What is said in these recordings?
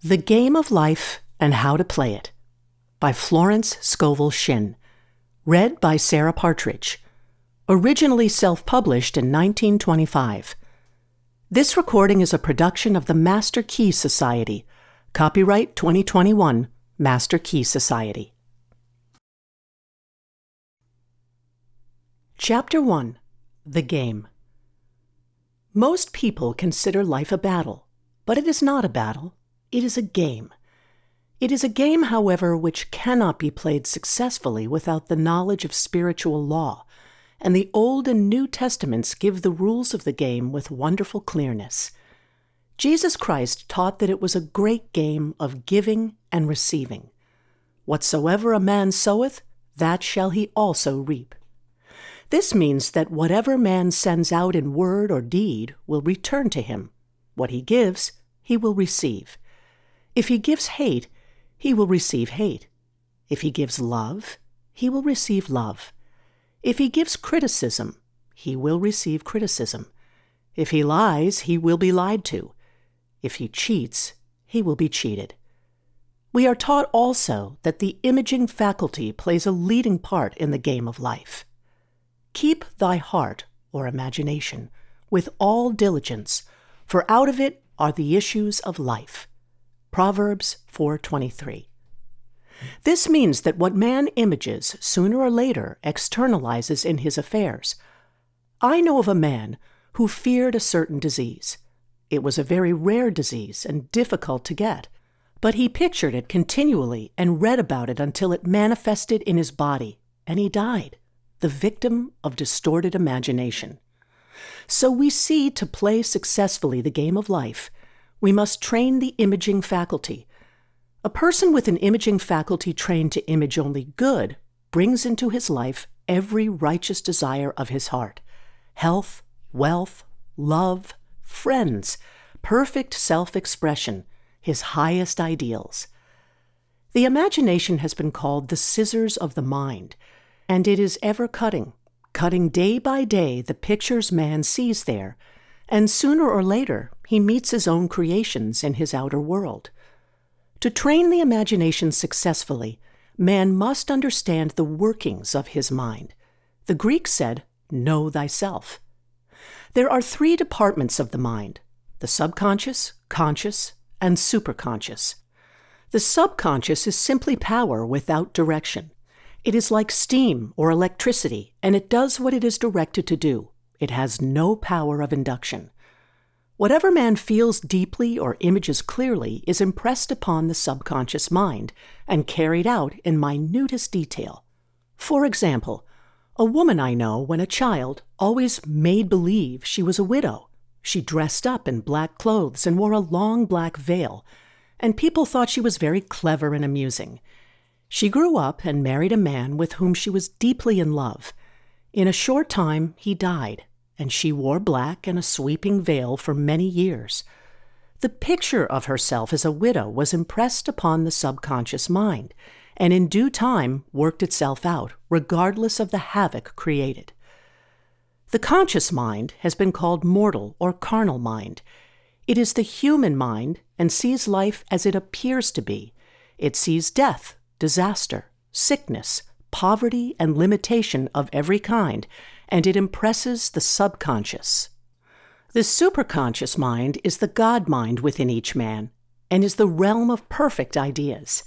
The Game of Life and How to Play It by Florence Scovel Shinn. Read by Sarah Partridge. Originally self-published in 1925. This recording is a production of the Master Key Society. Copyright 2021, Master Key Society. Chapter 1. The Game. Most people consider life a battle, but it is not a battle. It is a game. It is a game, however, which cannot be played successfully without the knowledge of spiritual law, and the Old and New Testaments give the rules of the game with wonderful clearness. Jesus Christ taught that it was a great game of giving and receiving. Whatsoever a man soweth, that shall he also reap. This means that whatever man sends out in word or deed will return to him. What he gives, he will receive. If he gives hate, he will receive hate. If he gives love, he will receive love. If he gives criticism, he will receive criticism. If he lies, he will be lied to. If he cheats, he will be cheated. We are taught also that the imaging faculty plays a leading part in the game of life. Keep thy heart, or imagination, with all diligence, for out of it are the issues of life. Proverbs 4:23. This means that what man images sooner or later externalizes in his affairs. I know of a man who feared a certain disease. It was a very rare disease and difficult to get, but he pictured it continually and read about it until it manifested in his body, and he died, the victim of distorted imagination. So we see, to play successfully the game of life, we must train the imaging faculty. A person with an imaging faculty trained to image only good brings into his life every righteous desire of his heart: health, wealth, love, friends, perfect self-expression, his highest ideals. The imagination has been called the scissors of the mind, and it is ever cutting day by day the pictures man sees there, and sooner or later he meets his own creations in his outer world. To train the imagination successfully, man must understand the workings of his mind. The Greeks said, "Know thyself." There are three departments of the mind: the subconscious, conscious, and superconscious. The subconscious is simply power without direction. It is like steam or electricity, and it does what it is directed to do. It has no power of induction. Whatever man feels deeply or images clearly is impressed upon the subconscious mind and carried out in minutest detail. For example, a woman I know, when a child, always made believe she was a widow. She dressed up in black clothes and wore a long black veil, and people thought she was very clever and amusing. She grew up and married a man with whom she was deeply in love. In a short time, he died, and she wore black and a sweeping veil for many years. The picture of herself as a widow was impressed upon the subconscious mind, and in due time worked itself out, regardless of the havoc created. The conscious mind has been called mortal or carnal mind. It is the human mind and sees life as it appears to be. It sees death, disaster, sickness, poverty, and limitation of every kind, and it impresses the subconscious. The superconscious mind is the God mind within each man, and is the realm of perfect ideas.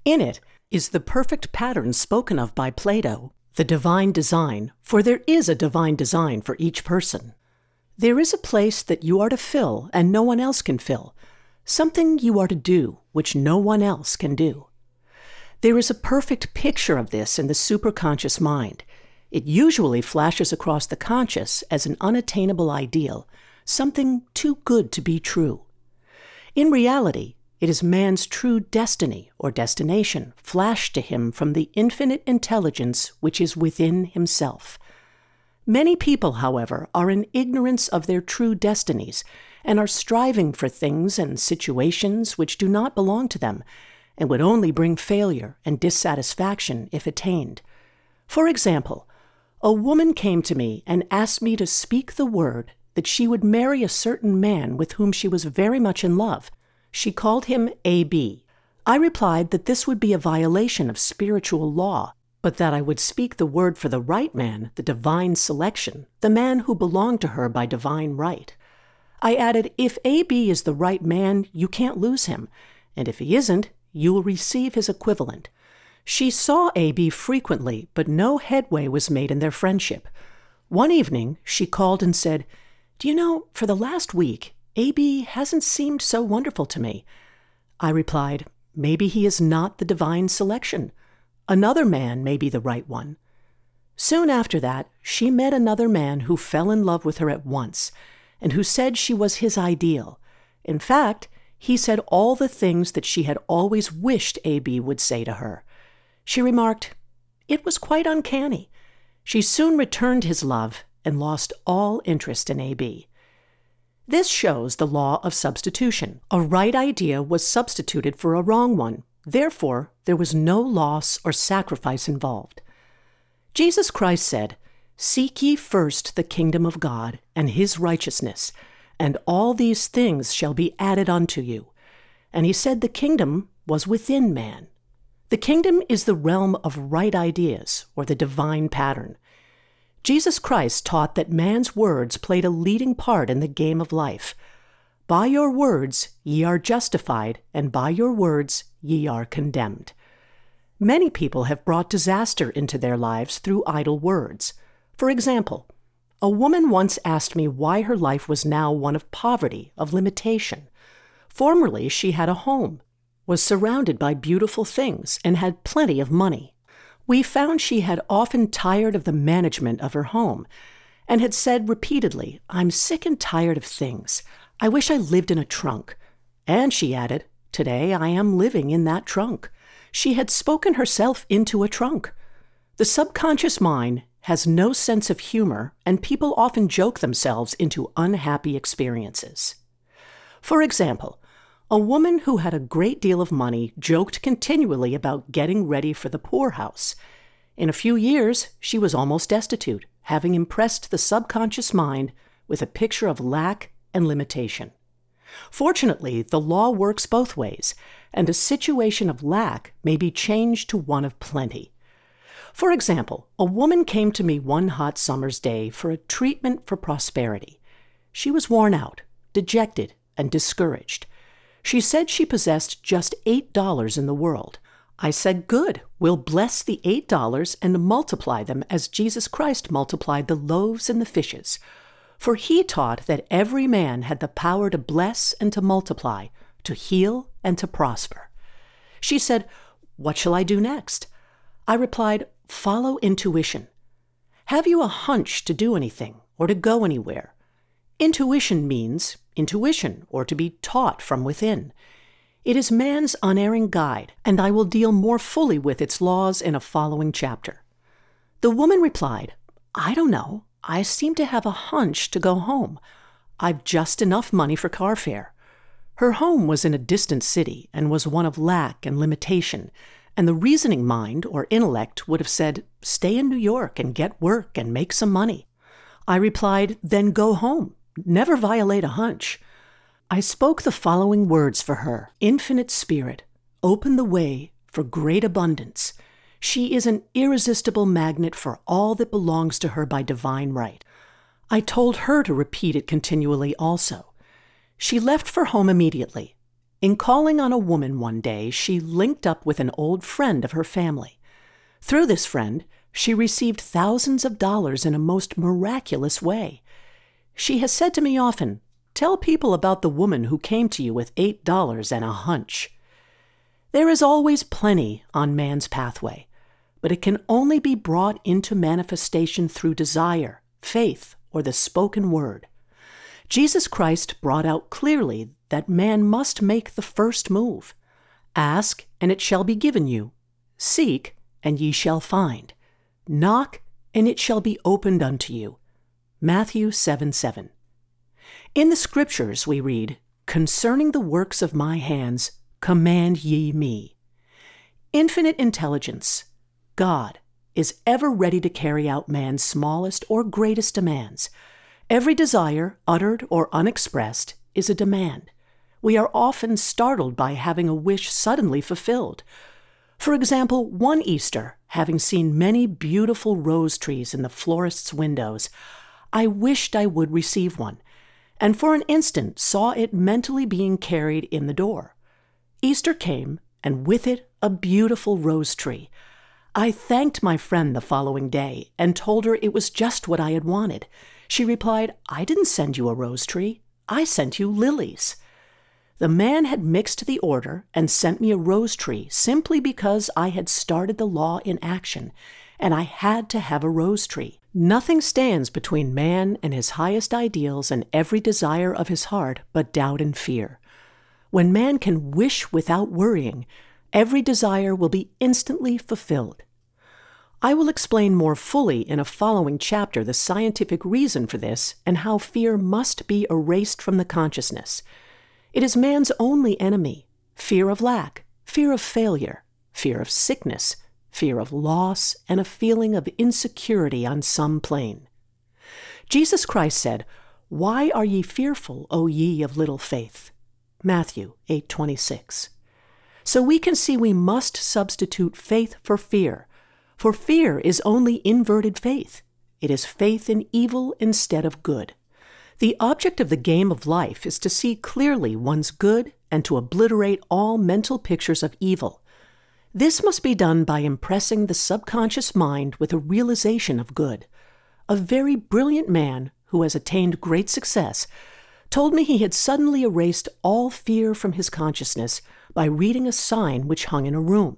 In it is the perfect pattern spoken of by Plato, the divine design, for there is a divine design for each person. There is a place that you are to fill and no one else can fill, something you are to do which no one else can do. There is a perfect picture of this in the superconscious mind. It usually flashes across the conscious as an unattainable ideal, something too good to be true. In reality, it is man's true destiny or destination flashed to him from the infinite intelligence which is within himself. Many people, however, are in ignorance of their true destinies and are striving for things and situations which do not belong to them, and would only bring failure and dissatisfaction if attained. For example, a woman came to me and asked me to speak the word that she would marry a certain man with whom she was very much in love. She called him AB. I replied that this would be a violation of spiritual law, but that I would speak the word for the right man, the divine selection, the man who belonged to her by divine right. I added, if AB is the right man, you can't lose him, and if he isn't, you will receive his equivalent. She saw AB frequently, but no headway was made in their friendship. One evening, she called and said, "Do you know, for the last week, AB hasn't seemed so wonderful to me." I replied, "Maybe he is not the divine selection. Another man may be the right one." Soon after that, she met another man who fell in love with her at once, and who said she was his ideal. In fact, he said all the things that she had always wished AB would say to her. She remarked, "It was quite uncanny." She soon returned his love and lost all interest in AB. This shows the law of substitution. A right idea was substituted for a wrong one. Therefore, there was no loss or sacrifice involved. Jesus Christ said, "Seek ye first the kingdom of God and his righteousness, and all these things shall be added unto you." And he said the kingdom was within man. The kingdom is the realm of right ideas, or the divine pattern. Jesus Christ taught that man's words played a leading part in the game of life. By your words ye are justified, and by your words ye are condemned. Many people have brought disaster into their lives through idle words. For example, a woman once asked me why her life was now one of poverty, of limitation. Formerly she had a home, was surrounded by beautiful things, and had plenty of money. We found she had often tired of the management of her home, and had said repeatedly, "I'm sick and tired of things. I wish I lived in a trunk." And she added, "Today I am living in that trunk." She had spoken herself into a trunk. The subconscious mind has no sense of humor, and people often joke themselves into unhappy experiences. For example, a woman who had a great deal of money joked continually about getting ready for the poorhouse. In a few years, she was almost destitute, having impressed the subconscious mind with a picture of lack and limitation. Fortunately, the law works both ways, and a situation of lack may be changed to one of plenty. For example, a woman came to me one hot summer's day for a treatment for prosperity. She was worn out, dejected, and discouraged. She said she possessed just $8 in the world. I said, "Good, we'll bless the $8 and multiply them as Jesus Christ multiplied the loaves and the fishes. For he taught that every man had the power to bless and to multiply, to heal and to prosper." She said, "What shall I do next?" I replied, "Follow intuition. Have you a hunch to do anything or to go anywhere? Intuition means intuition, or to be taught from within. It is man's unerring guide, and I will deal more fully with its laws in a following chapter. The woman replied, "I don't know. I seem to have a hunch to go home. I've just enough money for car fare." Her home was in a distant city and was one of lack and limitation, and the reasoning mind or intellect would have said, "Stay in New York and get work and make some money." I replied, "Then go home. Never violate a hunch." I spoke the following words for her. "Infinite Spirit, open the way for great abundance. She is an irresistible magnet for all that belongs to her by divine right." I told her to repeat it continually also. She left for home immediately. In calling on a woman one day, she linked up with an old friend of her family. Through this friend, she received thousands of dollars in a most miraculous way. She has said to me often, "Tell people about the woman who came to you with $8 and a hunch." There is always plenty on man's pathway, but it can only be brought into manifestation through desire, faith, or the spoken word. Jesus Christ brought out clearly that man must make the first move. "Ask, and it shall be given you. Seek, and ye shall find. Knock, and it shall be opened unto you." Matthew 7:7. In the Scriptures we read, "Concerning the works of my hands, command ye me." Infinite intelligence, God, is ever ready to carry out man's smallest or greatest demands. Every desire, uttered or unexpressed, is a demand. We are often startled by having a wish suddenly fulfilled. For example, one Easter, having seen many beautiful rose trees in the florist's windows, I wished I would receive one, and for an instant saw it mentally being carried in the door. Easter came, and with it a beautiful rose tree. I thanked my friend the following day and told her it was just what I had wanted. She replied, "I didn't send you a rose tree. I sent you lilies." The man had mixed the order and sent me a rose tree simply because I had started the law in action, and I had to have a rose tree. Nothing stands between man and his highest ideals and every desire of his heart but doubt and fear. When man can wish without worrying, every desire will be instantly fulfilled. I will explain more fully in a following chapter the scientific reason for this and how fear must be erased from the consciousness. It is man's only enemy: fear of lack, fear of failure, fear of sickness, fear of loss, and a feeling of insecurity on some plane. Jesus Christ said, "Why are ye fearful, O ye of little faith?" Matthew 8:26. So we can see we must substitute faith for fear is only inverted faith. It is faith in evil instead of good. The object of the game of life is to see clearly one's good and to obliterate all mental pictures of evil. This must be done by impressing the subconscious mind with a realization of good. A very brilliant man who has attained great success told me he had suddenly erased all fear from his consciousness by reading a sign which hung in a room.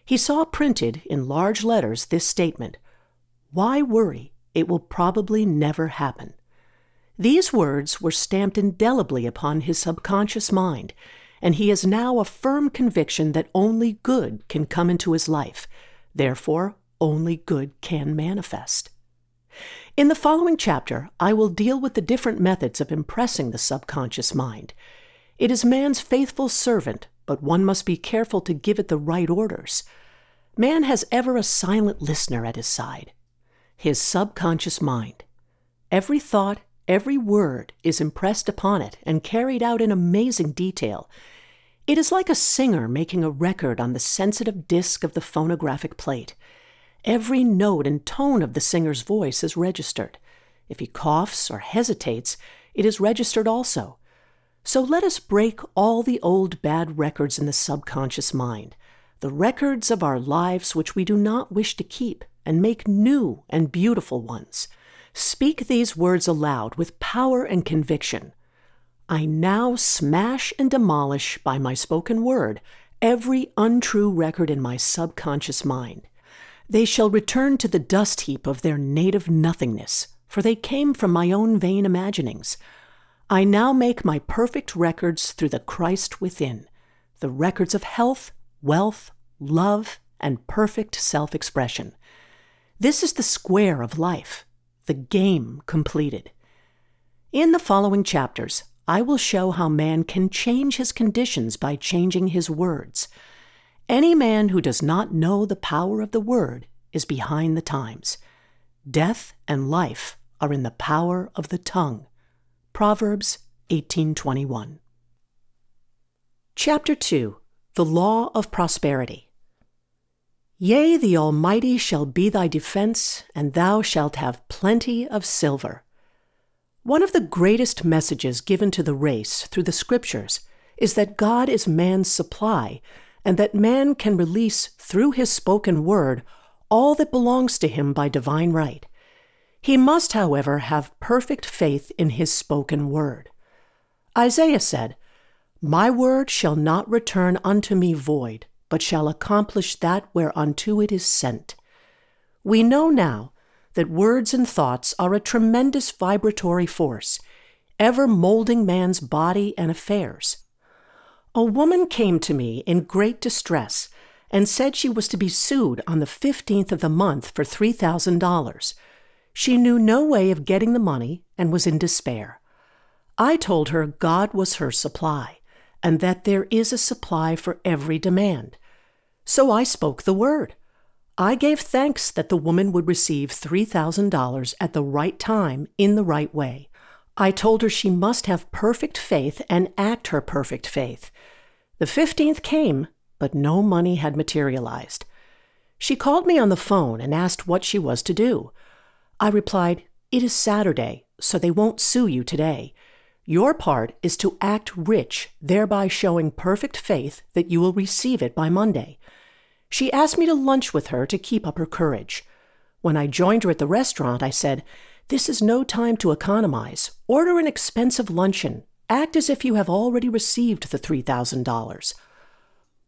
He saw printed in large letters this statement, "Why worry? It will probably never happen." These words were stamped indelibly upon his subconscious mind, and he has now a firm conviction that only good can come into his life. Therefore, only good can manifest. In the following chapter, I will deal with the different methods of impressing the subconscious mind. It is man's faithful servant, but one must be careful to give it the right orders. Man has ever a silent listener at his side, his subconscious mind. Every thought, every word is impressed upon it and carried out in amazing detail. It is like a singer making a record on the sensitive disc of the phonographic plate. Every note and tone of the singer's voice is registered. If he coughs or hesitates, it is registered also. So let us break all the old bad records in the subconscious mind, the records of our lives which we do not wish to keep, and make new and beautiful ones. Speak these words aloud with power and conviction. I now smash and demolish by my spoken word every untrue record in my subconscious mind. They shall return to the dust heap of their native nothingness, for they came from my own vain imaginings. I now make my perfect records through the Christ within, the records of health, wealth, love, and perfect self-expression. This is the square of life, the game completed. In the following chapters, I will show how man can change his conditions by changing his words. Any man who does not know the power of the word is behind the times. Death and life are in the power of the tongue. Proverbs 18:21. Chapter 2. The Law of Prosperity. Yea, the Almighty shall be thy defense, and thou shalt have plenty of silver. One of the greatest messages given to the race through the Scriptures is that God is man's supply, and that man can release through his spoken word all that belongs to him by divine right. He must, however, have perfect faith in his spoken word. Isaiah said, "My word shall not return unto me void, but shall accomplish that whereunto it is sent." We know now that words and thoughts are a tremendous vibratory force, ever molding man's body and affairs. A woman came to me in great distress and said she was to be sued on the 15th of the month for $3,000. She knew no way of getting the money and was in despair. I told her God was her supply, and that there is a supply for every demand. So I spoke the word. I gave thanks that the woman would receive $3,000 at the right time in the right way. I told her she must have perfect faith and act her perfect faith. The 15th came, but no money had materialized. She called me on the phone and asked what she was to do. I replied, "It is Saturday, so they won't sue you today. Your part is to act rich, thereby showing perfect faith that you will receive it by Monday." She asked me to lunch with her to keep up her courage. When I joined her at the restaurant, I said, "This is no time to economize. Order an expensive luncheon. Act as if you have already received the $3,000.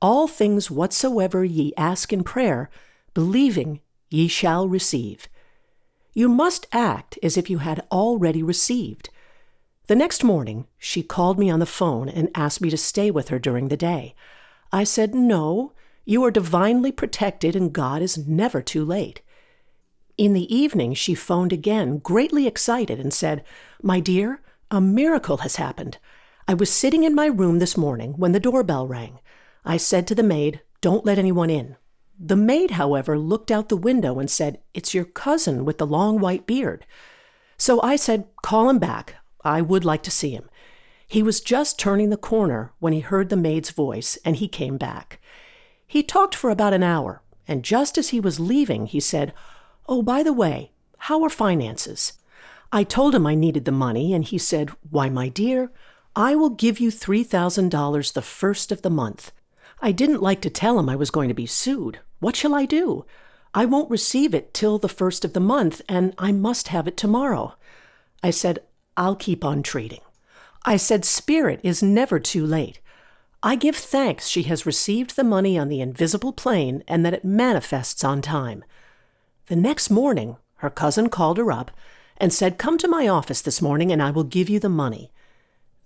All things whatsoever ye ask in prayer, believing, ye shall receive." You must act as if you had already received. The next morning, she called me on the phone and asked me to stay with her during the day. I said, "No, you are divinely protected and God is never too late." In the evening, she phoned again, greatly excited, and said, "My dear, a miracle has happened. I was sitting in my room this morning when the doorbell rang. I said to the maid, 'Don't let anyone in.' The maid, however, looked out the window and said, 'It's your cousin with the long white beard.' So I said, 'Call him back. I would like to see him.' He was just turning the corner when he heard the maid's voice, and he came back. He talked for about an hour, and just as he was leaving, he said, 'Oh, by the way, how are finances?' I told him I needed the money, and he said, 'Why, my dear, I will give you $3,000 the first of the month.' I didn't like to tell him I was going to be sued. What shall I do? I won't receive it till the first of the month, and I must have it tomorrow." I said, "I'll keep on trading." I said, "Spirit is never too late. I give thanks she has received the money on the invisible plane and that it manifests on time." The next morning, her cousin called her up and said, "Come to my office this morning and I will give you the money."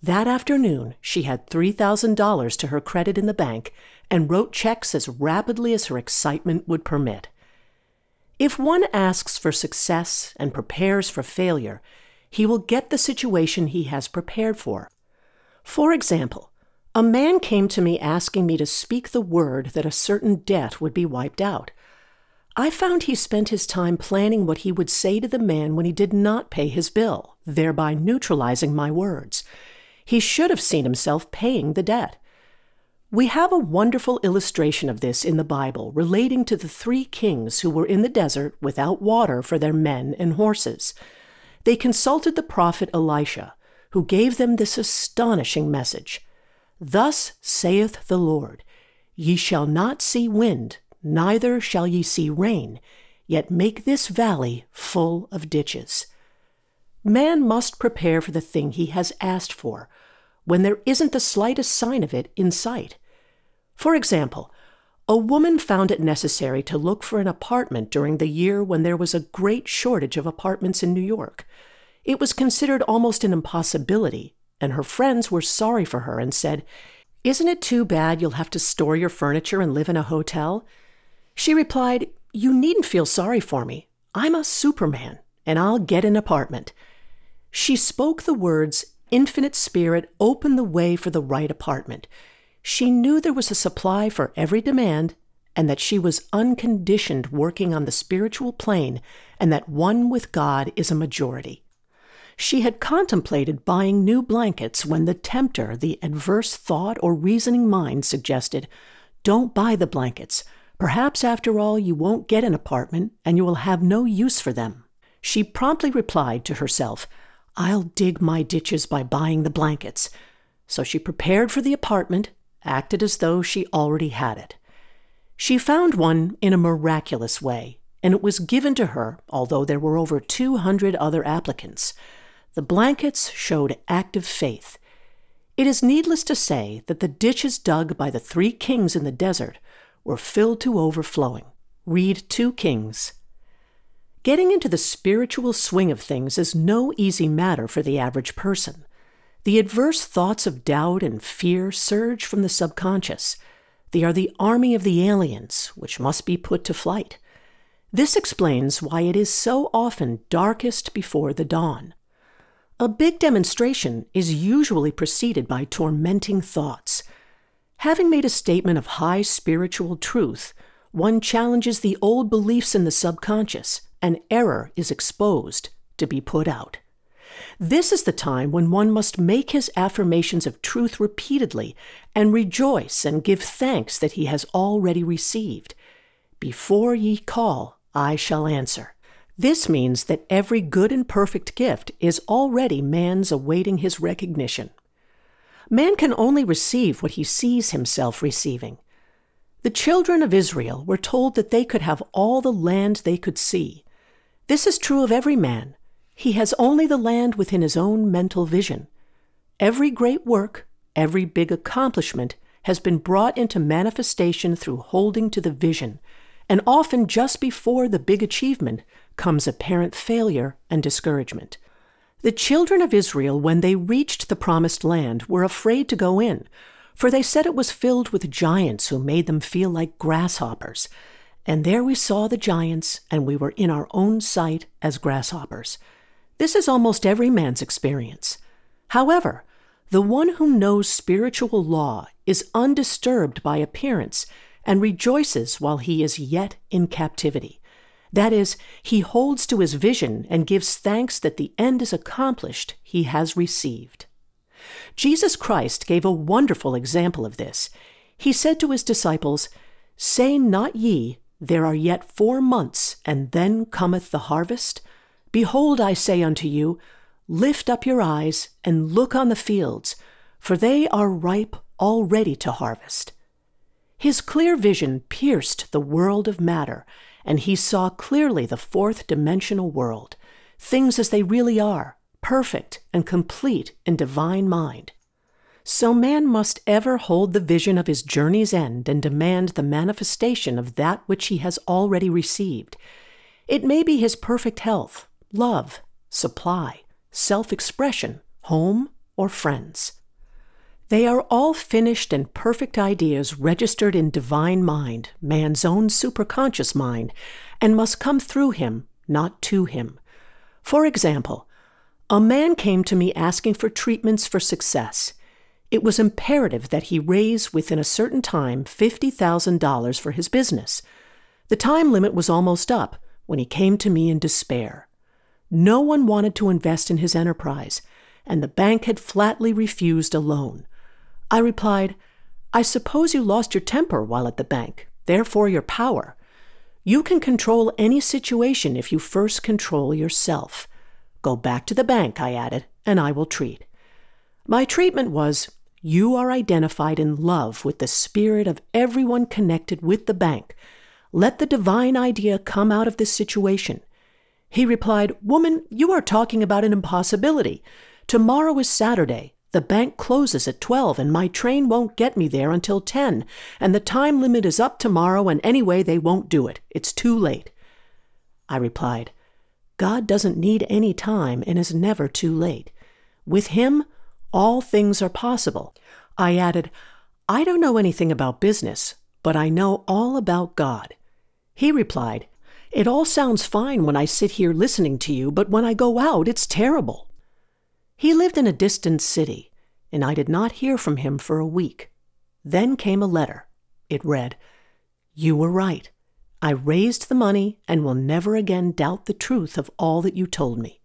That afternoon, she had $3,000 to her credit in the bank and wrote checks as rapidly as her excitement would permit. If one asks for success and prepares for failure, he will get the situation he has prepared for. For example, a man came to me asking me to speak the word that a certain debt would be wiped out. I found he spent his time planning what he would say to the man when he did not pay his bill, thereby neutralizing my words. He should have seen himself paying the debt. We have a wonderful illustration of this in the Bible relating to the 3 kings who were in the desert without water for their men and horses. They consulted the prophet Elisha, who gave them this astonishing message. "Thus saith the Lord, Ye shall not see wind, neither shall ye see rain, yet make this valley full of ditches." Man must prepare for the thing he has asked for, when there isn't the slightest sign of it in sight. For example, a woman found it necessary to look for an apartment during the year when there was a great shortage of apartments in New York. It was considered almost an impossibility, and her friends were sorry for her and said, "Isn't it too bad you'll have to store your furniture and live in a hotel?" She replied, "You needn't feel sorry for me. I'm a Superman, and I'll get an apartment." She spoke the words, "Infinite Spirit, open the way for the right apartment." She knew there was a supply for every demand, and that she was unconditioned working on the spiritual plane, and that one with God is a majority. She had contemplated buying new blankets when the tempter, the adverse thought or reasoning mind, suggested, "Don't buy the blankets. Perhaps after all you won't get an apartment and you will have no use for them." She promptly replied to herself, "I'll dig my ditches by buying the blankets." So she prepared for the apartment, acted as though she already had it. She found one in a miraculous way, and it was given to her, although there were over 200 other applicants. The blankets showed active faith. It is needless to say that the ditches dug by the 3 kings in the desert were filled to overflowing. Read 2 Kings. Getting into the spiritual swing of things is no easy matter for the average person. The adverse thoughts of doubt and fear surge from the subconscious. They are the army of the aliens, which must be put to flight. This explains why it is so often darkest before the dawn. A big demonstration is usually preceded by tormenting thoughts. Having made a statement of high spiritual truth, one challenges the old beliefs in the subconscious, and error is exposed to be put out. This is the time when one must make his affirmations of truth repeatedly and rejoice and give thanks that he has already received. Before ye call, I shall answer. This means that every good and perfect gift is already man's awaiting his recognition. Man can only receive what he sees himself receiving. The children of Israel were told that they could have all the land they could see. This is true of every man. He has only the land within his own mental vision. Every great work, every big accomplishment has been brought into manifestation through holding to the vision, and often just before the big achievement comes apparent failure and discouragement. The children of Israel, when they reached the promised land, were afraid to go in, for they said it was filled with giants who made them feel like grasshoppers. And there we saw the giants, and we were in our own sight as grasshoppers. This is almost every man's experience. However, the one who knows spiritual law is undisturbed by appearance and rejoices while he is yet in captivity. That is, he holds to his vision and gives thanks that the end is accomplished he has received. Jesus Christ gave a wonderful example of this. He said to his disciples, "Say not ye, there are yet 4 months, and then cometh the harvest? Behold, I say unto you, lift up your eyes and look on the fields, for they are ripe already to harvest." His clear vision pierced the world of matter, and he saw clearly the fourth-dimensional world, things as they really are, perfect and complete in divine mind. So man must ever hold the vision of his journey's end and demand the manifestation of that which he has already received. It may be his perfect health, love, supply, self-expression, home, or friends. They are all finished and perfect ideas registered in divine mind, man's own superconscious mind, and must come through him, not to him. For example, a man came to me asking for treatments for success. It was imperative that he raise within a certain time $50,000 for his business. The time limit was almost up when he came to me in despair. No one wanted to invest in his enterprise, and the bank had flatly refused a loan. I replied, "I suppose you lost your temper while at the bank, therefore your power. You can control any situation if you first control yourself. Go back to the bank," I added, "and I will treat." My treatment was, "You are identified in love with the spirit of everyone connected with the bank. Let the divine idea come out of this situation." He replied, "Woman, you are talking about an impossibility. Tomorrow is Saturday. The bank closes at 12, and my train won't get me there until 10, and the time limit is up tomorrow, and anyway, they won't do it. It's too late." I replied, "God doesn't need any time and is never too late. With him, all things are possible." I added, "I don't know anything about business, but I know all about God." He replied, "It all sounds fine when I sit here listening to you, but when I go out, it's terrible." He lived in a distant city, and I did not hear from him for a week. Then came a letter. It read, "You were right. I raised the money and will never again doubt the truth of all that you told me."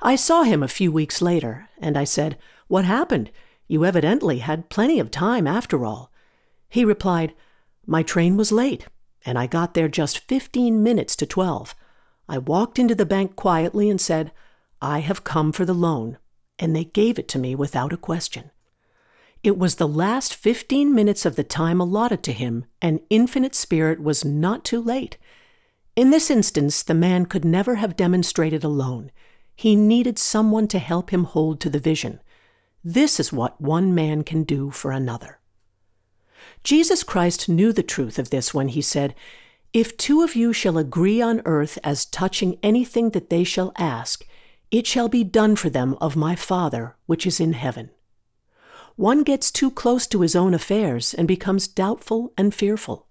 I saw him a few weeks later, and I said, "What happened? You evidently had plenty of time after all." He replied, "My train was late, and I got there just 15 minutes to 12. I walked into the bank quietly and said, 'I have come for the loan,' and they gave it to me without a question." It was the last 15 minutes of the time allotted to him, and Infinite Spirit was not too late. In this instance, the man could never have demonstrated alone. He needed someone to help him hold to the vision. This is what one man can do for another. Jesus Christ knew the truth of this when he said, "If 2 of you shall agree on earth as touching anything that they shall ask, it shall be done for them of my Father which is in heaven." One gets too close to his own affairs and becomes doubtful and fearful.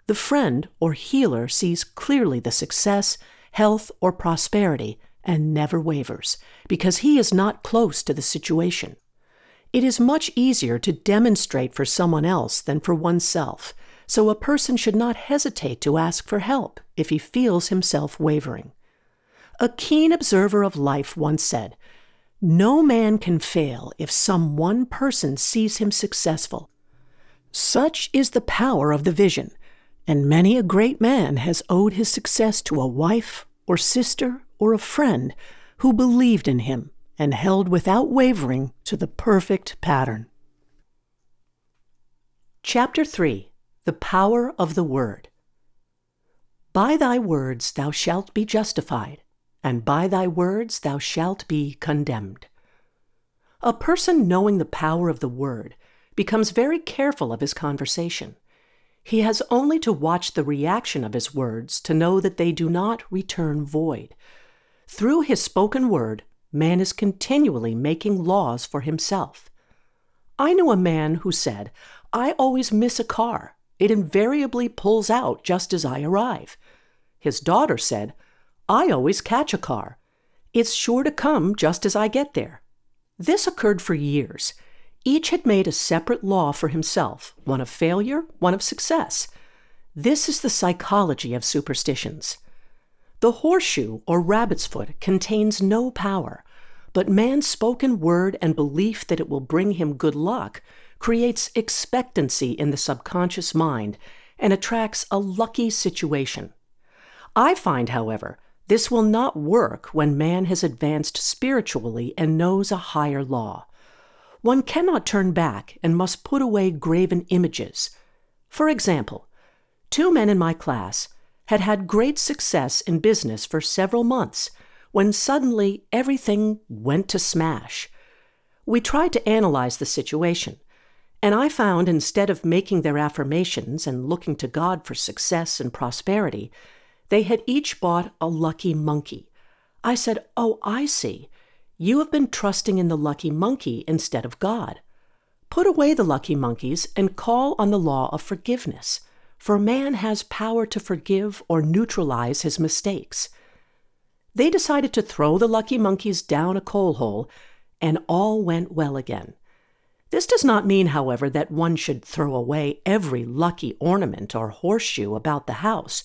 The friend or healer sees clearly the success, health, or prosperity and never wavers, because he is not close to the situation. It is much easier to demonstrate for someone else than for oneself, so a person should not hesitate to ask for help if he feels himself wavering. A keen observer of life once said, "No man can fail if some one person sees him successful." Such is the power of the vision, and many a great man has owed his success to a wife or sister or a friend who believed in him and held without wavering to the perfect pattern. Chapter 3. The Power of the Word. By thy words thou shalt be justified, and by thy words thou shalt be condemned. A person knowing the power of the word becomes very careful of his conversation. He has only to watch the reaction of his words to know that they do not return void. Through his spoken word, man is continually making laws for himself. I knew a man who said, "I always miss a car. It invariably pulls out just as I arrive." His daughter said, "I always catch a car. It's sure to come just as I get there." This occurred for years. Each had made a separate law for himself, one of failure, one of success. This is the psychology of superstitions. The horseshoe or rabbit's foot contains no power, but man's spoken word and belief that it will bring him good luck creates expectancy in the subconscious mind and attracts a lucky situation. I find, however, this will not work when man has advanced spiritually and knows a higher law. One cannot turn back and must put away graven images. For example, 2 men in my class had had great success in business for several months when suddenly everything went to smash. We tried to analyze the situation, and I found instead of making their affirmations and looking to God for success and prosperity, they had each bought a lucky monkey. I said, "Oh, I see. You have been trusting in the lucky monkey instead of God. Put away the lucky monkeys and call on the law of forgiveness, for man has power to forgive or neutralize his mistakes." They decided to throw the lucky monkeys down a coal hole, and all went well again. This does not mean, however, that one should throw away every lucky ornament or horseshoe about the house,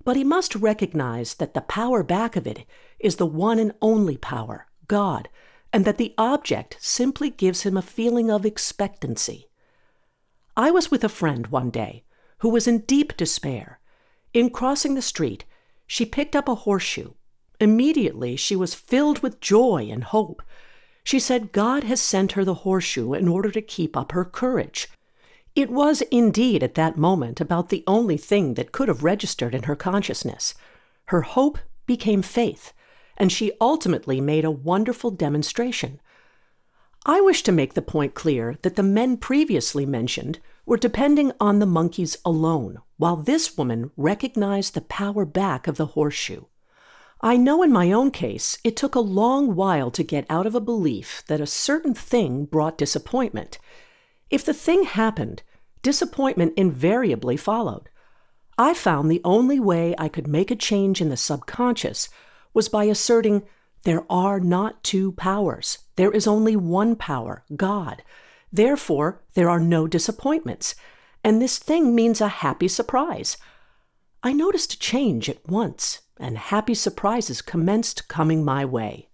but he must recognize that the power back of it is the one and only power, God, and that the object simply gives him a feeling of expectancy. I was with a friend one day who was in deep despair. In crossing the street, she picked up a horseshoe. Immediately, she was filled with joy and hope. She said God has sent her the horseshoe in order to keep up her courage. It was indeed at that moment about the only thing that could have registered in her consciousness. Her hope became faith, and she ultimately made a wonderful demonstration. I wish to make the point clear that the men previously mentioned were depending on the monkeys alone, while this woman recognized the power back of the horseshoe. I know in my own case, it took a long while to get out of a belief that a certain thing brought disappointment. If the thing happened, disappointment invariably followed. I found the only way I could make a change in the subconscious was by asserting there are not 2 powers. There is only one power, God. Therefore, there are no disappointments, and this thing means a happy surprise. I noticed a change at once, and happy surprises commenced coming my way.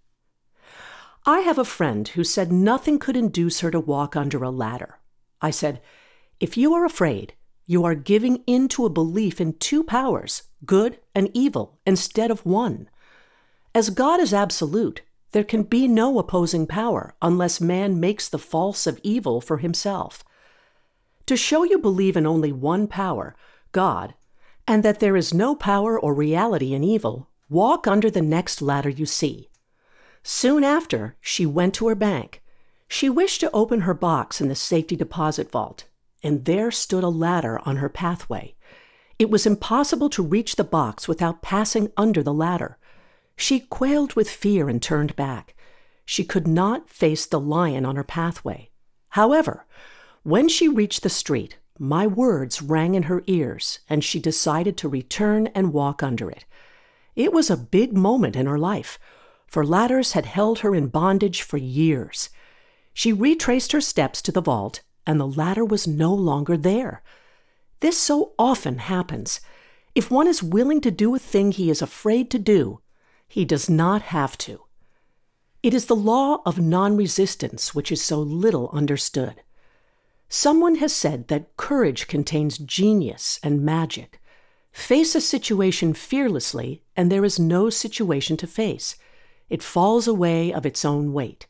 I have a friend who said nothing could induce her to walk under a ladder. I said, "If you are afraid, you are giving in to a belief in 2 powers, good and evil, instead of one. As God is absolute, there can be no opposing power unless man makes the false of evil for himself. To show you believe in only one power, God, and that there is no power or reality in evil, walk under the next ladder you see." Soon after, she went to her bank. She wished to open her box in the safety deposit vault, and there stood a ladder on her pathway. It was impossible to reach the box without passing under the ladder. She quailed with fear and turned back. She could not face the lion on her pathway. However, when she reached the street, my words rang in her ears, and she decided to return and walk under it. It was a big moment in her life, for ladders had held her in bondage for years. She retraced her steps to the vault, and the ladder was no longer there. This so often happens. If one is willing to do a thing he is afraid to do, He does not have to. It is the law of non-resistance which is so little understood. Someone has said that courage contains genius and magic. Face a situation fearlessly, and there is no situation to face. It falls away of its own weight.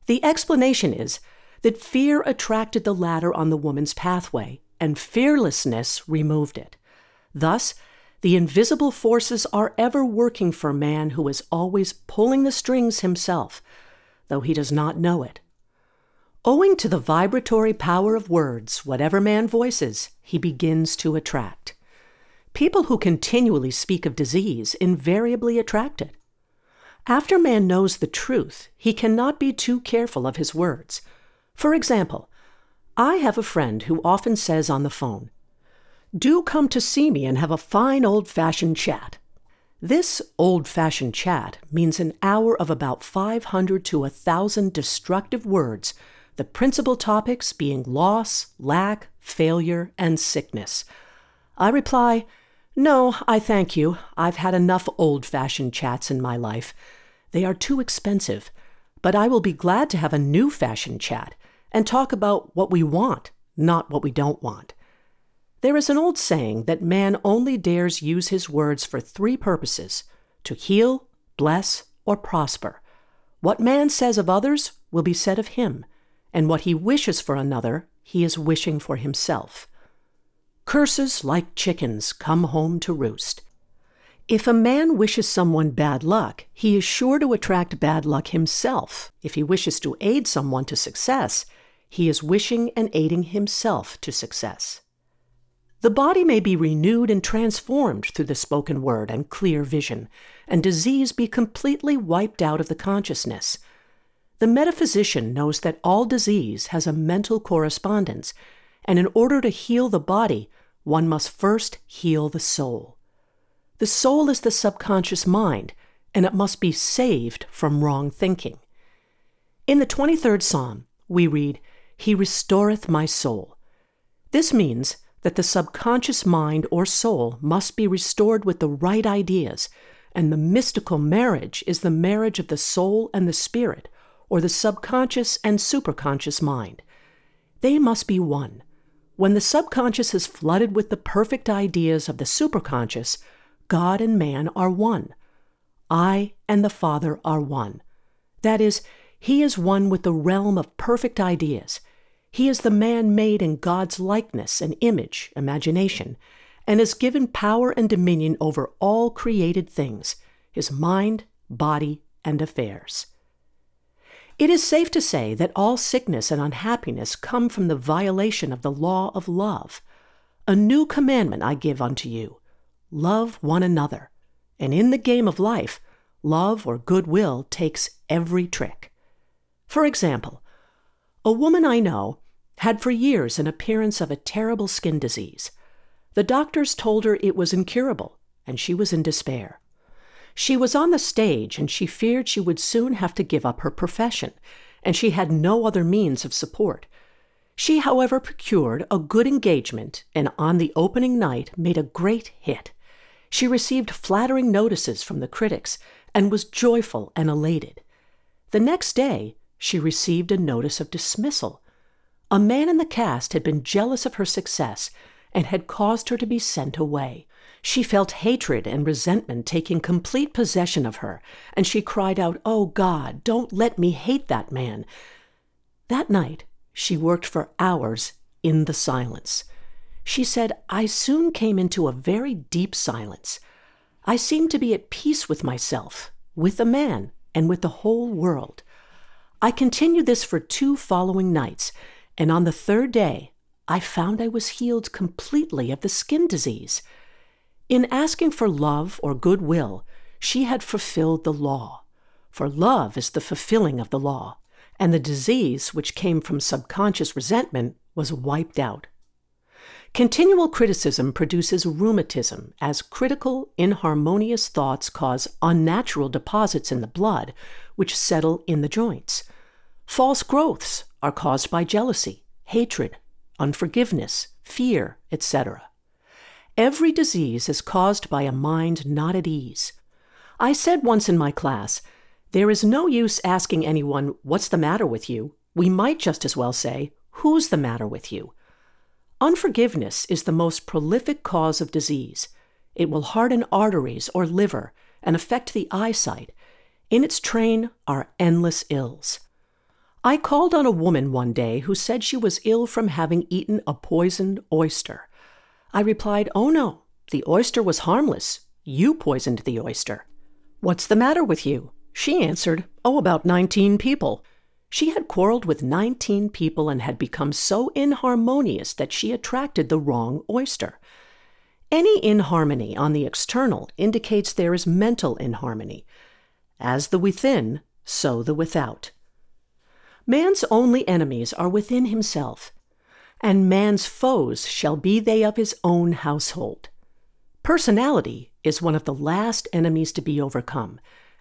The explanation is that fear attracted the ladder on the woman's pathway, and fearlessness removed it. Thus, the invisible forces are ever working for man who is always pulling the strings himself, though he does not know it. Owing to the vibratory power of words, whatever man voices, he begins to attract. People who continually speak of disease invariably attract it. After man knows the truth, he cannot be too careful of his words. For example, I have a friend who often says on the phone, "Do come to see me and have a fine old-fashioned chat." This old-fashioned chat means an hour of about 500 to 1,000 destructive words, the principal topics being loss, lack, failure, and sickness. I reply, "No, I thank you. I've had enough old-fashioned chats in my life. They are too expensive, but I will be glad to have a new-fashioned chat and talk about what we want, not what we don't want." There is an old saying that man only dares use his words for 3 purposes: to heal, bless, or prosper. What man says of others will be said of him, and what he wishes for another, he is wishing for himself. Curses like chickens come home to roost. If a man wishes someone bad luck, he is sure to attract bad luck himself. If he wishes to aid someone to success, he is wishing and aiding himself to success. The body may be renewed and transformed through the spoken word and clear vision, and disease be completely wiped out of the consciousness. The metaphysician knows that all disease has a mental correspondence, and in order to heal the body, one must first heal the soul. The soul is the subconscious mind, and it must be saved from wrong thinking. In the 23rd Psalm, we read, "He restoreth my soul." This means that the subconscious mind or soul must be restored with the right ideas, and the mystical marriage is the marriage of the soul and the spirit, or the subconscious and superconscious mind. They must be one. When the subconscious is flooded with the perfect ideas of the superconscious, God and man are one. I and the Father are one. That is, he is one with the realm of perfect ideas. He is the man made in God's likeness and image, imagination, and is given power and dominion over all created things, his mind, body, and affairs. It is safe to say that all sickness and unhappiness come from the violation of the law of love. A new commandment I give unto you: love one another. And in the game of life, love or goodwill takes every trick. For example, a woman I know had for years an appearance of a terrible skin disease. The doctors told her it was incurable, and she was in despair. She was on the stage, and she feared she would soon have to give up her profession, and she had no other means of support. She, however, procured a good engagement, and on the opening night made a great hit. She received flattering notices from the critics, and was joyful and elated. The next day, she received a notice of dismissal. A man in the cast had been jealous of her success and had caused her to be sent away. She felt hatred and resentment taking complete possession of her, and she cried out, "Oh God, don't let me hate that man." That night, she worked for hours in the silence. She said, "I soon came into a very deep silence. I seemed to be at peace with myself, with the man, and with the whole world. I continued this for 2 following nights, and on the 3rd day, I found I was healed completely of the skin disease. In asking for love or goodwill, she had fulfilled the law. For love is the fulfilling of the law, and the disease which came from subconscious resentment was wiped out. Continual criticism produces rheumatism, as critical, inharmonious thoughts cause unnatural deposits in the blood, which settle in the joints. False growths are caused by jealousy, hatred, unforgiveness, fear, etc. Every disease is caused by a mind not at ease. I said once in my class, there is no use asking anyone, "What's the matter with you?" We might just as well say, "Who's the matter with you?" Unforgiveness is the most prolific cause of disease. It will harden arteries or liver and affect the eyesight. In its train are endless ills. I called on a woman one day who said she was ill from having eaten a poisoned oyster. I replied, "Oh no, the oyster was harmless. You poisoned the oyster." "What's the matter with you?" She answered, "Oh, about 19 people." She had quarreled with 19 people and had become so inharmonious that she attracted the wrong oyster. Any inharmony on the external indicates there is mental inharmony. As the within, so the without. Man's only enemies are within himself, and man's foes shall be they of his own household. Personality is one of the last enemies to be overcome,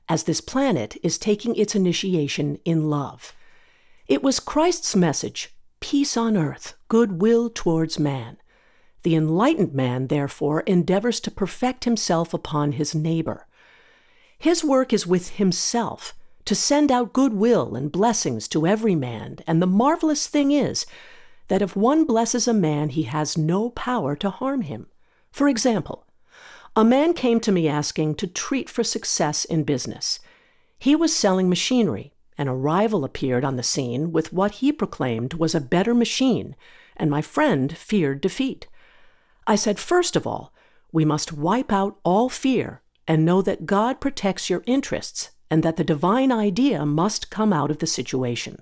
as this planet is taking its initiation in love. It was Christ's message, peace on earth, goodwill towards man. The enlightened man, therefore, endeavors to perfect himself upon his neighbor. His work is with himself, to send out goodwill and blessings to every man, and the marvelous thing is that if one blesses a man, he has no power to harm him. For example, a man came to me asking to treat for success in business. He was selling machinery, and a rival appeared on the scene with what he proclaimed was a better machine, and my friend feared defeat. I said, first of all, we must wipe out all fear and know that God protects your interests and that the divine idea must come out of the situation.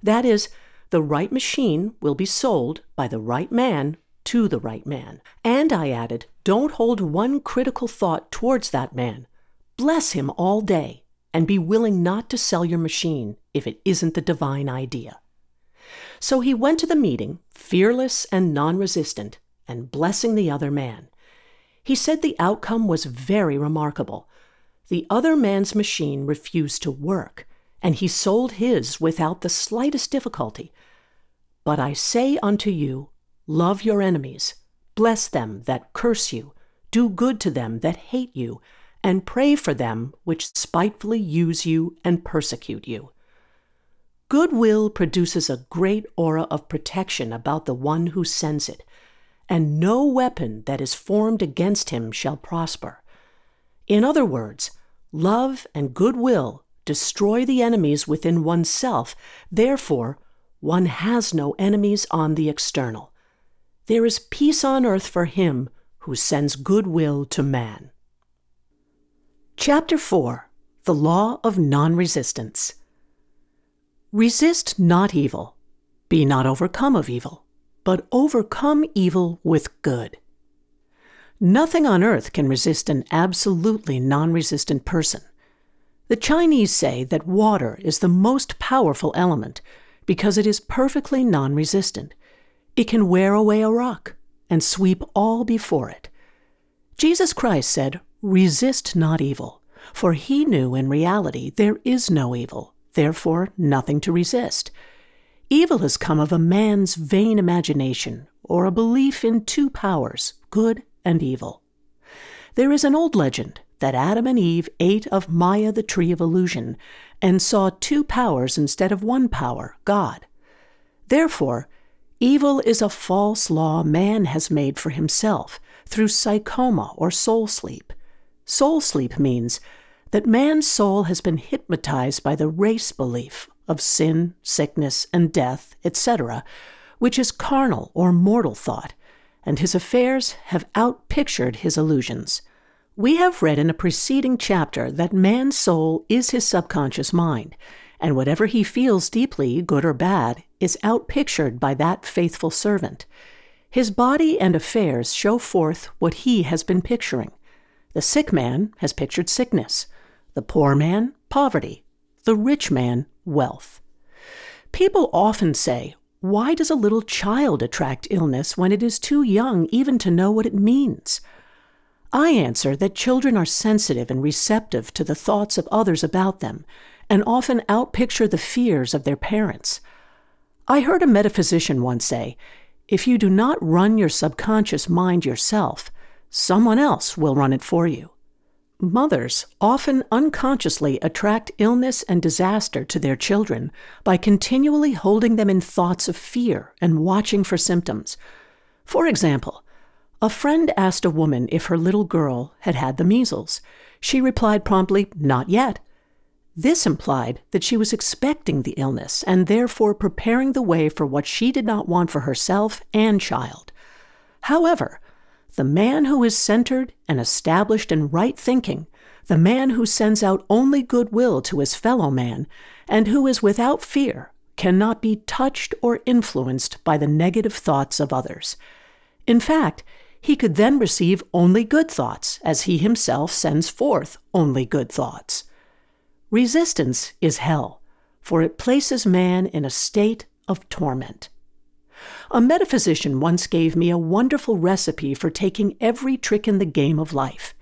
That is, the right machine will be sold by the right man to the right man. And I added, don't hold one critical thought towards that man. Bless him all day and be willing not to sell your machine if it isn't the divine idea. So he went to the meeting, fearless and non-resistant, and blessing the other man. He said the outcome was very remarkable. The other man's machine refused to work, and he sold his without the slightest difficulty. But I say unto you, love your enemies, bless them that curse you, do good to them that hate you, and pray for them which spitefully use you and persecute you. Goodwill produces a great aura of protection about the one who sends it, and no weapon that is formed against him shall prosper. In other words, love and goodwill destroy the enemies within oneself. Therefore, one has no enemies on the external. There is peace on earth for him who sends goodwill to man. Chapter 4. The Law of Non-Resistance. Resist not evil. Be not overcome of evil, but overcome evil with good. Nothing on earth can resist an absolutely non-resistant person. The Chinese say that water is the most powerful element because it is perfectly non-resistant. It can wear away a rock and sweep all before it. Jesus Christ said, resist not evil, for he knew in reality there is no evil, therefore nothing to resist. Evil has come of a man's vain imagination or a belief in two powers, good and evil. There is an old legend that Adam and Eve ate of Maya, the tree of illusion, and saw two powers instead of one power, God. Therefore, evil is a false law man has made for himself through psychoma or soul sleep. Soul sleep means that man's soul has been hypnotized by the race belief of sin, sickness, and death, etc., which is carnal or mortal thought, and his affairs have outpictured his illusions. We have read in a preceding chapter that man's soul is his subconscious mind, and whatever he feels deeply, good or bad, is outpictured by that faithful servant. His body and affairs show forth what he has been picturing. The sick man has pictured sickness, the poor man, poverty, the rich man, wealth. People often say, why does a little child attract illness when it is too young even to know what it means? I answer that children are sensitive and receptive to the thoughts of others about them, and often outpicture the fears of their parents. I heard a metaphysician once say, if you do not run your subconscious mind yourself, someone else will run it for you. Mothers often unconsciously attract illness and disaster to their children by continually holding them in thoughts of fear and watching for symptoms. For example, a friend asked a woman if her little girl had had the measles. She replied promptly, "Not yet." This implied that she was expecting the illness and therefore preparing the way for what she did not want for herself and child. However, the man who is centered and established in right thinking, the man who sends out only goodwill to his fellow man, and who is without fear, cannot be touched or influenced by the negative thoughts of others. In fact, he could then receive only good thoughts, as he himself sends forth only good thoughts. Resistance is hell, for it places man in a state of torment. A metaphysician once gave me a wonderful recipe for taking every trick in the game of life.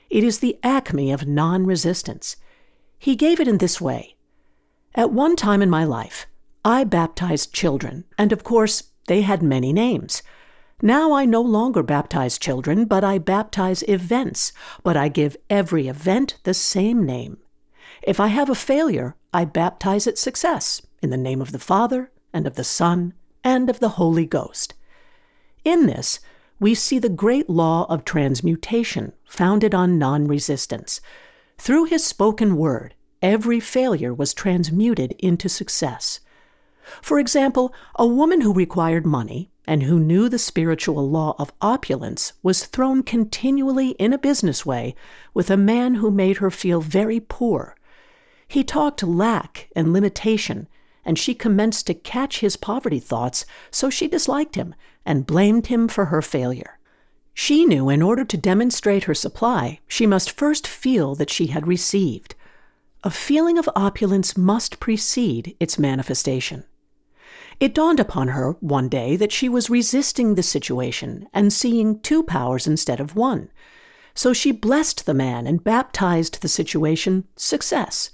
It is the acme of non-resistance. He gave it in this way. At one time in my life, I baptized children, and of course, they had many names. Now I no longer baptize children, but I baptize events, but I give every event the same name. If I have a failure, I baptize it success, in the name of the Father, and of the Son, and of the Holy Ghost. In this, we see the great law of transmutation, founded on non-resistance. Through his spoken word, every failure was transmuted into success. For example, a woman who required money, and who knew the spiritual law of opulence, was thrown continually in a business way with a man who made her feel very poor. He talked lack and limitation, and she commenced to catch his poverty thoughts, so she disliked him and blamed him for her failure. She knew in order to demonstrate her supply, she must first feel that she had received. A feeling of opulence must precede its manifestation. It dawned upon her one day that she was resisting the situation and seeing two powers instead of one. So she blessed the man and baptized the situation success.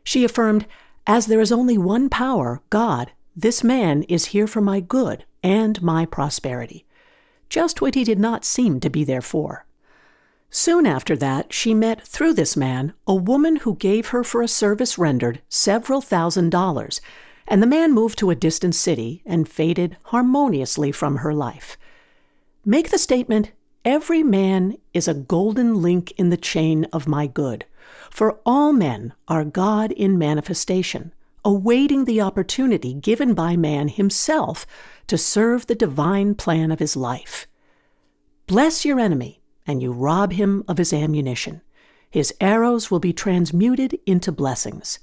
She affirmed, "As there is only one power, God, this man is here for my good and my prosperity." Just what he did not seem to be there for. Soon after that, she met, through this man, a woman who gave her for a service rendered several $1,000s, and the man moved to a distant city and faded harmoniously from her life. Make the statement, "Every man is a golden link in the chain of my good, for all men are God in manifestation, awaiting the opportunity given by man himself to serve the divine plan of his life." Bless your enemy, and you rob him of his ammunition. His arrows will be transmuted into blessings.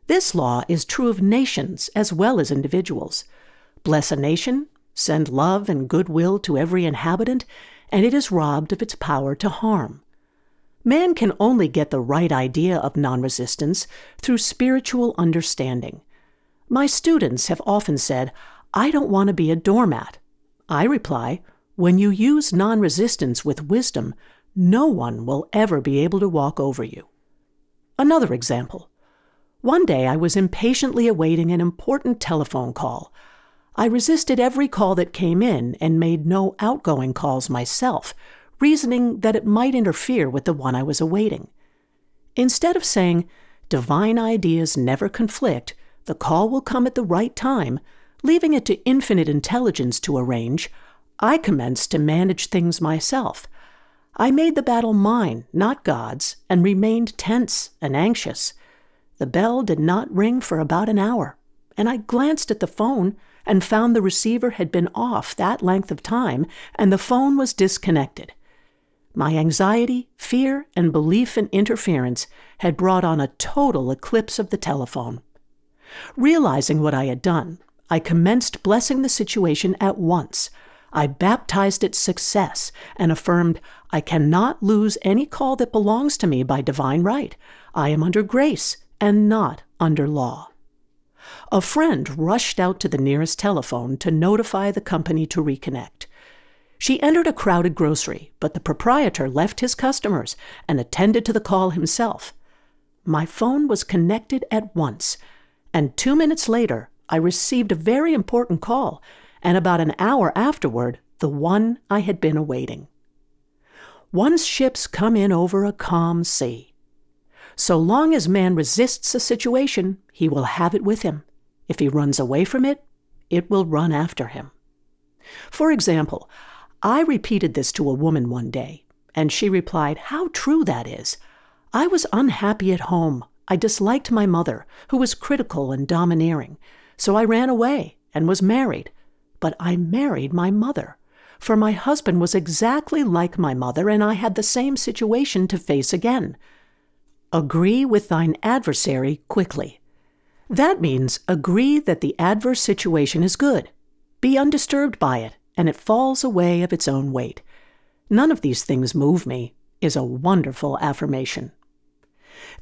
This law is true of nations as well as individuals. Bless a nation, send love and goodwill to every inhabitant, and it is robbed of its power to harm. Man can only get the right idea of non-resistance through spiritual understanding. My students have often said, "I don't want to be a doormat." I reply, when you use non-resistance with wisdom, no one will ever be able to walk over you. Another example. One day I was impatiently awaiting an important telephone call. I resisted every call that came in and made no outgoing calls myself, reasoning that it might interfere with the one I was awaiting. Instead of saying, "Divine ideas never conflict, the call will come at the right time," leaving it to infinite intelligence to arrange, I commenced to manage things myself. I made the battle mine, not God's, and remained tense and anxious. The bell did not ring for about an hour, and I glanced at the phone and found the receiver had been off that length of time and the phone was disconnected. My anxiety, fear, and belief in interference had brought on a total eclipse of the telephone. Realizing what I had done, I commenced blessing the situation at once. I baptized its success and affirmed, "I cannot lose any call that belongs to me by divine right. I am under grace and not under law." A friend rushed out to the nearest telephone to notify the company to reconnect. She entered a crowded grocery, but the proprietor left his customers and attended to the call himself. My phone was connected at once, and 2 minutes later, I received a very important call, and about an hour afterward, the one I had been awaiting. One's ships come in over a calm sea. So long as man resists a situation, he will have it with him. If he runs away from it, it will run after him. For example, I repeated this to a woman one day, and she replied, "How true that is. I was unhappy at home. I disliked my mother, who was critical and domineering. So I ran away and was married. But I married my mother, for my husband was exactly like my mother, and I had the same situation to face again. Agree with thine adversary quickly." That means agree that the adverse situation is good. Be undisturbed by it, and it falls away of its own weight. "None of these things move me" is a wonderful affirmation.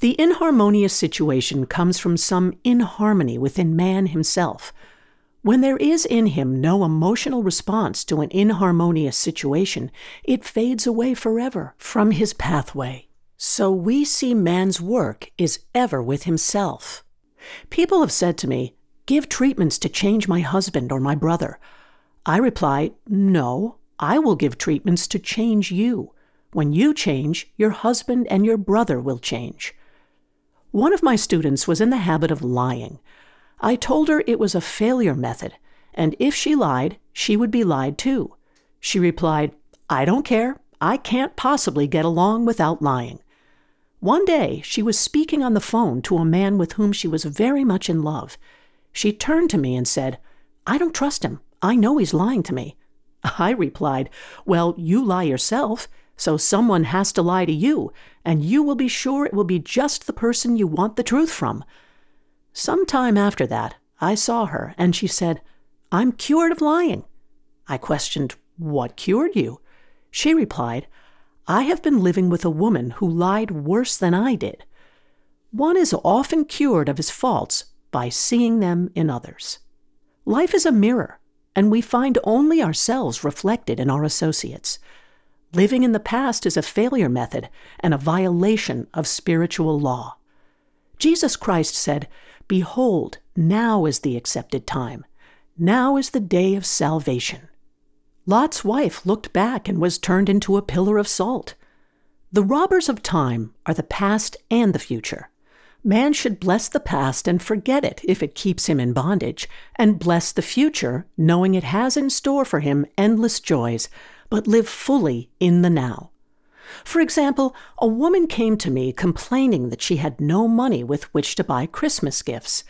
The inharmonious situation comes from some inharmony within man himself. When there is in him no emotional response to an inharmonious situation, it fades away forever from his pathway. So we see man's work is ever with himself. People have said to me, "Give treatments to change my husband or my brother." I reply, "No, I will give treatments to change you. When you change, your husband and your brother will change." One of my students was in the habit of lying. I told her it was a failure method, and if she lied, she would be lied to. She replied, "I don't care. I can't possibly get along without lying." One day, she was speaking on the phone to a man with whom she was very much in love. She turned to me and said, "I don't trust him. I know he's lying to me." I replied, "Well, you lie yourself, so someone has to lie to you, and you will be sure it will be just the person you want the truth from." Some time after that, I saw her, and she said, "I'm cured of lying." I questioned, "What cured you?" She replied, "I have been living with a woman who lied worse than I did." One is often cured of his faults by seeing them in others. Life is a mirror, and we find only ourselves reflected in our associates. Living in the past is a failure method and a violation of spiritual law. Jesus Christ said, "Behold, now is the accepted time. Now is the day of salvation." Lot's wife looked back and was turned into a pillar of salt. The robbers of time are the past and the future. Man should bless the past and forget it if it keeps him in bondage, and bless the future, knowing it has in store for him endless joys, but live fully in the now. For example, a woman came to me complaining that she had no money with which to buy Christmas gifts.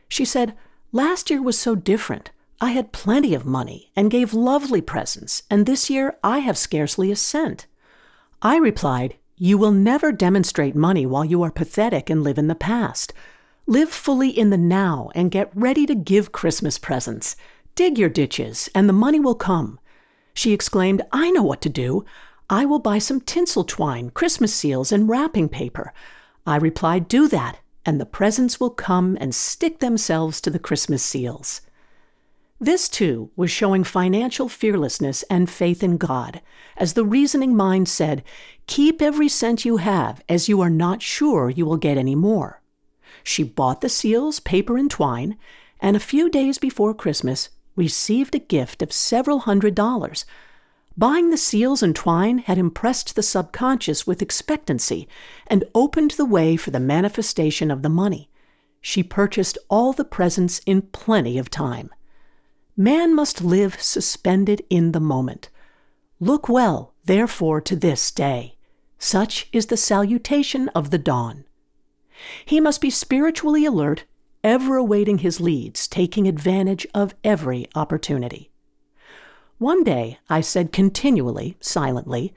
She said, "Last year was so different. I had plenty of money and gave lovely presents, and this year I have scarcely a cent." I replied, "You will never demonstrate money while you are pathetic and live in the past. Live fully in the now and get ready to give Christmas presents. Dig your ditches, and the money will come." She exclaimed, "I know what to do. I will buy some tinsel twine, Christmas seals, and wrapping paper." I replied, "Do that, and the presents will come and stick themselves to the Christmas seals." This, too, was showing financial fearlessness and faith in God, as the reasoning mind said, "Keep every cent you have, as you are not sure you will get any more." She bought the seals, paper, and twine, and a few days before Christmas received a gift of several $100s. Buying the seals and twine had impressed the subconscious with expectancy and opened the way for the manifestation of the money. She purchased all the presents in plenty of time. Man must live suspended in the moment. Look well, therefore, to this day. Such is the salutation of the dawn. He must be spiritually alert, ever awaiting his leads, taking advantage of every opportunity. One day I said continually, silently,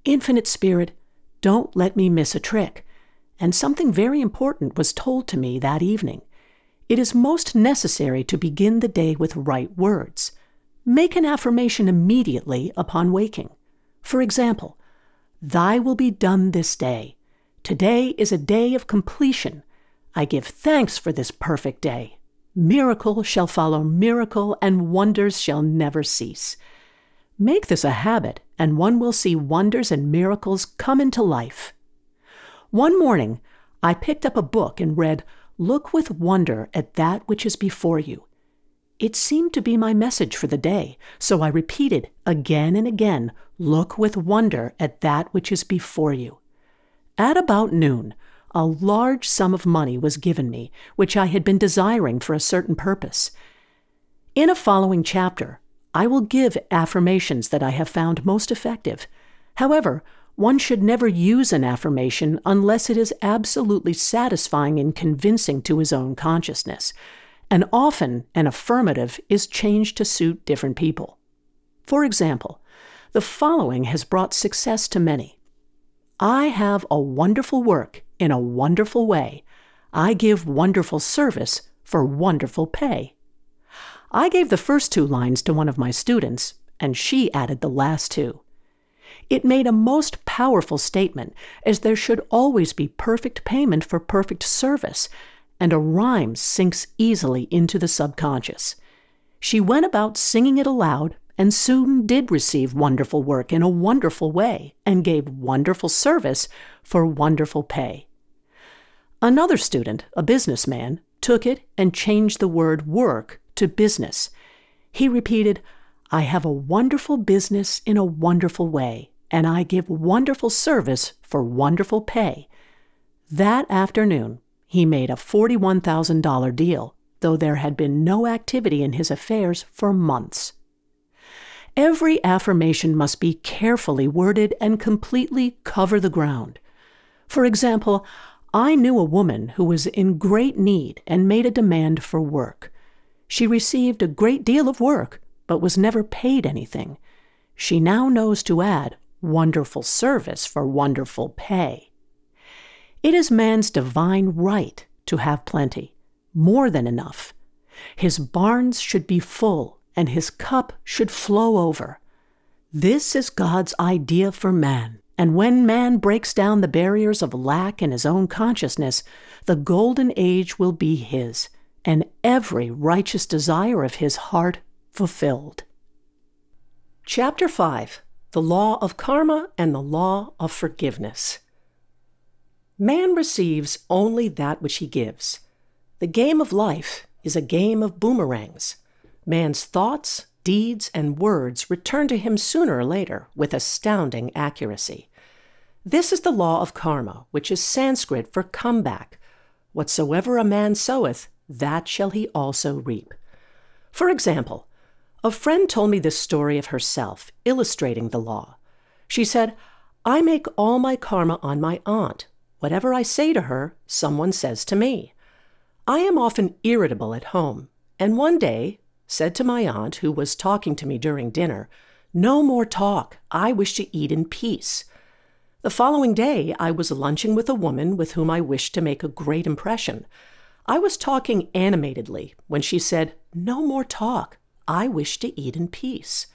"Infinite Spirit, don't let me miss a trick." And something very important was told to me that evening. It is most necessary to begin the day with right words. Make an affirmation immediately upon waking. For example, "Thy will be done this day. Today is a day of completion. I give thanks for this perfect day. Miracle shall follow miracle, and wonders shall never cease." Make this a habit, and one will see wonders and miracles come into life. One morning, I picked up a book and read, "Look with wonder at that which is before you." It seemed to be my message for the day, so I repeated again and again, "Look with wonder at that which is before you." At about noon, a large sum of money was given me, which I had been desiring for a certain purpose. In a following chapter, I will give affirmations that I have found most effective. However, one should never use an affirmation unless it is absolutely satisfying and convincing to his own consciousness, and often an affirmative is changed to suit different people. For example, the following has brought success to many. I have a wonderful work in a wonderful way. I give wonderful service for wonderful pay. I gave the first two lines to one of my students, and she added the last two. It made a most powerful statement, as there should always be perfect payment for perfect service, and a rhyme sinks easily into the subconscious. She went about singing it aloud, and soon did receive wonderful work in a wonderful way, and gave wonderful service for wonderful pay. Another student, a businessman, took it and changed the word work to business. He repeated, "I have a wonderful business in a wonderful way, and I give wonderful service for wonderful pay." That afternoon, he made a $41,000 deal, though there had been no activity in his affairs for months. Every affirmation must be carefully worded and completely cover the ground. For example, I knew a woman who was in great need and made a demand for work. She received a great deal of work, but was never paid anything. She now knows to add wonderful service for wonderful pay. It is man's divine right to have plenty, more than enough. His barns should be full, and his cup should flow over. This is God's idea for man, and when man breaks down the barriers of lack in his own consciousness, the golden age will be his, and every righteous desire of his heart fulfilled. Chapter 5. The Law of Karma and the Law of Forgiveness. Man receives only that which he gives. The game of life is a game of boomerangs. Man's thoughts, deeds, and words return to him sooner or later with astounding accuracy. This is the law of karma, which is Sanskrit for comeback. Whatsoever a man soweth, that shall he also reap. For example, a friend told me this story of herself, illustrating the law. She said, "I make all my karma on my aunt. Whatever I say to her, someone says to me. I am often irritable at home, and one day said to my aunt, who was talking to me during dinner, 'No more talk. I wish to eat in peace.' The following day, I was lunching with a woman with whom I wished to make a great impression. I was talking animatedly when she said, 'No more talk. I wish to eat in peace.'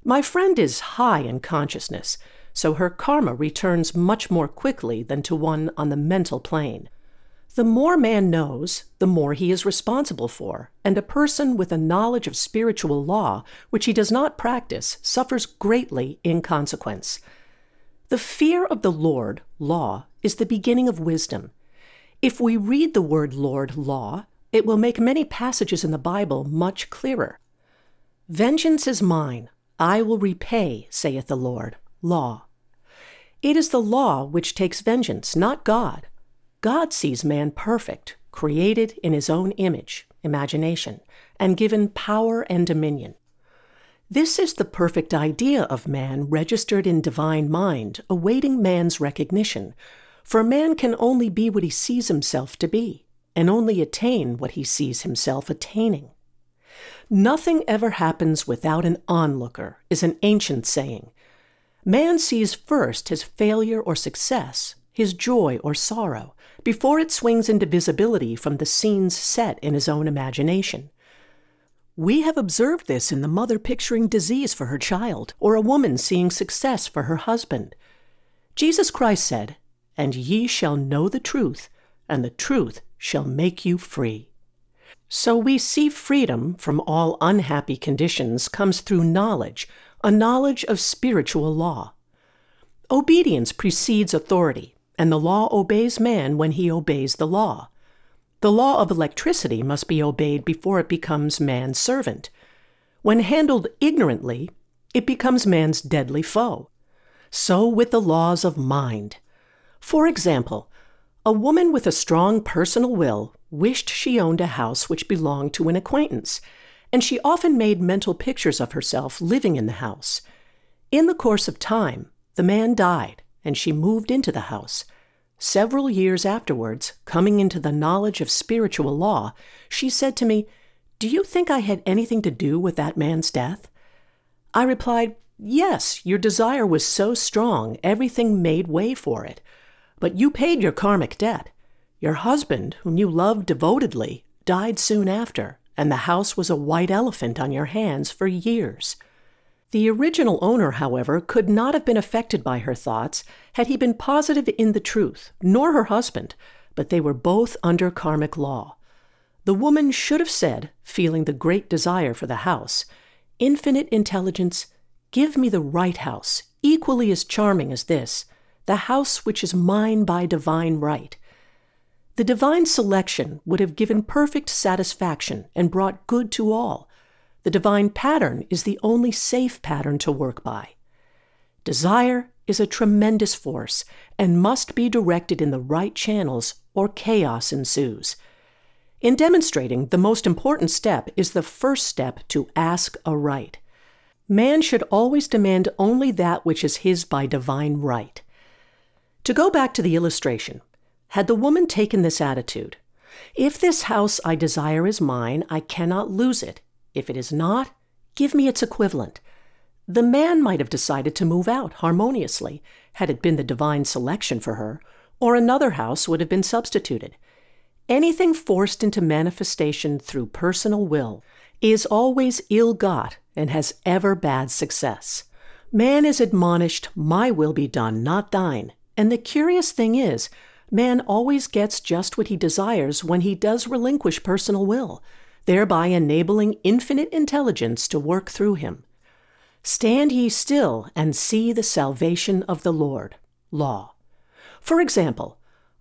My friend is high in consciousness, so her karma returns much more quickly than to one on the mental plane. The more man knows, the more he is responsible for, and a person with a knowledge of spiritual law, which he does not practice, suffers greatly in consequence. The fear of the Lord, law, is the beginning of wisdom. If we read the word Lord, law, it will make many passages in the Bible much clearer. 'Vengeance is mine, I will repay, saith the Lord,' law. It is the law which takes vengeance, not God. God sees man perfect, created in his own image, imagination, and given power and dominion. This is the perfect idea of man registered in divine mind, awaiting man's recognition, for man can only be what he sees himself to be, and only attain what he sees himself attaining. Nothing ever happens without an onlooker, is an ancient saying. Man sees first his failure or success, his joy or sorrow, before it swings into visibility from the scenes set in his own imagination. We have observed this in the mother picturing disease for her child, or a woman seeing success for her husband. Jesus Christ said, "And ye shall know the truth, and the truth shall make you free." So we see freedom from all unhappy conditions comes through knowledge, a knowledge of spiritual law. Obedience precedes authority, and the law obeys man when he obeys the law. The law of electricity must be obeyed before it becomes man's servant. When handled ignorantly, it becomes man's deadly foe. So with the laws of mind. For example, a woman with a strong personal will wished she owned a house which belonged to an acquaintance, and she often made mental pictures of herself living in the house. In the course of time, the man died, and she moved into the house. Several years afterwards, coming into the knowledge of spiritual law, she said to me, "Do you think I had anything to do with that man's death?" I replied, "Yes, your desire was so strong, everything made way for it. But you paid your karmic debt. Your husband, whom you loved devotedly, died soon after, and the house was a white elephant on your hands for years." The original owner, however, could not have been affected by her thoughts had he been positive in the truth, nor her husband, but they were both under karmic law. The woman should have said, feeling the great desire for the house, "Infinite intelligence, give me the right house, equally as charming as this, the house which is mine by divine right." The divine selection would have given perfect satisfaction and brought good to all. The divine pattern is the only safe pattern to work by. Desire is a tremendous force and must be directed in the right channels or chaos ensues. In demonstrating, the most important step is the first step to ask aright. Man should always demand only that which is his by divine right. To go back to the illustration, had the woman taken this attitude, "If this house I desire is mine, I cannot lose it. If it is not, give me its equivalent," the man might have decided to move out harmoniously, had it been the divine selection for her, or another house would have been substituted. Anything forced into manifestation through personal will is always ill-got and has ever bad success. Man is admonished, "My will be done, not thine," and the curious thing is, man always gets just what he desires when he does relinquish personal will, thereby enabling infinite intelligence to work through him. "Stand ye still and see the salvation of the Lord." Law. For example,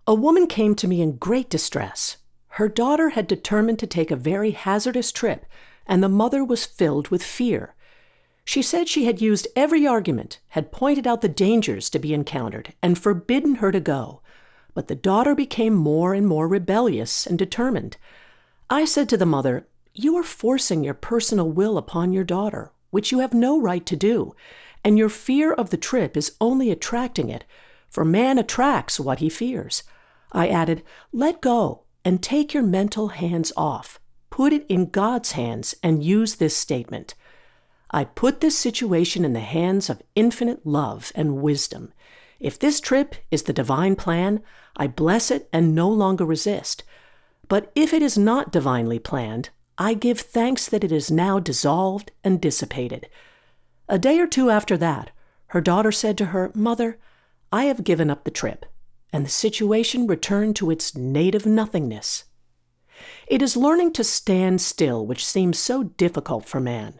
a woman came to me in great distress. Her daughter had determined to take a very hazardous trip, and the mother was filled with fear. She said she had used every argument, had pointed out the dangers to be encountered, and forbidden her to go. But the daughter became more and more rebellious and determined. I said to the mother, "You are forcing your personal will upon your daughter, which you have no right to do, and your fear of the trip is only attracting it, for man attracts what he fears." I added, "Let go and take your mental hands off. Put it in God's hands and use this statement. I put this situation in the hands of infinite love and wisdom. If this trip is the divine plan, I bless it and no longer resist. But if it is not divinely planned, I give thanks that it is now dissolved and dissipated." A day or two after that, her daughter said to her, "Mother, I have given up the trip," and the situation returned to its native nothingness. It is learning to stand still which seems so difficult for man.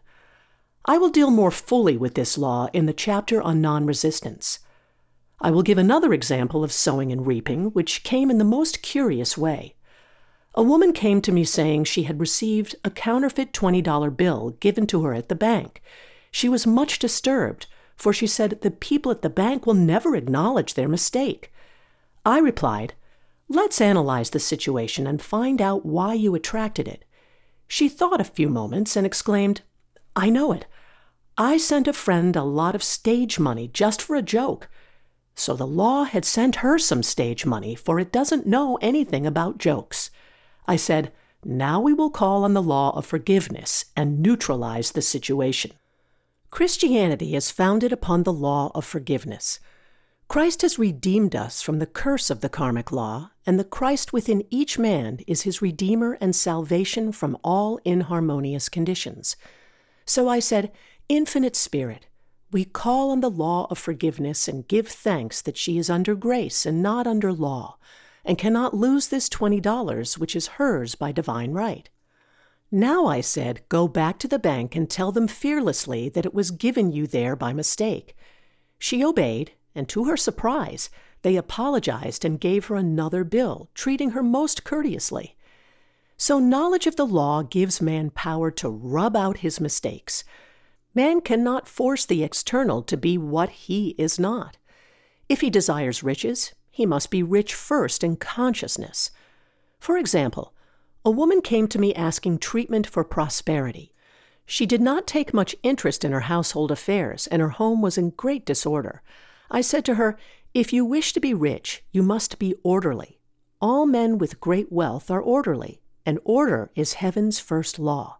I will deal more fully with this law in the chapter on non-resistance. I will give another example of sowing and reaping, which came in the most curious way. A woman came to me saying she had received a counterfeit $20 bill given to her at the bank. She was much disturbed, for she said the people at the bank will never acknowledge their mistake. I replied, "Let's analyze the situation and find out why you attracted it." She thought a few moments and exclaimed, "I know it. I sent a friend a lot of stage money just for a joke." So the law had sent her some stage money, for it doesn't know anything about jokes. I said, "Now we will call on the law of forgiveness and neutralize the situation." Christianity is founded upon the law of forgiveness. Christ has redeemed us from the curse of the karmic law, and the Christ within each man is his redeemer and salvation from all inharmonious conditions. So I said, "Infinite Spirit, we call on the law of forgiveness and give thanks that she is under grace and not under law, and cannot lose this $20, which is hers by divine right. Now," I said, "go back to the bank and tell them fearlessly that it was given you there by mistake." She obeyed, and to her surprise, they apologized and gave her another bill, treating her most courteously. So knowledge of the law gives man power to rub out his mistakes. Man cannot force the external to be what he is not. If he desires riches, he must be rich first in consciousness. For example, a woman came to me asking treatment for prosperity. She did not take much interest in her household affairs, and her home was in great disorder. I said to her, "If you wish to be rich, you must be orderly. All men with great wealth are orderly, and order is heaven's first law."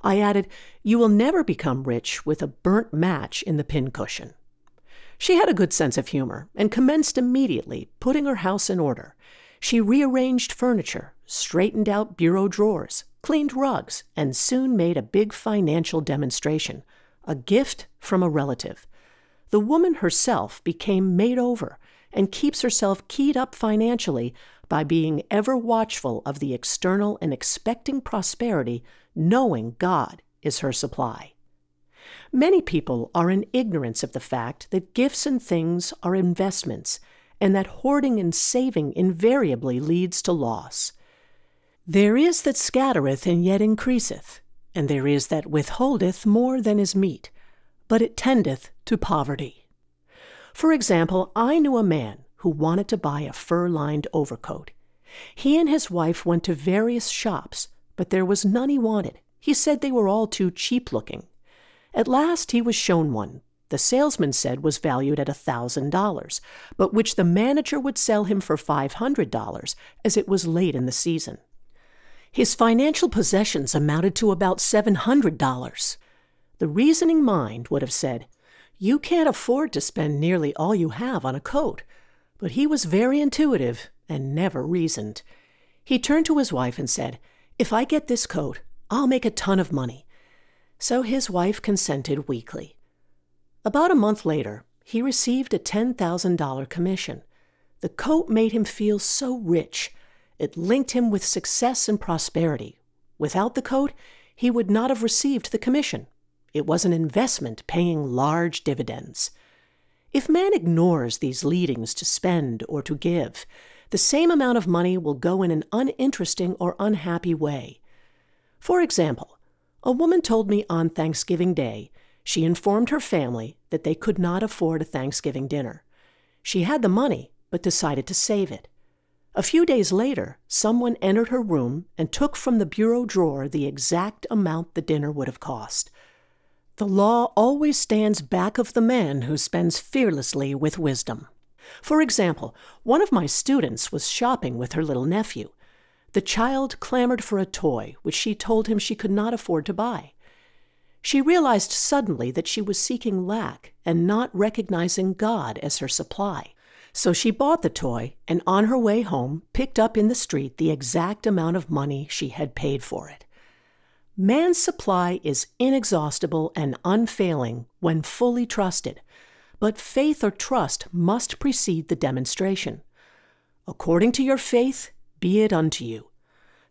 I added, "You will never become rich with a burnt match in the pincushion." She had a good sense of humor and commenced immediately, putting her house in order. She rearranged furniture, straightened out bureau drawers, cleaned rugs, and soon made a big financial demonstration, a gift from a relative. The woman herself became made over and keeps herself keyed up financially by being ever watchful of the external and expecting prosperity, knowing God is her supply. Many people are in ignorance of the fact that gifts and things are investments, and that hoarding and saving invariably leads to loss. There is that scattereth and yet increaseth, and there is that withholdeth more than is meet, but it tendeth to poverty. For example, I knew a man who wanted to buy a fur-lined overcoat. He and his wife went to various shops, but there was none he wanted. He said they were all too cheap-looking. At last he was shown one. The salesman said was valued at $1,000, but which the manager would sell him for $500, as it was late in the season. His financial possessions amounted to about $700. The reasoning mind would have said, "You can't afford to spend nearly all you have on a coat." But he was very intuitive and never reasoned. He turned to his wife and said, "If I get this coat, I'll make a ton of money." So his wife consented weakly. About a month later, he received a $10,000 commission. The coat made him feel so rich. It linked him with success and prosperity. Without the coat, he would not have received the commission. It was an investment paying large dividends. If man ignores these leadings to spend or to give, the same amount of money will go in an uninteresting or unhappy way. For example, a woman told me on Thanksgiving Day she informed her family that they could not afford a Thanksgiving dinner. She had the money, but decided to save it. A few days later, someone entered her room and took from the bureau drawer the exact amount the dinner would have cost. The law always stands back of the man who spends fearlessly with wisdom. For example, one of my students was shopping with her little nephew. The child clamored for a toy, which she told him she could not afford to buy. She realized suddenly that she was seeking lack and not recognizing God as her supply. So she bought the toy and on her way home picked up in the street the exact amount of money she had paid for it. Man's supply is inexhaustible and unfailing when fully trusted, but faith or trust must precede the demonstration. According to your faith, be it unto you.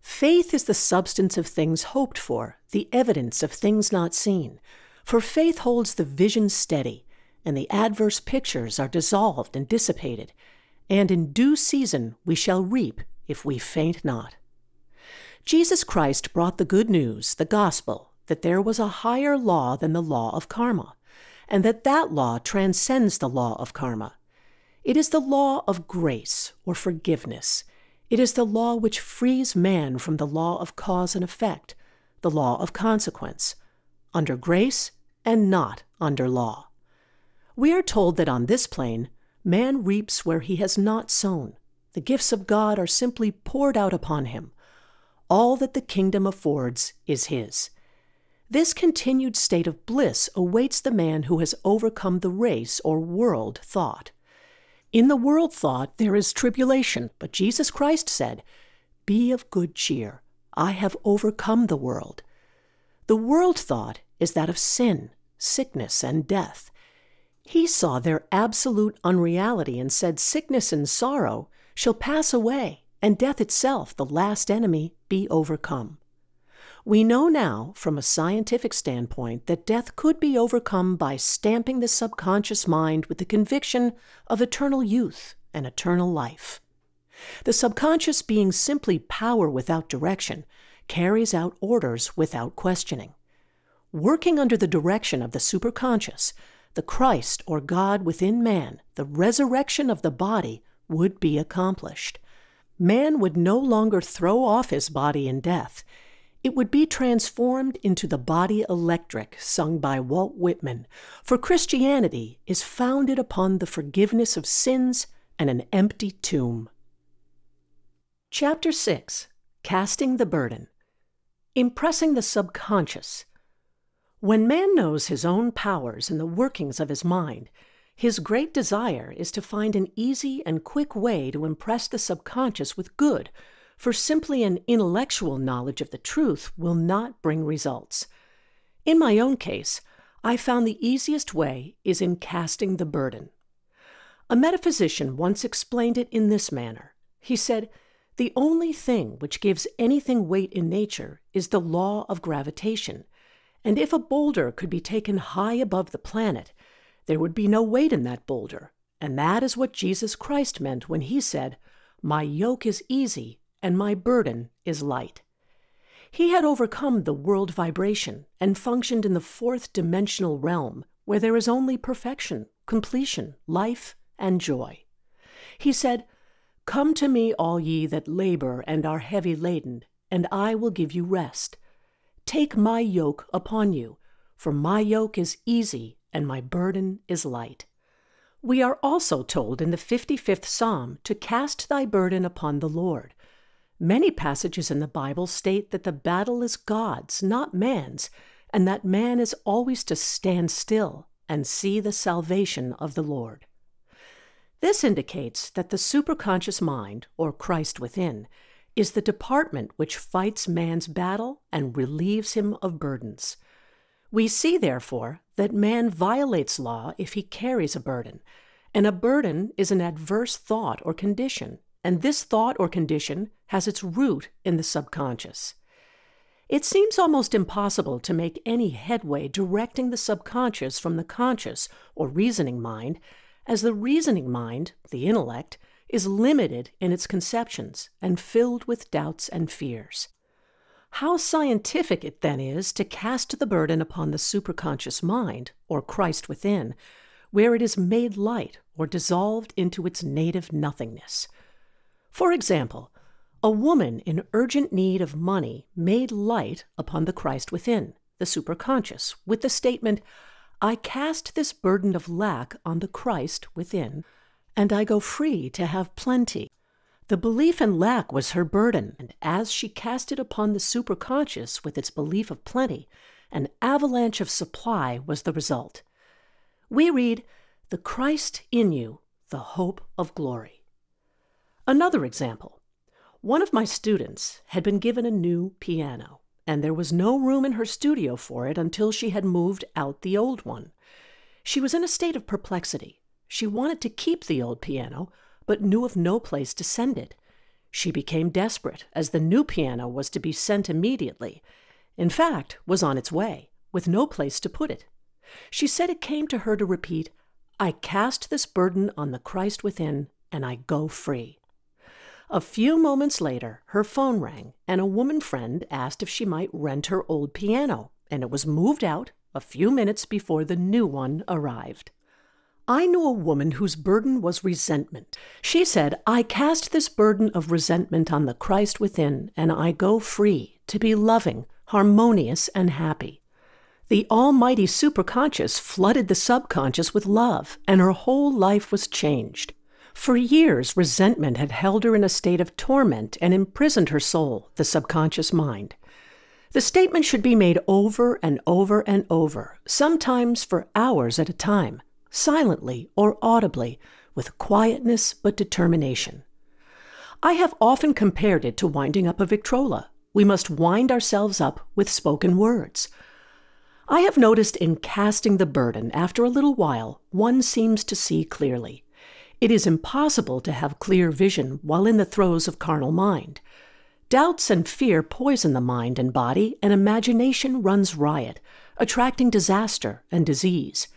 Faith is the substance of things hoped for, the evidence of things not seen. For faith holds the vision steady, and the adverse pictures are dissolved and dissipated, and in due season we shall reap if we faint not. Jesus Christ brought the good news, the gospel, that there was a higher law than the law of karma, and that law transcends the law of karma. It is the law of grace or forgiveness. It is the law which frees man from the law of cause and effect, the law of consequence, under grace and not under law. We are told that on this plane, man reaps where he has not sown. The gifts of God are simply poured out upon him. All that the kingdom affords is his. This continued state of bliss awaits the man who has overcome the race or world thought. In the world thought there is tribulation, but Jesus Christ said, "Be of good cheer. I have overcome the world." The world thought is that of sin, sickness, and death. He saw their absolute unreality and said, "Sickness and sorrow shall pass away, and death itself, the last enemy, be overcome." We know now, from a scientific standpoint, that death could be overcome by stamping the subconscious mind with the conviction of eternal youth and eternal life. The subconscious, being simply power without direction, carries out orders without questioning. Working under the direction of the superconscious, the Christ or God within man, the resurrection of the body, would be accomplished. Man would no longer throw off his body in death. It would be transformed into the body electric sung by Walt Whitman, for Christianity is founded upon the forgiveness of sins and an empty tomb. Chapter 6. Casting the Burden. Impressing the subconscious. When man knows his own powers and the workings of his mind, his great desire is to find an easy and quick way to impress the subconscious with good, for simply an intellectual knowledge of the truth will not bring results. In my own case, I found the easiest way is in casting the burden. A metaphysician once explained it in this manner. He said, "The only thing which gives anything weight in nature is the law of gravitation, and if a boulder could be taken high above the planet, there would be no weight in that boulder, and that is what Jesus Christ meant when he said, 'My yoke is easy and my burden is light.'" He had overcome the world vibration and functioned in the fourth dimensional realm where there is only perfection, completion, life, and joy. He said, "Come to me, all ye that labor and are heavy laden, and I will give you rest. Take my yoke upon you, for my yoke is easy and my burden is light." We are also told in the 55th Psalm to cast thy burden upon the Lord. Many passages in the Bible state that the battle is God's, not man's, and that man is always to stand still and see the salvation of the Lord. This indicates that the superconscious mind, or Christ within, is the department which fights man's battle and relieves him of burdens. We see, therefore, that man violates law if he carries a burden, and a burden is an adverse thought or condition, and this thought or condition has its root in the subconscious. It seems almost impossible to make any headway directing the subconscious from the conscious or reasoning mind, as the reasoning mind, the intellect, is limited in its conceptions and filled with doubts and fears. How scientific it then is to cast the burden upon the superconscious mind, or Christ within, where it is made light or dissolved into its native nothingness. For example, a woman in urgent need of money made light upon the Christ within, the superconscious, with the statement, "I cast this burden of lack on the Christ within, and I go free to have plenty." The belief in lack was her burden, and as she cast it upon the superconscious with its belief of plenty, an avalanche of supply was the result. We read, "The Christ in you, the hope of glory." Another example. One of my students had been given a new piano, and there was no room in her studio for it until she had moved out the old one. She was in a state of perplexity. She wanted to keep the old piano, but knew of no place to send it. She became desperate, as the new piano was to be sent immediately. In fact, was on its way, with no place to put it. She said it came to her to repeat, "I cast this burden on the Christ within, and I go free." A few moments later, her phone rang, and a woman friend asked if she might rent her old piano, and it was moved out a few minutes before the new one arrived. I knew a woman whose burden was resentment. She said, "I cast this burden of resentment on the Christ within, and I go free to be loving, harmonious, and happy." The almighty superconscious flooded the subconscious with love, and her whole life was changed. For years, resentment had held her in a state of torment and imprisoned her soul, the subconscious mind. The statement should be made over and over and over, sometimes for hours at a time, silently or audibly, with quietness but determination. I have often compared it to winding up a Victrola. We must wind ourselves up with spoken words. I have noticed in casting the burden, after a little while, one seems to see clearly. It is impossible to have clear vision while in the throes of carnal mind. Doubts and fear poison the mind and body, and imagination runs riot, attracting disaster and disease.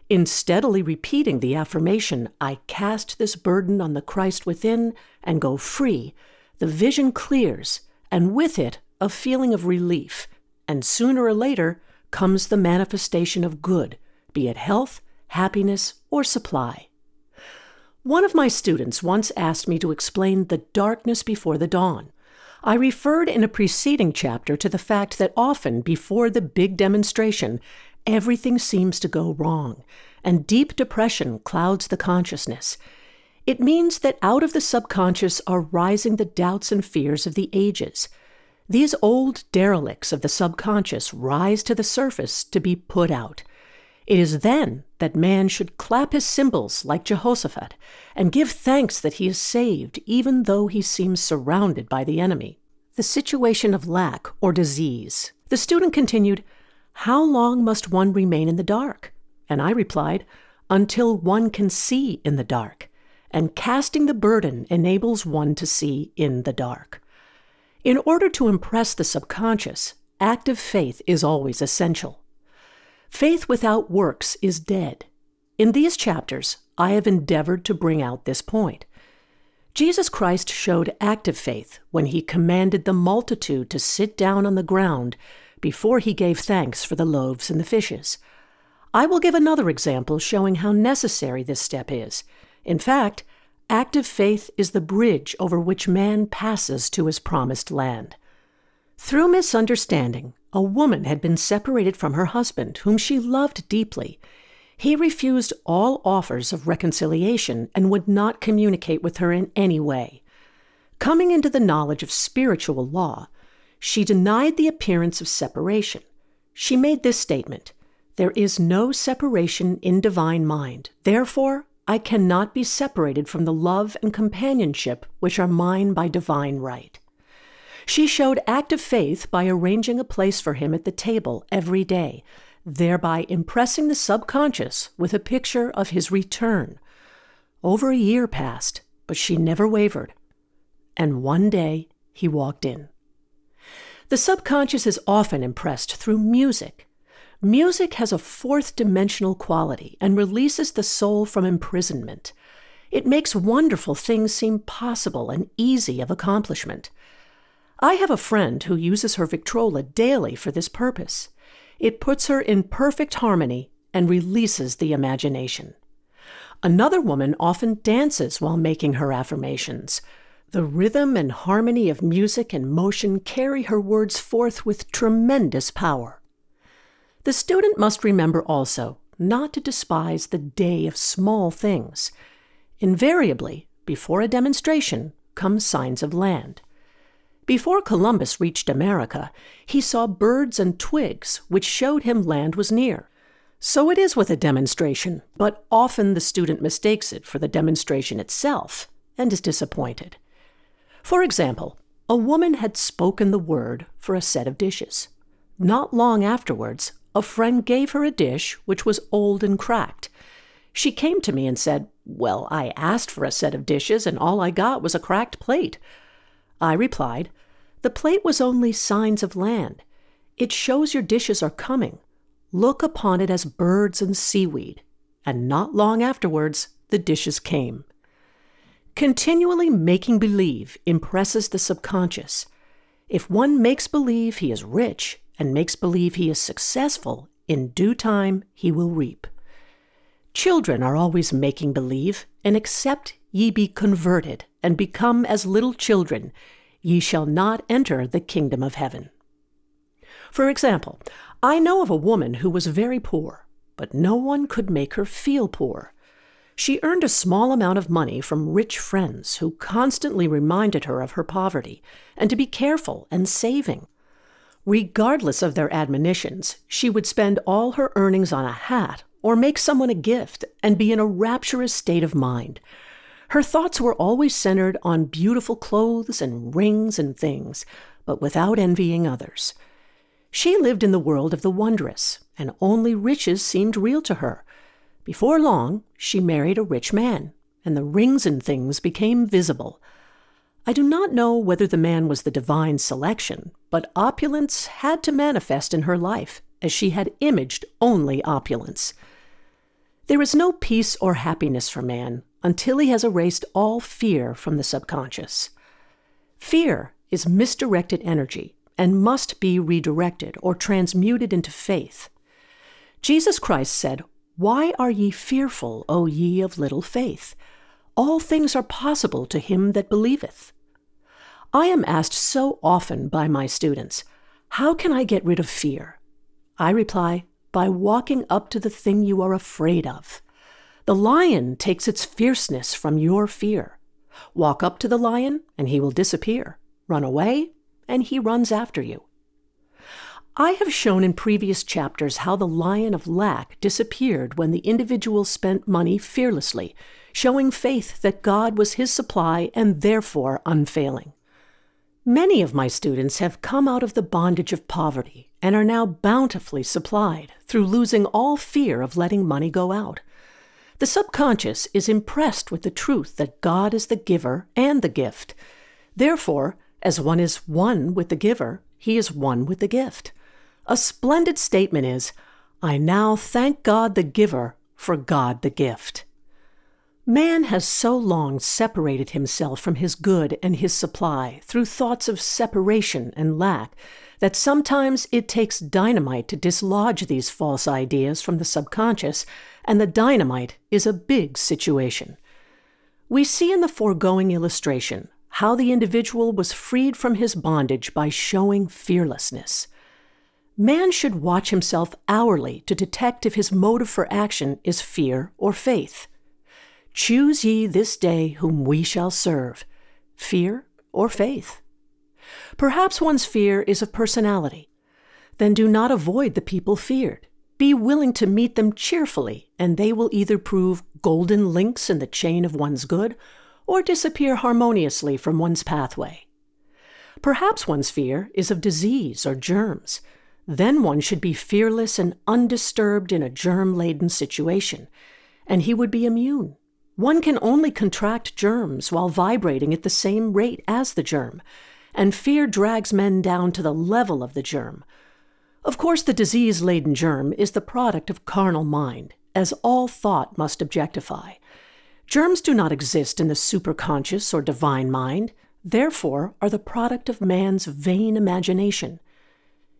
In steadily repeating the affirmation, "I cast this burden on the Christ within and go free," the vision clears, and with it, a feeling of relief, and sooner or later comes the manifestation of good, be it health, happiness, or supply. One of my students once asked me to explain the darkness before the dawn. I referred in a preceding chapter to the fact that often before the big demonstration, everything seems to go wrong, and deep depression clouds the consciousness. It means that out of the subconscious are rising the doubts and fears of the ages. These old derelicts of the subconscious rise to the surface to be put out. It is then that man should clap his cymbals like Jehoshaphat and give thanks that he is saved even though he seems surrounded by the enemy. The situation of lack or disease. The student continued, "How long must one remain in the dark?" And I replied, "Until one can see in the dark. And casting the burden enables one to see in the dark." In order to impress the subconscious, active faith is always essential. Faith without works is dead. In these chapters, I have endeavored to bring out this point. Jesus Christ showed active faith when he commanded the multitude to sit down on the ground before he gave thanks for the loaves and the fishes. I will give another example showing how necessary this step is. In fact, active faith is the bridge over which man passes to his promised land. Through misunderstanding, a woman had been separated from her husband, whom she loved deeply. He refused all offers of reconciliation and would not communicate with her in any way. Coming into the knowledge of spiritual law, she denied the appearance of separation. She made this statement, "There is no separation in divine mind. Therefore, I cannot be separated from the love and companionship which are mine by divine right." She showed active faith by arranging a place for him at the table every day, thereby impressing the subconscious with a picture of his return. Over a year passed, but she never wavered. And one day he walked in. The subconscious is often impressed through music. Music has a fourth-dimensional quality and releases the soul from imprisonment. It makes wonderful things seem possible and easy of accomplishment. I have a friend who uses her Victrola daily for this purpose. It puts her in perfect harmony and releases the imagination. Another woman often dances while making her affirmations. The rhythm and harmony of music and motion carry her words forth with tremendous power. The student must remember also not to despise the day of small things. Invariably, before a demonstration, come signs of land. Before Columbus reached America, he saw birds and twigs which showed him land was near. So it is with a demonstration, but often the student mistakes it for the demonstration itself and is disappointed. For example, a woman had spoken the word for a set of dishes. Not long afterwards, a friend gave her a dish which was old and cracked. She came to me and said, "Well, I asked for a set of dishes and all I got was a cracked plate." I replied, "The plate was only signs of land. It shows your dishes are coming. Look upon it as birds and seaweed." And not long afterwards, the dishes came. Continually making believe impresses the subconscious. If one makes believe he is rich and makes believe he is successful, in due time he will reap. Children are always making believe, and except ye be converted and become as little children, ye shall not enter the kingdom of heaven. For example, I know of a woman who was very poor, but no one could make her feel poor. She earned a small amount of money from rich friends who constantly reminded her of her poverty and to be careful and saving. Regardless of their admonitions, she would spend all her earnings on a hat or make someone a gift and be in a rapturous state of mind. Her thoughts were always centered on beautiful clothes and rings and things, but without envying others. She lived in the world of the wondrous, and only riches seemed real to her. Before long, she married a rich man, and the rings and things became visible. I do not know whether the man was the divine selection, but opulence had to manifest in her life, as she had imaged only opulence. There is no peace or happiness for man until he has erased all fear from the subconscious. Fear is misdirected energy and must be redirected or transmuted into faith. Jesus Christ said, "Why are ye fearful, O ye of little faith? All things are possible to him that believeth." I am asked so often by my students, "How can I get rid of fear?" I reply, by walking up to the thing you are afraid of. The lion takes its fierceness from your fear. Walk up to the lion, and he will disappear. Run away, and he runs after you. I have shown in previous chapters how the lion of lack disappeared when the individual spent money fearlessly, showing faith that God was his supply and therefore unfailing. Many of my students have come out of the bondage of poverty and are now bountifully supplied through losing all fear of letting money go out. The subconscious is impressed with the truth that God is the giver and the gift. Therefore, as one is one with the giver, he is one with the gift. A splendid statement is, "I now thank God the giver for God the gift." Man has so long separated himself from his good and his supply through thoughts of separation and lack that sometimes it takes dynamite to dislodge these false ideas from the subconscious, and the dynamite is a big situation. We see in the foregoing illustration how the individual was freed from his bondage by showing fearlessness. Man should watch himself hourly to detect if his motive for action is fear or faith. Choose ye this day whom we shall serve, fear or faith. Perhaps one's fear is of personality. Then do not avoid the people feared. Be willing to meet them cheerfully, and they will either prove golden links in the chain of one's good, or disappear harmoniously from one's pathway. Perhaps one's fear is of disease or germs. Then one should be fearless and undisturbed in a germ-laden situation, and he would be immune. One can only contract germs while vibrating at the same rate as the germ, and fear drags men down to the level of the germ. Of course, the disease-laden germ is the product of carnal mind, as all thought must objectify. Germs do not exist in the superconscious or divine mind, therefore are the product of man's vain imagination.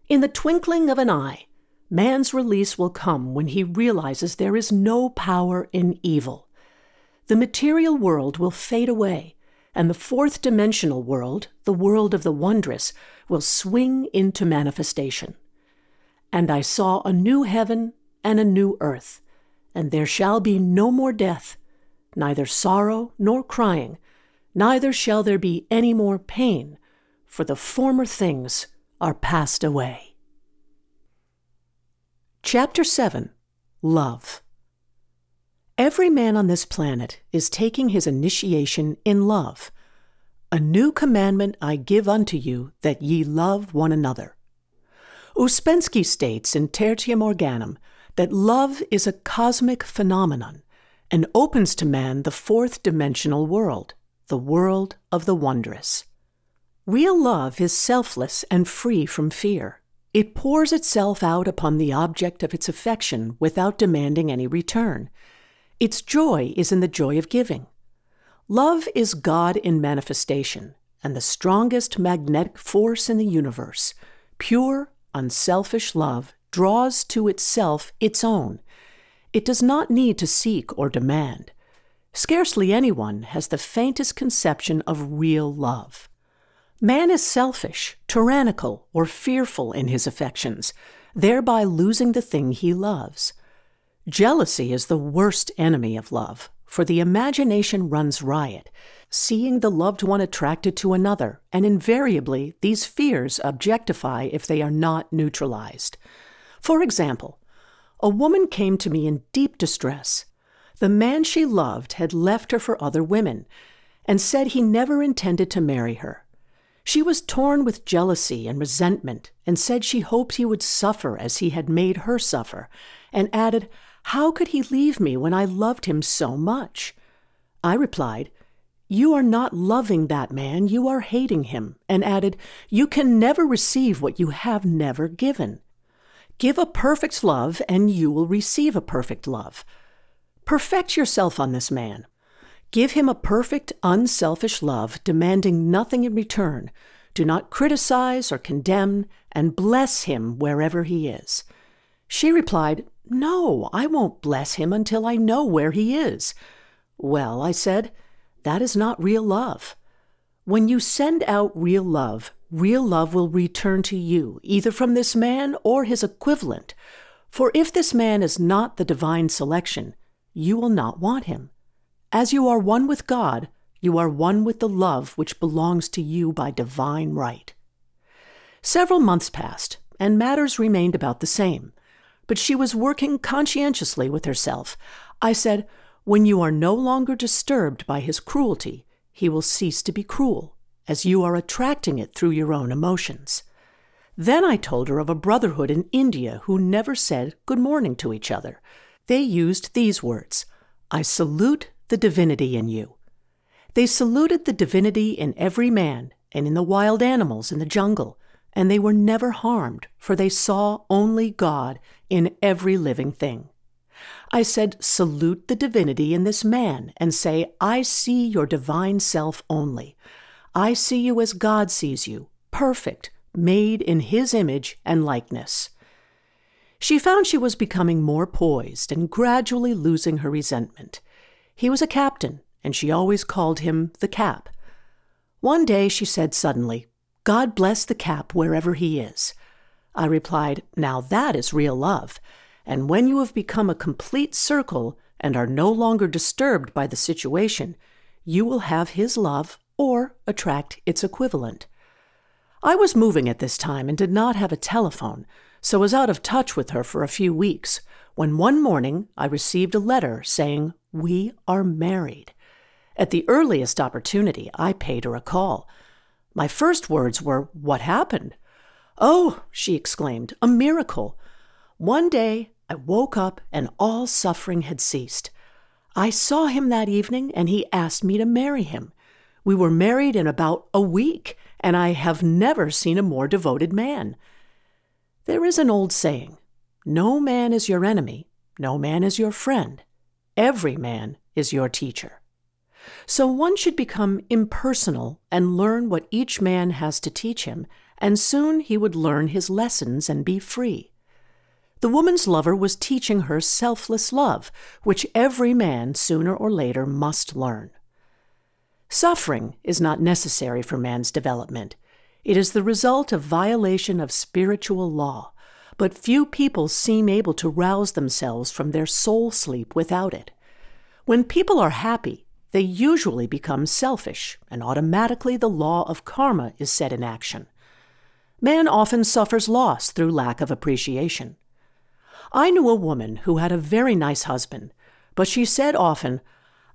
In the twinkling of an eye, man's release will come when he realizes there is no power in evil. The material world will fade away, and the fourth dimensional world, the world of the wondrous, will swing into manifestation. "And I saw a new heaven and a new earth, and there shall be no more death, neither sorrow nor crying, neither shall there be any more pain, for the former things are passed away." Chapter 7. Love. Every man on this planet is taking his initiation in love. "A new commandment I give unto you, that ye love one another." Ouspensky states in Tertium Organum that love is a cosmic phenomenon and opens to man the fourth dimensional world, the world of the wondrous. Real love is selfless and free from fear. It pours itself out upon the object of its affection without demanding any return. Its joy is in the joy of giving. Love is God in manifestation and the strongest magnetic force in the universe. Pure, unselfish love draws to itself its own. It does not need to seek or demand. Scarcely anyone has the faintest conception of real love. Man is selfish, tyrannical, or fearful in his affections, thereby losing the thing he loves. Jealousy is the worst enemy of love, for the imagination runs riot, seeing the loved one attracted to another, and invariably these fears objectify if they are not neutralized. For example, a woman came to me in deep distress. The man she loved had left her for other women, and said he never intended to marry her. She was torn with jealousy and resentment, and said she hoped he would suffer as he had made her suffer, and added, "How could he leave me when I loved him so much?" I replied, "You are not loving that man, you are hating him," and added, "You can never receive what you have never given. Give a perfect love, and you will receive a perfect love." Perfect yourself on this man. Give him a perfect, unselfish love, demanding nothing in return. Do not criticize or condemn, and bless him wherever he is." She replied, "No, I won't bless him until I know where he is." "Well," I said, "that is not real love. When you send out real love will return to you, either from this man or his equivalent. For if this man is not the divine selection, you will not want him. As you are one with God, you are one with the love which belongs to you by divine right." Several months passed, and matters remained about the same. But she was working conscientiously with herself. I said, "When you are no longer disturbed by his cruelty, he will cease to be cruel, as you are attracting it through your own emotions." Then I told her of a brotherhood in India who never said good morning to each other. They used these words, "I salute the divinity in you." They saluted the divinity in every man and in the wild animals in the jungle, and they were never harmed, for they saw only God in every living thing. I said, "Salute the divinity in this man, and say, I see your divine self only. I see you as God sees you, perfect, made in his image and likeness." She found she was becoming more poised and gradually losing her resentment. He was a captain, and she always called him the Cap. One day she said suddenly, "God bless the Cap wherever he is." I replied, "Now that is real love, and when you have become a complete circle and are no longer disturbed by the situation, you will have his love or attract its equivalent." I was moving at this time and did not have a telephone, so was out of touch with her for a few weeks, when one morning I received a letter saying, "We are married." At the earliest opportunity, I paid her a call. My first words were, "What happened?" "Oh," she exclaimed, "a miracle. One day I woke up and all suffering had ceased. I saw him that evening and he asked me to marry him. We were married in about a week, and I have never seen a more devoted man." There is an old saying, "No man is your enemy, no man is your friend. Every man is your teacher." So one should become impersonal and learn what each man has to teach him, and soon he would learn his lessons and be free. The woman's lover was teaching her selfless love, which every man sooner or later must learn. Suffering is not necessary for man's development. It is the result of violation of spiritual law, but few people seem able to rouse themselves from their soul sleep without it. When people are happy, they usually become selfish, and automatically the law of karma is set in action. Man often suffers loss through lack of appreciation. I knew a woman who had a very nice husband, but she said often,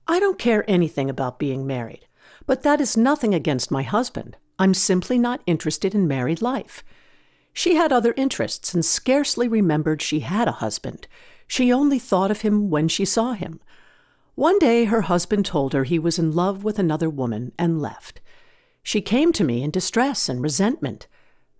"I don't care anything about being married, but that is nothing against my husband. I'm simply not interested in married life." She had other interests and scarcely remembered she had a husband. She only thought of him when she saw him. One day her husband told her he was in love with another woman and left. She came to me in distress and resentment.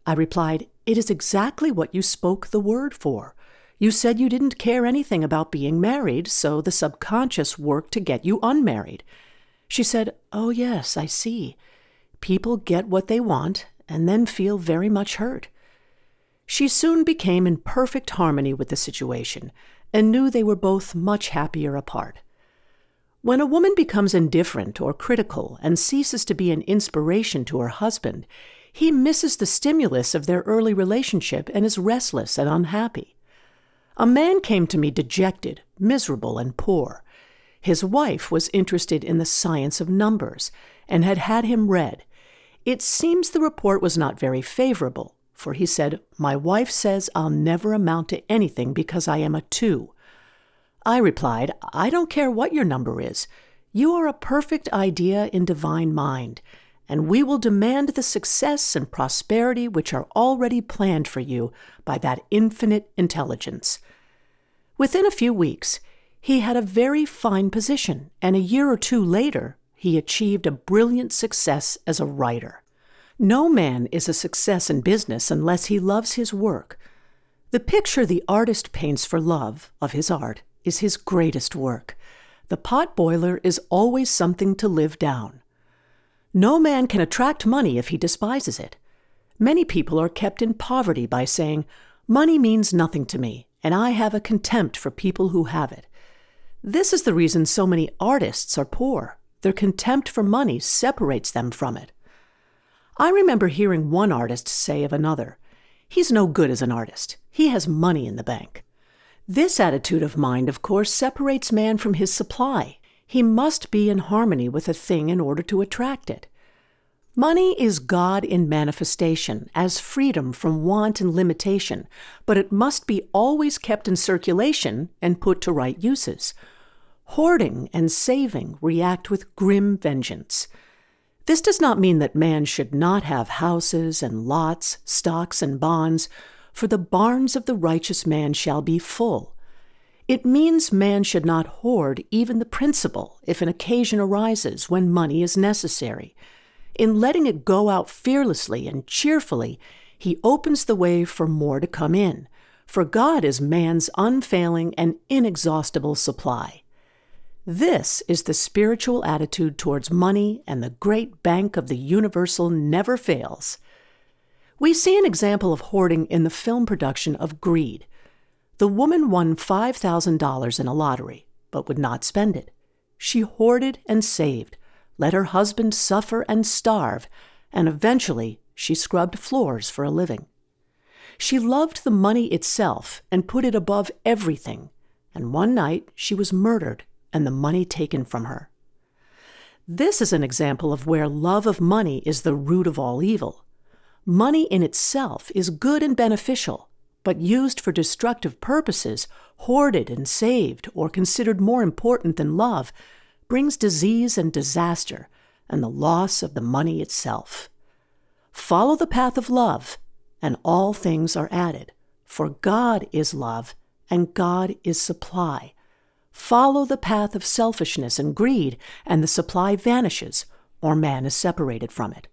I replied, "It is exactly what you spoke the word for. You said you didn't care anything about being married, so the subconscious worked to get you unmarried." She said, "Oh yes, I see. People get what they want and then feel very much hurt." She soon became in perfect harmony with the situation and knew they were both much happier apart. When a woman becomes indifferent or critical and ceases to be an inspiration to her husband, he misses the stimulus of their early relationship and is restless and unhappy. A man came to me dejected, miserable, and poor. His wife was interested in the science of numbers and had had him read. It seems the report was not very favorable, for he said, "My wife says I'll never amount to anything because I am a 2. I replied, "I don't care what your number is. You are a perfect idea in divine mind, and we will demand the success and prosperity which are already planned for you by that infinite intelligence." Within a few weeks, he had a very fine position, and a year or two later, he achieved a brilliant success as a writer. No man is a success in business unless he loves his work. The picture the artist paints for love of his art is his greatest work. The pot boiler is always something to live down. No man can attract money if he despises it. Many people are kept in poverty by saying, "Money means nothing to me, and I have a contempt for people who have it." This is the reason so many artists are poor. Their contempt for money separates them from it. I remember hearing one artist say of another, "He's no good as an artist. He has money in the bank." This attitude of mind, of course, separates man from his supply. He must be in harmony with a thing in order to attract it. Money is God in manifestation, as freedom from want and limitation, but it must be always kept in circulation and put to right uses. Hoarding and saving react with grim vengeance. This does not mean that man should not have houses and lots, stocks and bonds, for the barns of the righteous man shall be full. It means man should not hoard even the principal if an occasion arises when money is necessary. In letting it go out fearlessly and cheerfully, he opens the way for more to come in, for God is man's unfailing and inexhaustible supply. This is the spiritual attitude towards money, and the great bank of the universal never fails. We see an example of hoarding in the film production of Greed. The woman won $5,000 in a lottery, but would not spend it. She hoarded and saved, let her husband suffer and starve, and eventually she scrubbed floors for a living. She loved the money itself and put it above everything, and one night she was murdered and the money taken from her. This is an example of where love of money is the root of all evil. Money in itself is good and beneficial, but used for destructive purposes, hoarded and saved, or considered more important than love, brings disease and disaster and the loss of the money itself. Follow the path of love, and all things are added, for God is love, and God is supply. Follow the path of selfishness and greed, and the supply vanishes, or man is separated from it.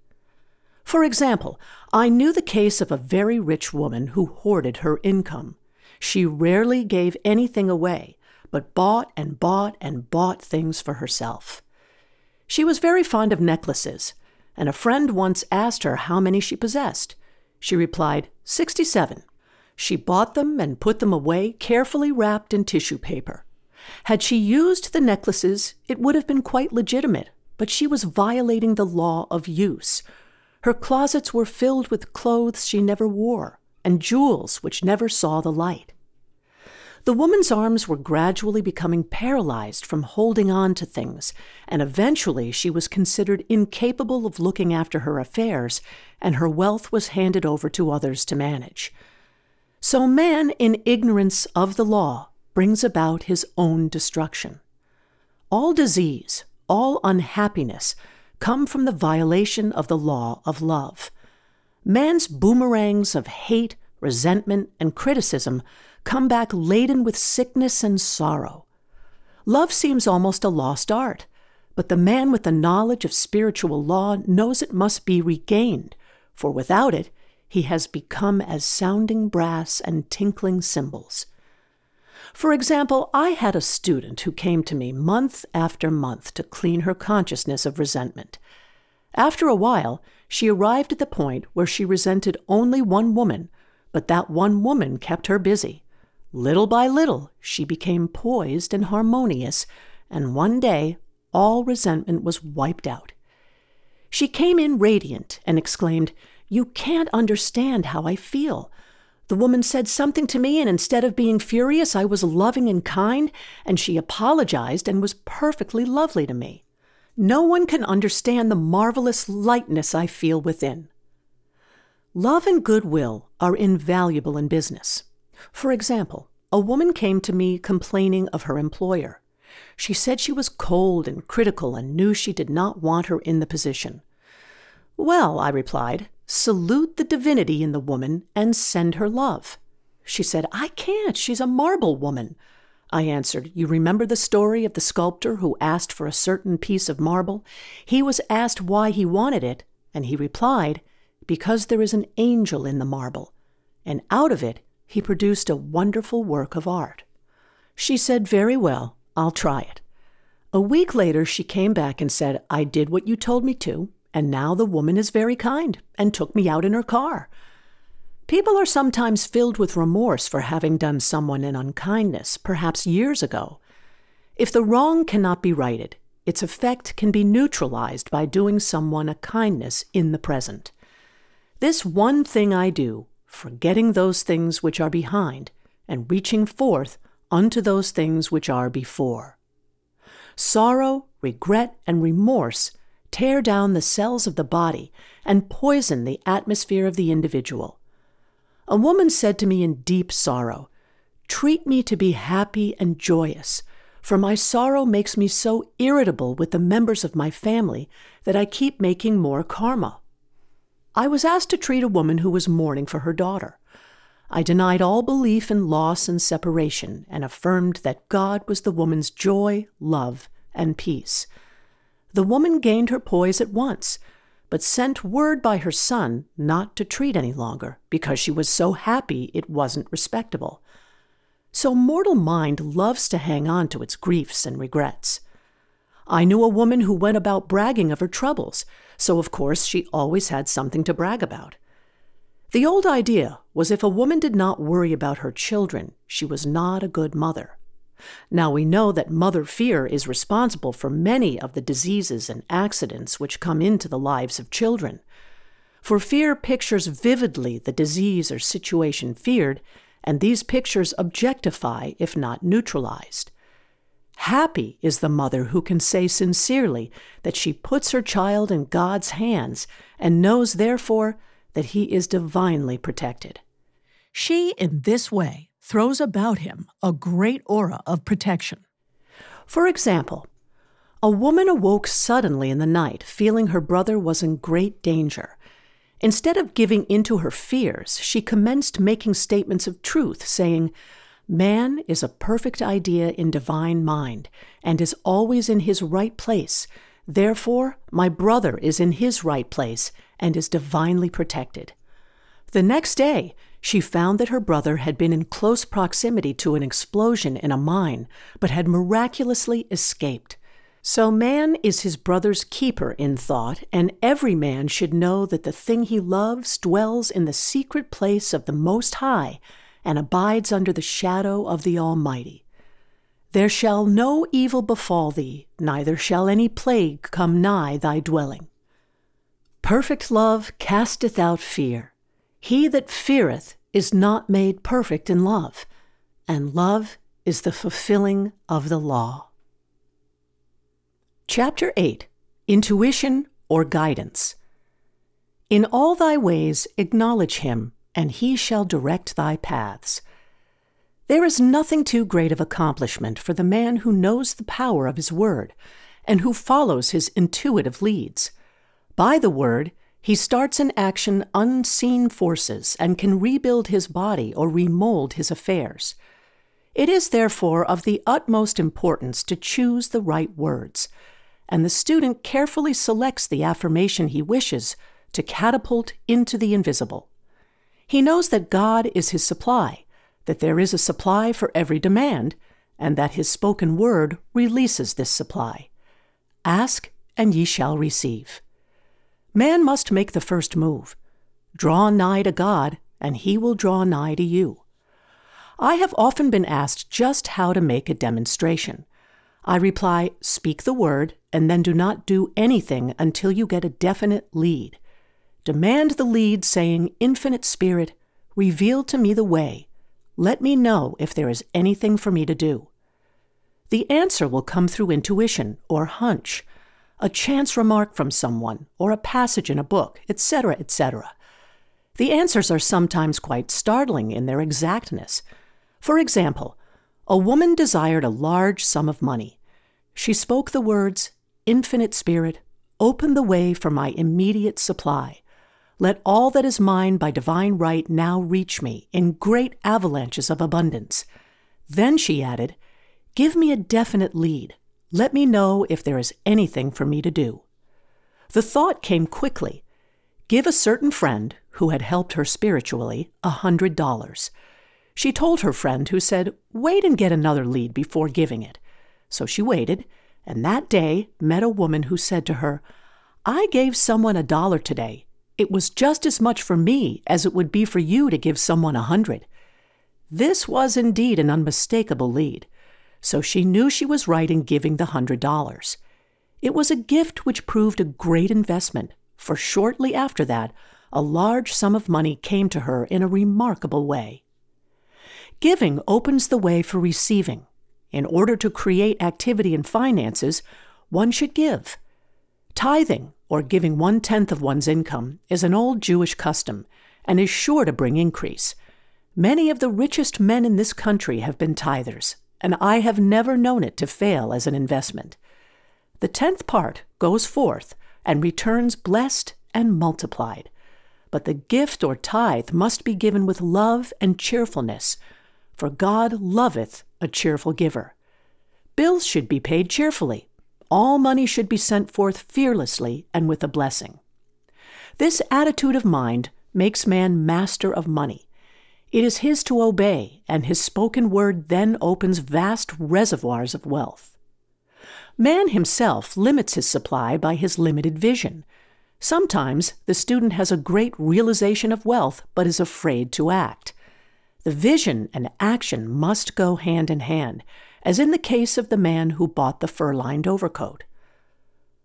For example, I knew the case of a very rich woman who hoarded her income. She rarely gave anything away, but bought and bought and bought things for herself. She was very fond of necklaces, and a friend once asked her how many she possessed. She replied, 67. She bought them and put them away, carefully wrapped in tissue paper. Had she used the necklaces, it would have been quite legitimate, but she was violating the law of use. Her closets were filled with clothes she never wore, and jewels which never saw the light. The woman's arms were gradually becoming paralyzed from holding on to things, and eventually she was considered incapable of looking after her affairs, and her wealth was handed over to others to manage. So man, in ignorance of the law, brings about his own destruction. All disease, all unhappiness, come from the violation of the law of love. Man's boomerangs of hate, resentment, and criticism come back laden with sickness and sorrow. Love seems almost a lost art, but the man with the knowledge of spiritual law knows it must be regained, for without it, he has become as sounding brass and tinkling cymbals. For example, I had a student who came to me month after month to clean her consciousness of resentment. After a while, she arrived at the point where she resented only one woman, but that one woman kept her busy. Little by little, she became poised and harmonious, and one day, all resentment was wiped out. She came in radiant and exclaimed, "You can't understand how I feel. The woman said something to me, and instead of being furious, I was loving and kind, and she apologized and was perfectly lovely to me. No one can understand the marvelous lightness I feel within." Love and goodwill are invaluable in business. For example, a woman came to me complaining of her employer. She said she was cold and critical and knew she did not want her in the position. "Well," I replied, "salute the divinity in the woman and send her love." She said, "I can't. She's a marble woman." I answered, "You remember the story of the sculptor who asked for a certain piece of marble? He was asked why he wanted it, and he replied, 'Because there is an angel in the marble.' And out of it, he produced a wonderful work of art." She said, "Very well, I'll try it." A week later, she came back and said, "I did what you told me to, and now the woman is very kind and took me out in her car." People are sometimes filled with remorse for having done someone an unkindness, perhaps years ago. If the wrong cannot be righted, its effect can be neutralized by doing someone a kindness in the present. This one thing I do, forgetting those things which are behind, and reaching forth unto those things which are before. Sorrow, regret, and remorse tear down the cells of the body and poison the atmosphere of the individual. A woman said to me in deep sorrow, "Treat me to be happy and joyous, for my sorrow makes me so irritable with the members of my family that I keep making more karma." I was asked to treat a woman who was mourning for her daughter. I denied all belief in loss and separation and affirmed that God was the woman's joy, love, and peace. The woman gained her poise at once, but sent word by her son not to treat any longer because she was so happy it wasn't respectable. So mortal mind loves to hang on to its griefs and regrets. I knew a woman who went about bragging of her troubles, so of course she always had something to brag about. The old idea was if a woman did not worry about her children, she was not a good mother. Now we know that mother fear is responsible for many of the diseases and accidents which come into the lives of children. For fear pictures vividly the disease or situation feared, and these pictures objectify if not neutralized. Happy is the mother who can say sincerely that she puts her child in God's hands and knows, therefore, that he is divinely protected. She, in this way, throws about him a great aura of protection. For example, a woman awoke suddenly in the night, feeling her brother was in great danger. Instead of giving into her fears, she commenced making statements of truth, saying, "Man is a perfect idea in divine mind, and is always in his right place. Therefore, my brother is in his right place, and is divinely protected." The next day, she found that her brother had been in close proximity to an explosion in a mine, but had miraculously escaped. So man is his brother's keeper in thought, and every man should know that the thing he loves dwells in the secret place of the Most High, and abides under the shadow of the Almighty. There shall no evil befall thee, neither shall any plague come nigh thy dwelling. Perfect love casteth out fear. He that feareth is not made perfect in love, and love is the fulfilling of the law. Chapter 8. Intuition or Guidance. In all thy ways acknowledge him, and he shall direct thy paths. There is nothing too great of accomplishment for the man who knows the power of his word, and who follows his intuitive leads. By the word, he starts in action unseen forces and can rebuild his body or remold his affairs. It is therefore of the utmost importance to choose the right words, and the student carefully selects the affirmation he wishes to catapult into the invisible. He knows that God is his supply, that there is a supply for every demand, and that his spoken word releases this supply. Ask, and ye shall receive. Man must make the first move. Draw nigh to God, and he will draw nigh to you. I have often been asked just how to make a demonstration. I reply, speak the word, and then do not do anything until you get a definite lead. Demand the lead, saying, "Infinite Spirit, reveal to me the way. Let me know if there is anything for me to do." The answer will come through intuition or hunch, a chance remark from someone, or a passage in a book, etc., etc. The answers are sometimes quite startling in their exactness. For example, a woman desired a large sum of money. She spoke the words, "Infinite Spirit, open the way for my immediate supply. Let all that is mine by divine right now reach me in great avalanches of abundance." Then she added, "Give me a definite lead. Let me know if there is anything for me to do." The thought came quickly. Give a certain friend, who had helped her spiritually, $100. She told her friend, who said, "Wait and get another lead before giving it." So she waited, and that day met a woman who said to her, "I gave someone $1 today. It was just as much for me as it would be for you to give someone 100. This was indeed an unmistakable lead, so she knew she was right in giving the $100. It was a gift which proved a great investment, for shortly after that, a large sum of money came to her in a remarkable way. Giving opens the way for receiving. In order to create activity in finances, one should give. Tithing, or giving 1/10 of one's income, is an old Jewish custom and is sure to bring increase. Many of the richest men in this country have been tithers, and I have never known it to fail as an investment. The 10th part goes forth and returns blessed and multiplied. But the gift or tithe must be given with love and cheerfulness, for God loveth a cheerful giver. Bills should be paid cheerfully. All money should be sent forth fearlessly and with a blessing. This attitude of mind makes man master of money. It is his to obey, and his spoken word then opens vast reservoirs of wealth. Man himself limits his supply by his limited vision. Sometimes the student has a great realization of wealth but is afraid to act. The vision and action must go hand in hand, as in the case of the man who bought the fur-lined overcoat.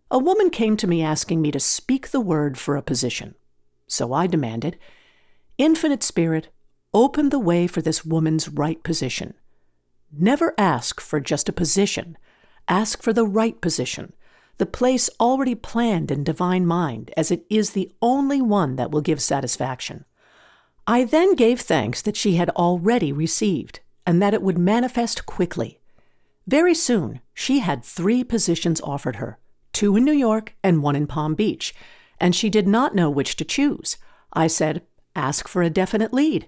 A woman came to me asking me to speak the word for a position. So I demanded, "Infinite Spirit, open the way for this woman's right position." Never ask for just a position. Ask for the right position, the place already planned in divine mind, as it is the only one that will give satisfaction. I then gave thanks that she had already received, and that it would manifest quickly. Very soon, she had 3 positions offered her, 2 in New York and 1 in Palm Beach, and she did not know which to choose. I said, "Ask for a definite lead."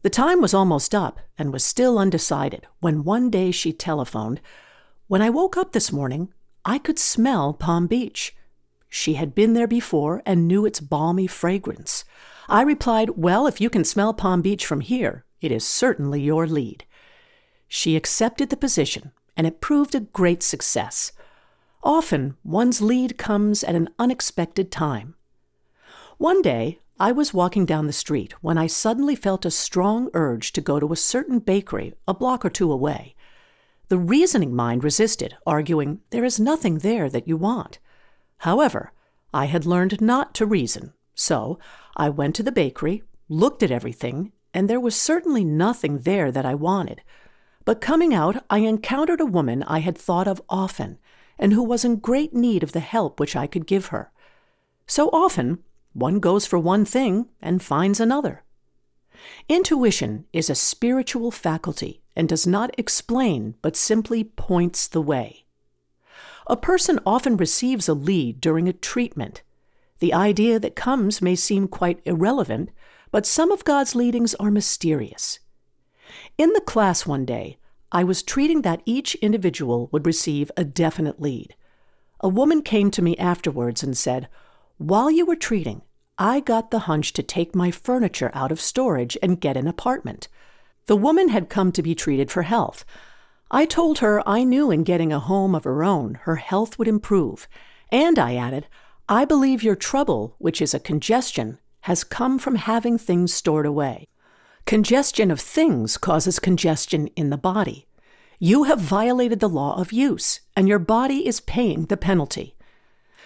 The time was almost up and was still undecided when one day she telephoned, "When I woke up this morning, I could smell Palm Beach." She had been there before and knew its balmy fragrance. I replied, "Well, if you can smell Palm Beach from here, it is certainly your lead." She accepted the position, and it proved a great success. Often, one's lead comes at an unexpected time. One day, I was walking down the street when I suddenly felt a strong urge to go to a certain bakery a block or 2 away. The reasoning mind resisted, arguing, "There is nothing there that you want." However, I had learned not to reason, so I went to the bakery, looked at everything, and there was certainly nothing there that I wanted. But coming out, I encountered a woman I had thought of often, and who was in great need of the help which I could give her. So often, one goes for one thing and finds another. Intuition is a spiritual faculty and does not explain but simply points the way. A person often receives a lead during a treatment. The idea that comes may seem quite irrelevant, but some of God's leadings are mysterious. In the class one day, I was treating that each individual would receive a definite lead. A woman came to me afterwards and said, "While you were treating, I got the hunch to take my furniture out of storage and get an apartment." The woman had come to be treated for health. I told her I knew in getting a home of her own, her health would improve. And I added, "I believe your trouble, which is a congestion, has come from having things stored away. Congestion of things causes congestion in the body. You have violated the law of use, and your body is paying the penalty."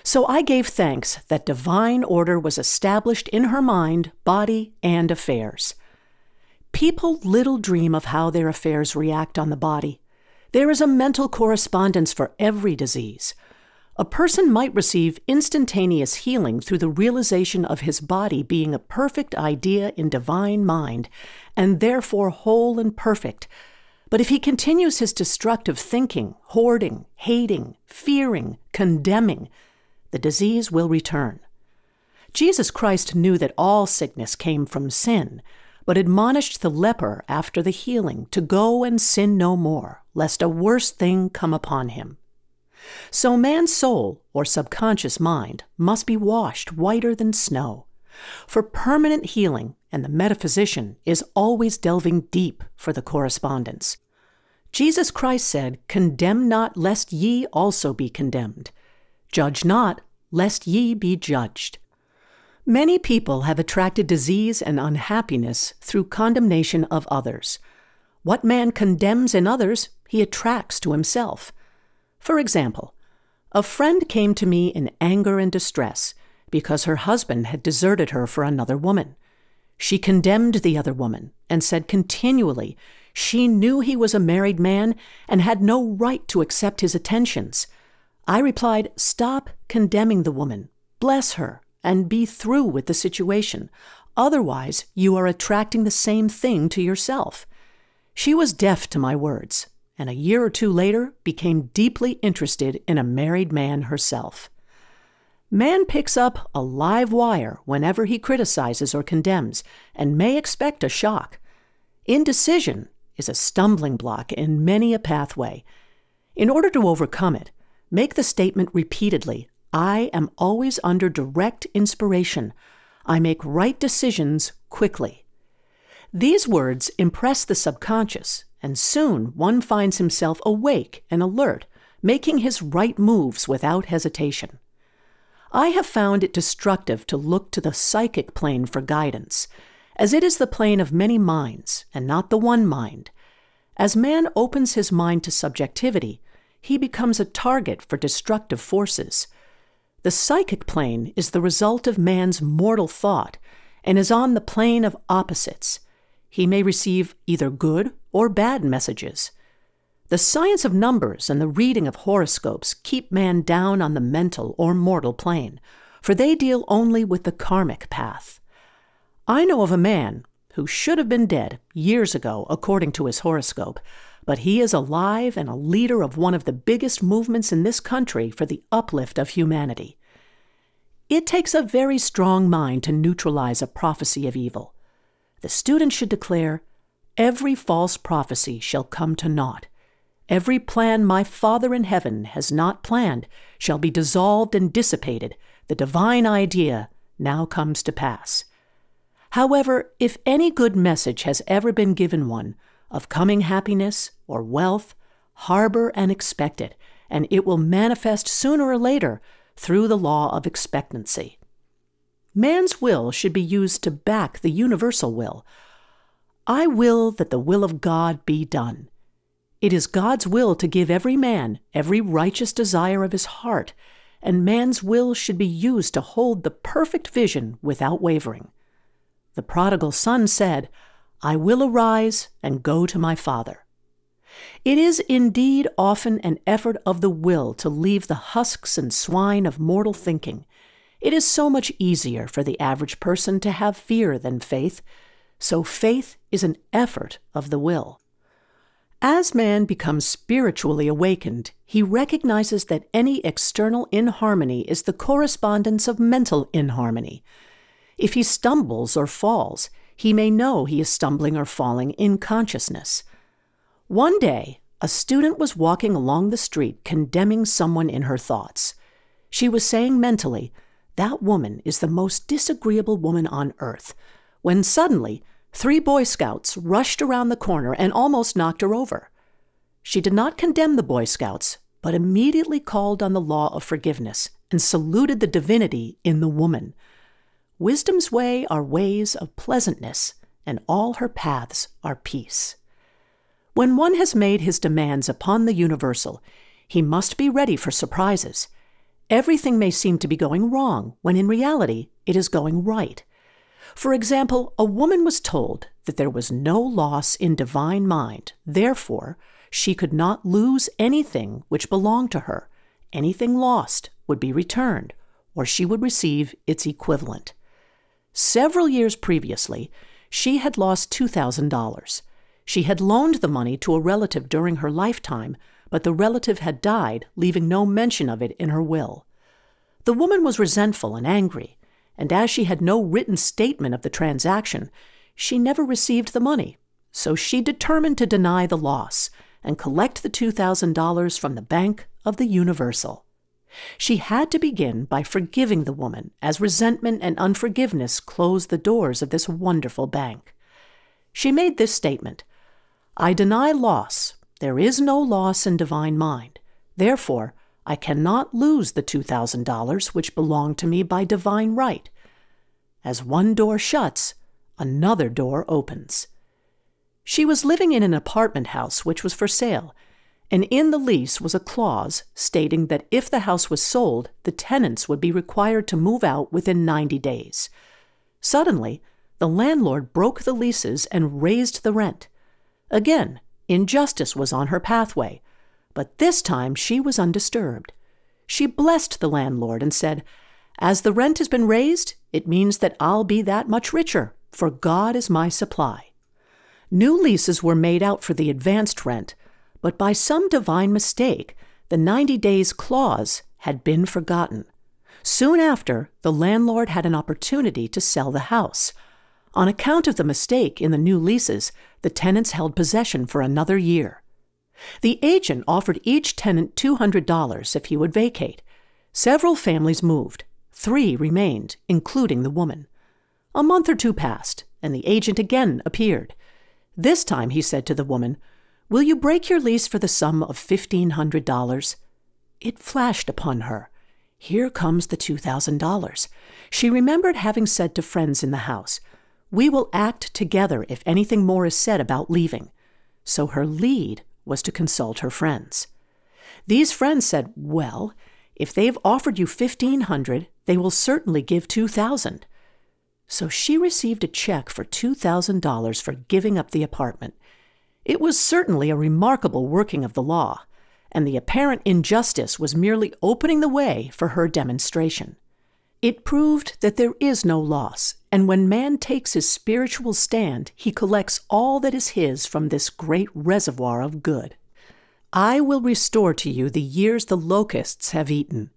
So I gave thanks that divine order was established in her mind, body, and affairs. People little dream of how their affairs react on the body. There is a mental correspondence for every disease. A person might receive instantaneous healing through the realization of his body being a perfect idea in divine mind, and therefore whole and perfect. But if he continues his destructive thinking, hoarding, hating, fearing, condemning, the disease will return. Jesus Christ knew that all sickness came from sin, but admonished the leper after the healing to go and sin no more, lest a worse thing come upon him. So man's soul, or subconscious mind, must be washed whiter than snow. For permanent healing, and the metaphysician is always delving deep for the correspondence. Jesus Christ said, "Condemn not, lest ye also be condemned. Judge not, lest ye be judged." Many people have attracted disease and unhappiness through condemnation of others. What man condemns in others, he attracts to himself. For example, a friend came to me in anger and distress because her husband had deserted her for another woman. She condemned the other woman and said continually she knew he was a married man and had no right to accept his attentions. I replied, "Stop condemning the woman, bless her, and be through with the situation. Otherwise, you are attracting the same thing to yourself." She was deaf to my words, and a year or two later became deeply interested in a married man herself. Man picks up a live wire whenever he criticizes or condemns, and may expect a shock. Indecision is a stumbling block in many a pathway. In order to overcome it, make the statement repeatedly, "I am always under direct inspiration. I make right decisions quickly." These words impress the subconscious, and soon one finds himself awake and alert, making his right moves without hesitation. I have found it destructive to look to the psychic plane for guidance, as it is the plane of many minds and not the one mind. As man opens his mind to subjectivity, he becomes a target for destructive forces. The psychic plane is the result of man's mortal thought and is on the plane of opposites. He may receive either good or bad messages. The science of numbers and the reading of horoscopes keep man down on the mental or mortal plane, for they deal only with the karmic path. I know of a man who should have been dead years ago according to his horoscope, but he is alive and a leader of one of the biggest movements in this country for the uplift of humanity. It takes a very strong mind to neutralize a prophecy of evil. The student should declare, "Every false prophecy shall come to naught. Every plan my Father in heaven has not planned shall be dissolved and dissipated. The divine idea now comes to pass." However, if any good message has ever been given one, of coming happiness or wealth, harbor and expect it, and it will manifest sooner or later through the law of expectancy. Man's will should be used to back the universal will. I will that the will of God be done. It is God's will to give every man every righteous desire of his heart, and man's will should be used to hold the perfect vision without wavering. The prodigal son said, "I will arise and go to my father." It is indeed often an effort of the will to leave the husks and swine of mortal thinking. It is so much easier for the average person to have fear than faith, so faith is an effort of the will. As man becomes spiritually awakened, he recognizes that any external inharmony is the correspondence of mental inharmony. If he stumbles or falls, he may know he is stumbling or falling in consciousness. One day, a student was walking along the street condemning someone in her thoughts. She was saying mentally, "That woman is the most disagreeable woman on earth," when suddenly 3 Boy Scouts rushed around the corner and almost knocked her over. She did not condemn the Boy Scouts, but immediately called on the law of forgiveness and saluted the divinity in the woman. Wisdom's way are ways of pleasantness, and all her paths are peace. When one has made his demands upon the universal, he must be ready for surprises. Everything may seem to be going wrong, when in reality it is going right. For example, a woman was told that there was no loss in divine mind, therefore she could not lose anything which belonged to her. Anything lost would be returned, or she would receive its equivalent. Several years previously, she had lost $2,000. She had loaned the money to a relative during her lifetime, but the relative had died, leaving no mention of it in her will. The woman was resentful and angry, and as she had no written statement of the transaction, she never received the money. So she determined to deny the loss and collect the $2,000 from the Bank of the Universal. She had to begin by forgiving the woman, as resentment and unforgiveness closed the doors of this wonderful bank. She made this statement, "I deny loss, There is no loss in divine mind. Therefore, I cannot lose the $2,000 which belong to me by divine right. As one door shuts, another door opens. She was living in an apartment house which was for sale, and in the lease was a clause stating that if the house was sold, the tenants would be required to move out within 90 days. Suddenly, the landlord broke the leases and raised the rent. Again, injustice was on her pathway, but this time she was undisturbed. She blessed the landlord and said, "As the rent has been raised, it means that I'll be that much richer, for God is my supply." New leases were made out for the advanced rent, but by some divine mistake, the 90 days clause had been forgotten. Soon after, the landlord had an opportunity to sell the house. On account of the mistake in the new leases, the tenants held possession for another year. The agent offered each tenant $200 if he would vacate. Several families moved. 3 remained, including the woman. A month or 2 passed, and the agent again appeared. This time he said to the woman, "Will you break your lease for the sum of $1,500? It flashed upon her. Here comes the $2,000. She remembered having said to friends in the house, "We will act together if anything more is said about leaving." So her lead was to consult her friends. These friends said, "Well, if they've offered you $1,500, they will certainly give $2,000. So she received a check for $2,000 for giving up the apartment. It was certainly a remarkable working of the law, and the apparent injustice was merely opening the way for her demonstration. It proved that there is no loss, and when man takes his spiritual stand, he collects all that is his from this great reservoir of good. I will restore to you the years the locusts have eaten.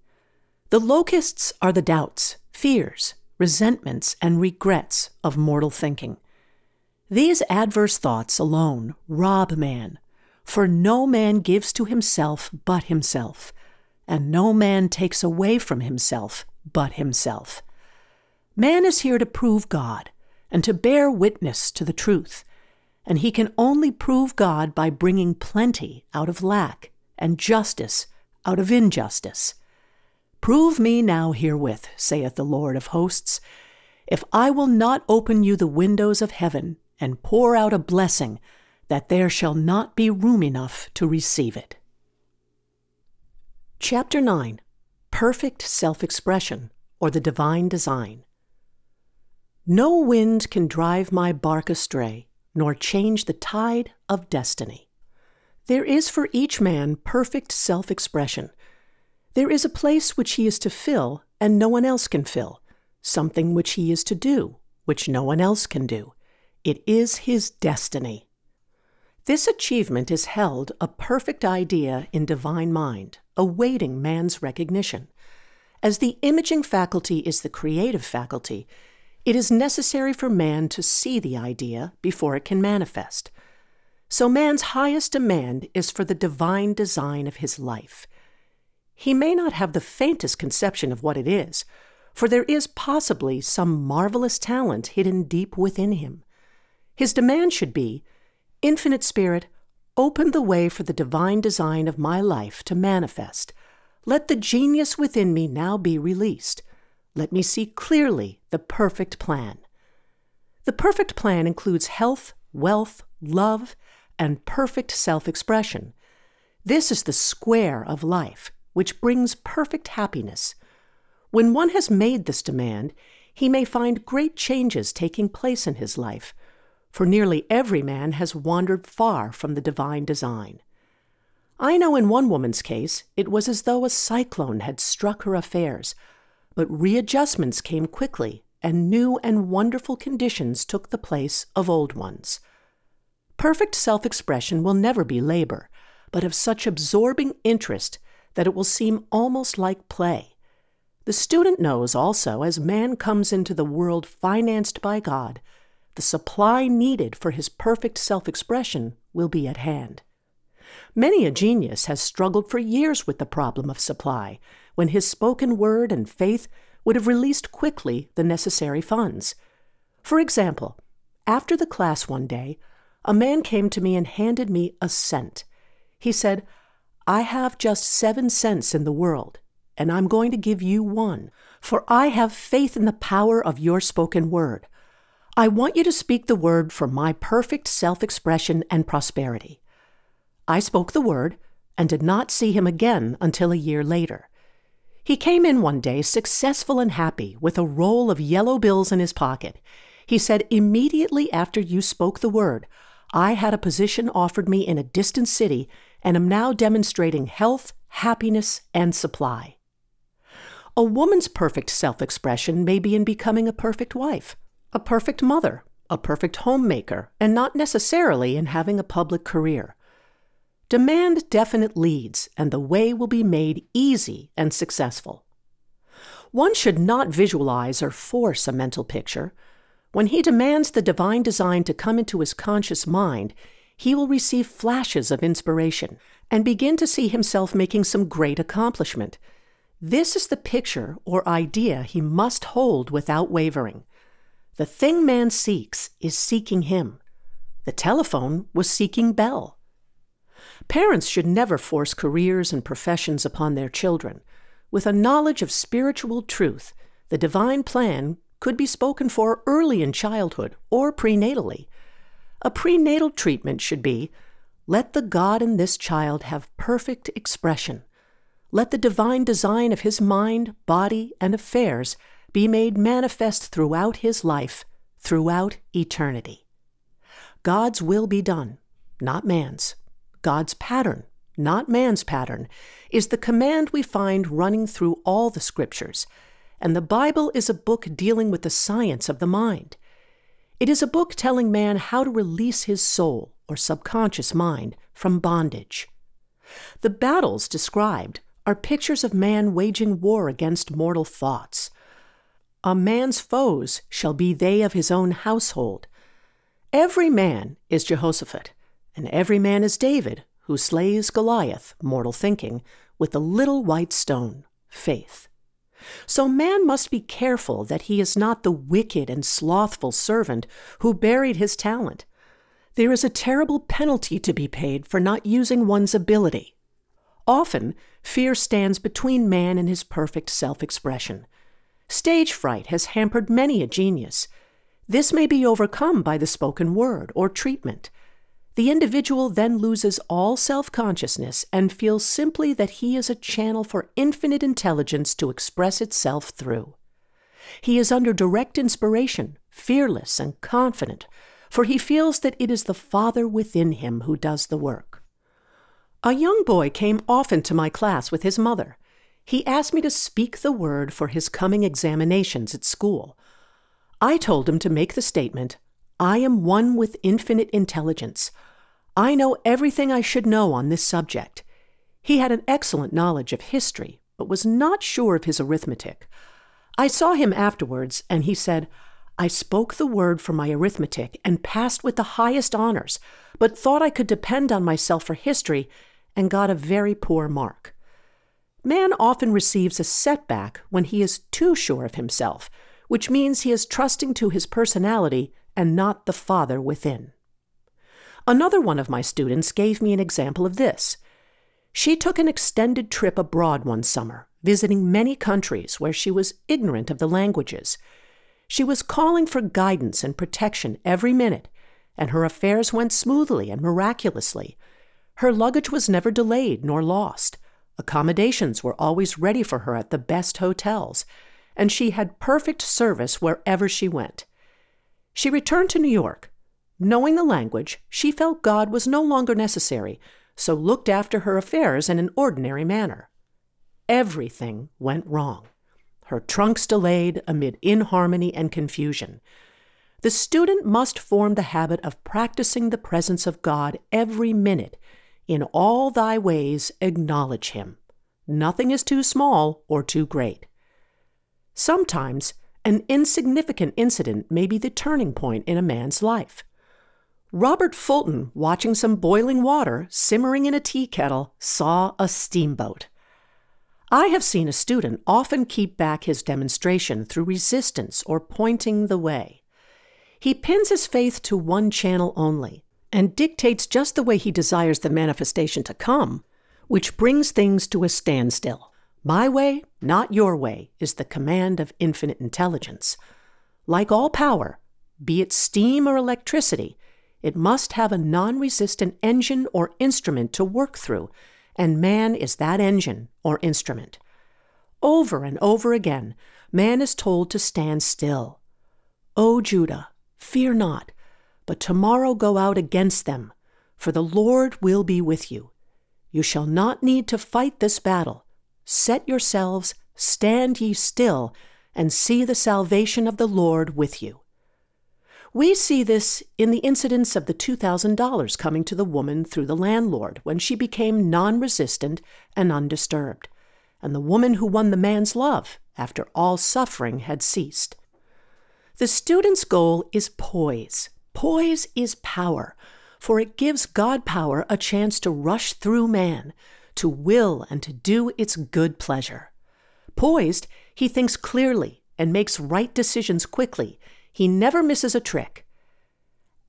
The locusts are the doubts, fears, resentments, and regrets of mortal thinking. These adverse thoughts alone rob man, for no man gives to himself but himself, and no man takes away from himself but himself. Man is here to prove God and to bear witness to the truth, and he can only prove God by bringing plenty out of lack and justice out of injustice. Prove me now herewith, saith the Lord of hosts, if I will not open you the windows of heaven and pour out a blessing, that there shall not be room enough to receive it. Chapter 9. Perfect Self-Expression, or the Divine Design. No wind can drive my bark astray, nor change the tide of destiny. There is for each man perfect self-expression. There is a place which he is to fill, and no one else can fill, something which he is to do, which no one else can do. It is his destiny. This achievement is held a perfect idea in divine mind, awaiting man's recognition. As the imaging faculty is the creative faculty, it is necessary for man to see the idea before it can manifest. So man's highest demand is for the divine design of his life. He may not have the faintest conception of what it is, for there is possibly some marvelous talent hidden deep within him. His demand should be, Infinite Spirit, open the way for the divine design of my life to manifest. Let the genius within me now be released. Let me see clearly the perfect plan. The perfect plan includes health, wealth, love, and perfect self-expression. This is the square of life, which brings perfect happiness. When one has made this demand, he may find great changes taking place in his life, for nearly every man has wandered far from the divine design. I know in one woman's case, it was as though a cyclone had struck her affairs, but readjustments came quickly, and new and wonderful conditions took the place of old ones. Perfect self-expression will never be labor, but of such absorbing interest that it will seem almost like play. The student knows also, as man comes into the world financed by God, the supply needed for his perfect self-expression will be at hand. Many a genius has struggled for years with the problem of supply, when his spoken word and faith would have released quickly the necessary funds. For example, after the class one day, a man came to me and handed me a cent. He said, "I have just 7 cents in the world, and I'm going to give you 1, for I have faith in the power of your spoken word. I want you to speak the word for my perfect self-expression and prosperity." I spoke the word and did not see him again until a year later. He came in one day successful and happy with a roll of yellow bills in his pocket. He said, "Immediately after you spoke the word, I had a position offered me in a distant city and am now demonstrating health, happiness, and supply." A woman's perfect self-expression may be in becoming a perfect wife, a perfect mother, a perfect homemaker, and not necessarily in having a public career. Demand definite leads, and the way will be made easy and successful. One should not visualize or force a mental picture. When he demands the divine design to come into his conscious mind, he will receive flashes of inspiration and begin to see himself making some great accomplishment. This is the picture or idea he must hold without wavering. The thing man seeks is seeking him. The telephone was seeking Bell. Parents should never force careers and professions upon their children. With a knowledge of spiritual truth, the divine plan could be spoken for early in childhood or prenatally. A prenatal treatment should be, let the God in this child have perfect expression. Let the divine design of his mind, body, and affairs be made manifest throughout his life, throughout eternity. God's will be done, not man's. God's pattern, not man's pattern, is the command we find running through all the scriptures, and the Bible is a book dealing with the science of the mind. It is a book telling man how to release his soul, or subconscious mind, from bondage. The battles described are pictures of man waging war against mortal thoughts. A man's foes shall be they of his own household. Every man is Jehoshaphat, and every man is David, who slays Goliath, mortal thinking, with the little white stone, faith. So man must be careful that he is not the wicked and slothful servant who buried his talent. There is a terrible penalty to be paid for not using one's ability. Often, fear stands between man and his perfect self-expression. Stage fright has hampered many a genius. This may be overcome by the spoken word or treatment. The individual then loses all self-consciousness and feels simply that he is a channel for infinite intelligence to express itself through. He is under direct inspiration, fearless and confident, for he feels that it is the Father within him who does the work. A young boy came often to my class with his mother. He asked me to speak the word for his coming examinations at school. I told him to make the statement, "I am one with infinite intelligence. I know everything I should know on this subject." He had an excellent knowledge of history, but was not sure of his arithmetic. I saw him afterwards, and he said, "I spoke the word for my arithmetic and passed with the highest honors, but thought I could depend on myself for history and got a very poor mark." Man often receives a setback when he is too sure of himself, which means he is trusting to his personality and not the Father within. Another one of my students gave me an example of this. She took an extended trip abroad one summer, visiting many countries where she was ignorant of the languages. She was calling for guidance and protection every minute, and her affairs went smoothly and miraculously. Her luggage was never delayed nor lost. Accommodations were always ready for her at the best hotels, and she had perfect service wherever she went. She returned to New York. Knowing the language, she felt God was no longer necessary, so looked after her affairs in an ordinary manner. Everything went wrong. Her trunks delayed amid inharmony and confusion. The student must form the habit of practicing the presence of God every minute. In all thy ways acknowledge him. Nothing is too small or too great. Sometimes an insignificant incident may be the turning point in a man's life. Robert Fulton, watching some boiling water simmering in a tea kettle, saw a steamboat. I have seen a student often keep back his demonstration through resistance or pointing the way. He pins his faith to one channel only, and dictates just the way he desires the manifestation to come, which brings things to a standstill. My way, not your way, is the command of infinite intelligence. Like all power, be it steam or electricity, it must have a non-resistant engine or instrument to work through, and man is that engine or instrument. Over and over again, man is told to stand still. O Judah, fear not, but tomorrow go out against them, for the Lord will be with you. You shall not need to fight this battle. Set yourselves, stand ye still, and see the salvation of the Lord with you. We see this in the incidents of the $2,000 coming to the woman through the landlord when she became non-resistant and undisturbed, and the woman who won the man's love after all suffering had ceased. The student's goal is poise. Poise is power, for it gives God power a chance to rush through man, to will and to do its good pleasure. Poised, he thinks clearly and makes right decisions quickly. He never misses a trick.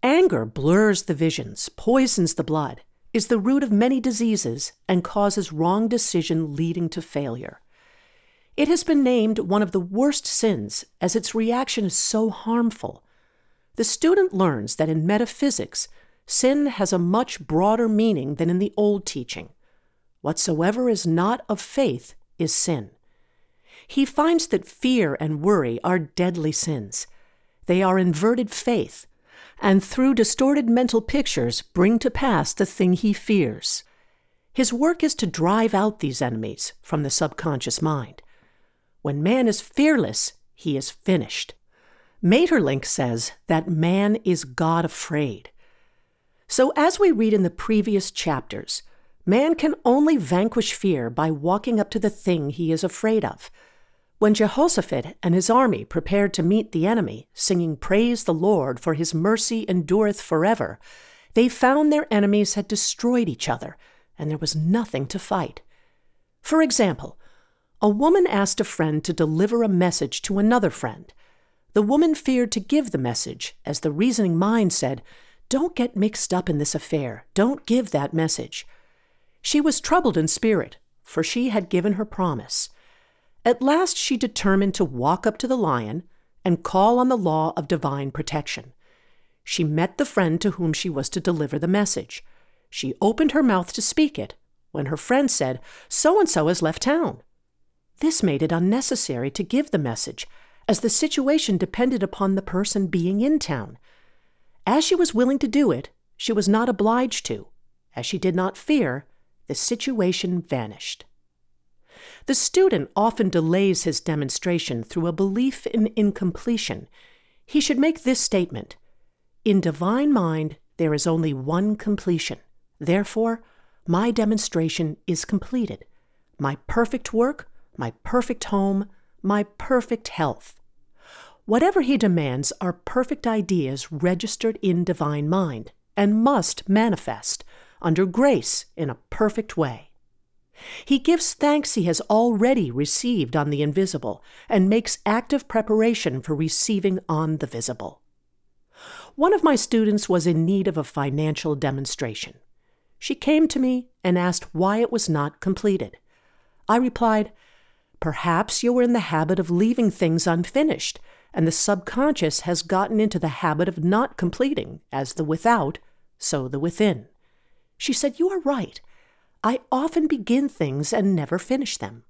Anger blurs the visions, poisons the blood, is the root of many diseases, and causes wrong decision leading to failure. It has been named one of the worst sins as its reaction is so harmful. The student learns that in metaphysics, sin has a much broader meaning than in the old teaching. Whatsoever is not of faith is sin. He finds that fear and worry are deadly sins. They are inverted faith, and through distorted mental pictures bring to pass the thing he fears. His work is to drive out these enemies from the subconscious mind. When man is fearless, he is finished. Maeterlinck says that man is God-afraid. So as we read in the previous chapters, man can only vanquish fear by walking up to the thing he is afraid of. When Jehoshaphat and his army prepared to meet the enemy, singing "Praise the Lord, for his mercy endureth forever," they found their enemies had destroyed each other, and there was nothing to fight. For example, a woman asked a friend to deliver a message to another friend. The woman feared to give the message, as the reasoning mind said, "Don't get mixed up in this affair. Don't give that message." She was troubled in spirit, for she had given her promise. At last she determined to walk up to the lion and call on the law of divine protection. She met the friend to whom she was to deliver the message. She opened her mouth to speak it, when her friend said, "So-and-so has left town." This made it unnecessary to give the message, as the situation depended upon the person being in town. As she was willing to do it, she was not obliged to. As she did not fear, the situation vanished. The student often delays his demonstration through a belief in incompletion. He should make this statement: "In divine mind, there is only one completion. Therefore, my demonstration is completed. My perfect work, my perfect home, my perfect health." Whatever he demands are perfect ideas registered in divine mind, and must manifest, under grace, in a perfect way. He gives thanks he has already received on the invisible, and makes active preparation for receiving on the visible. One of my students was in need of a financial demonstration. She came to me and asked why it was not completed. I replied, "Perhaps you were in the habit of leaving things unfinished, and the subconscious has gotten into the habit of not completing, as the without, so the within." She said, "You are right. I often begin things and never finish them.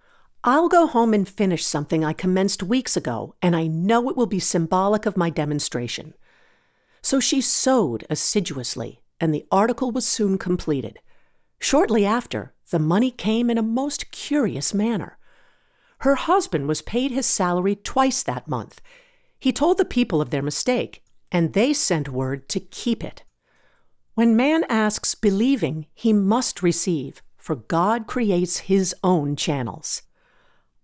I'll go home and finish something I commenced weeks ago, and I know it will be symbolic of my demonstration." So she sewed assiduously, and the article was soon completed. Shortly after, the money came in a most curious manner. Her husband was paid his salary twice that month. He told the people of their mistake, and they sent word to keep it. When man asks believing, he must receive, for God creates his own channels.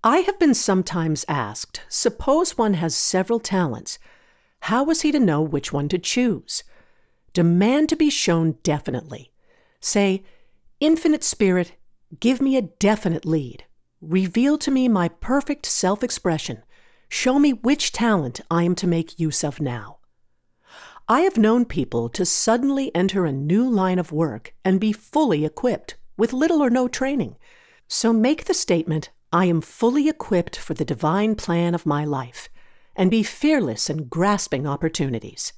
I have been sometimes asked, suppose one has several talents, how is he to know which one to choose? Demand to be shown definitely. Say, "Infinite Spirit, give me a definite lead. Reveal to me my perfect self-expression. Show me which talent I am to make use of now." I have known people to suddenly enter a new line of work and be fully equipped, with little or no training. So make the statement, I am fully equipped for the divine plan of my life, and be fearless in grasping opportunities.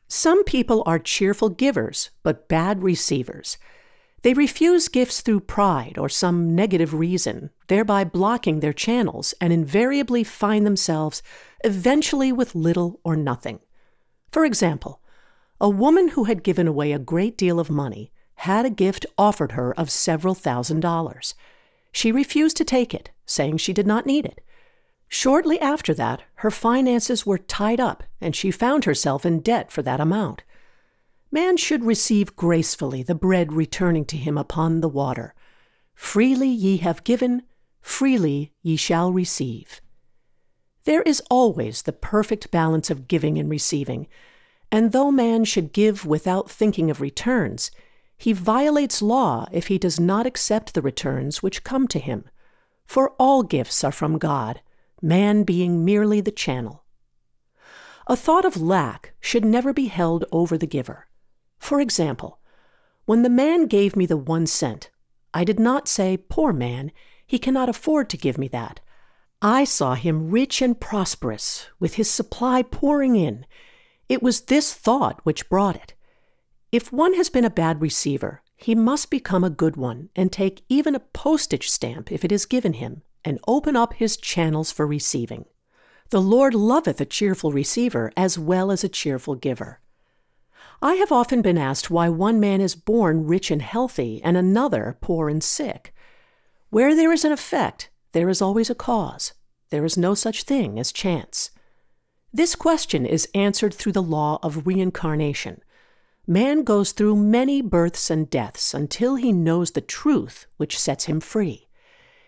Some people are cheerful givers, but bad receivers. They refuse gifts through pride or some negative reason, thereby blocking their channels, and invariably find themselves eventually with little or nothing. For example, a woman who had given away a great deal of money had a gift offered her of several $1,000s. She refused to take it, saying she did not need it. Shortly after that, her finances were tied up, and she found herself in debt for that amount. Man should receive gracefully the bread returning to him upon the water. Freely ye have given, freely ye shall receive. There is always the perfect balance of giving and receiving, and though man should give without thinking of returns, he violates law if he does not accept the returns which come to him. For all gifts are from God, man being merely the channel. A thought of lack should never be held over the giver. For example, when the man gave me the 1 cent, I did not say, poor man, he cannot afford to give me that. I saw him rich and prosperous, with his supply pouring in. It was this thought which brought it. If one has been a bad receiver, he must become a good one and take even a postage stamp if it is given him, and open up his channels for receiving. The Lord loveth a cheerful receiver as well as a cheerful giver. I have often been asked why one man is born rich and healthy and another poor and sick. Where there is an effect, there is always a cause. There is no such thing as chance. This question is answered through the law of reincarnation. Man goes through many births and deaths until he knows the truth which sets him free.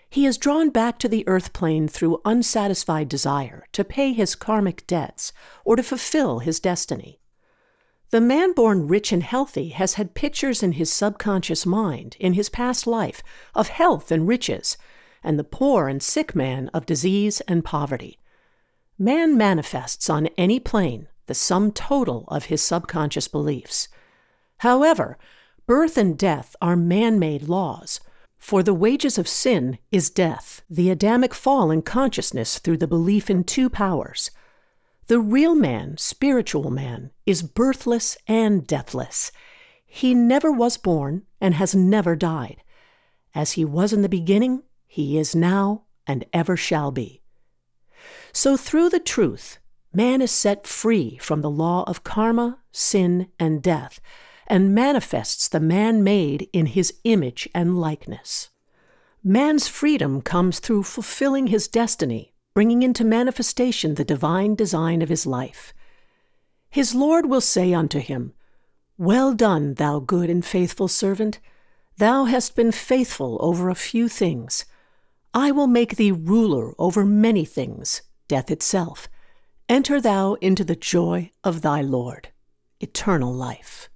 He is drawn back to the earth plane through unsatisfied desire to pay his karmic debts or to fulfill his destiny. The man born rich and healthy has had pictures in his subconscious mind in his past life of health and riches, and the poor and sick man of disease and poverty. Man manifests on any plane the sum total of his subconscious beliefs. However, birth and death are man-made laws, for the wages of sin is death, the Adamic fall in consciousness through the belief in 2 powers. The real man, spiritual man, is birthless and deathless. He never was born and has never died. As he was in the beginning, he is now and ever shall be. So through the truth, man is set free from the law of karma, sin, and death, and manifests the man made in his image and likeness. Man's freedom comes through fulfilling his destiny, bringing into manifestation the divine design of his life. His Lord will say unto him, Well done, thou good and faithful servant. Thou hast been faithful over a few things. I will make thee ruler over many things, death itself. Enter thou into the joy of thy Lord, eternal life.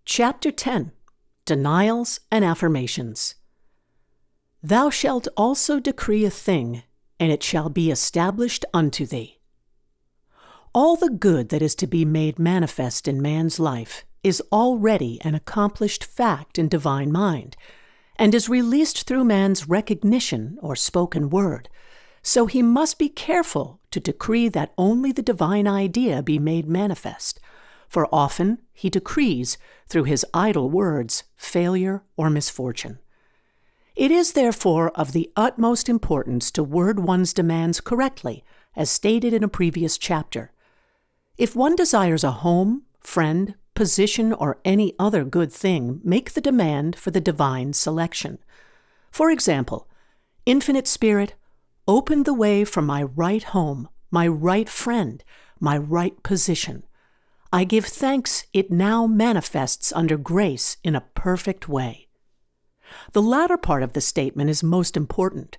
Chapter 10. Denials and Affirmations. Thou shalt also decree a thing, and it shall be established unto thee. All the good that is to be made manifest in man's life is already an accomplished fact in divine mind, and is released through man's recognition or spoken word, so he must be careful to decree that only the divine idea be made manifest, for often he decrees, through his idle words, failure or misfortune. It is therefore of the utmost importance to word one's demands correctly, as stated in a previous chapter. If one desires a home, friend, position, or any other good thing, make the demand for the divine selection. For example, Infinite Spirit, open the way for my right home, my right friend, my right position. I give thanks it now manifests under grace in a perfect way. The latter part of the statement is most important.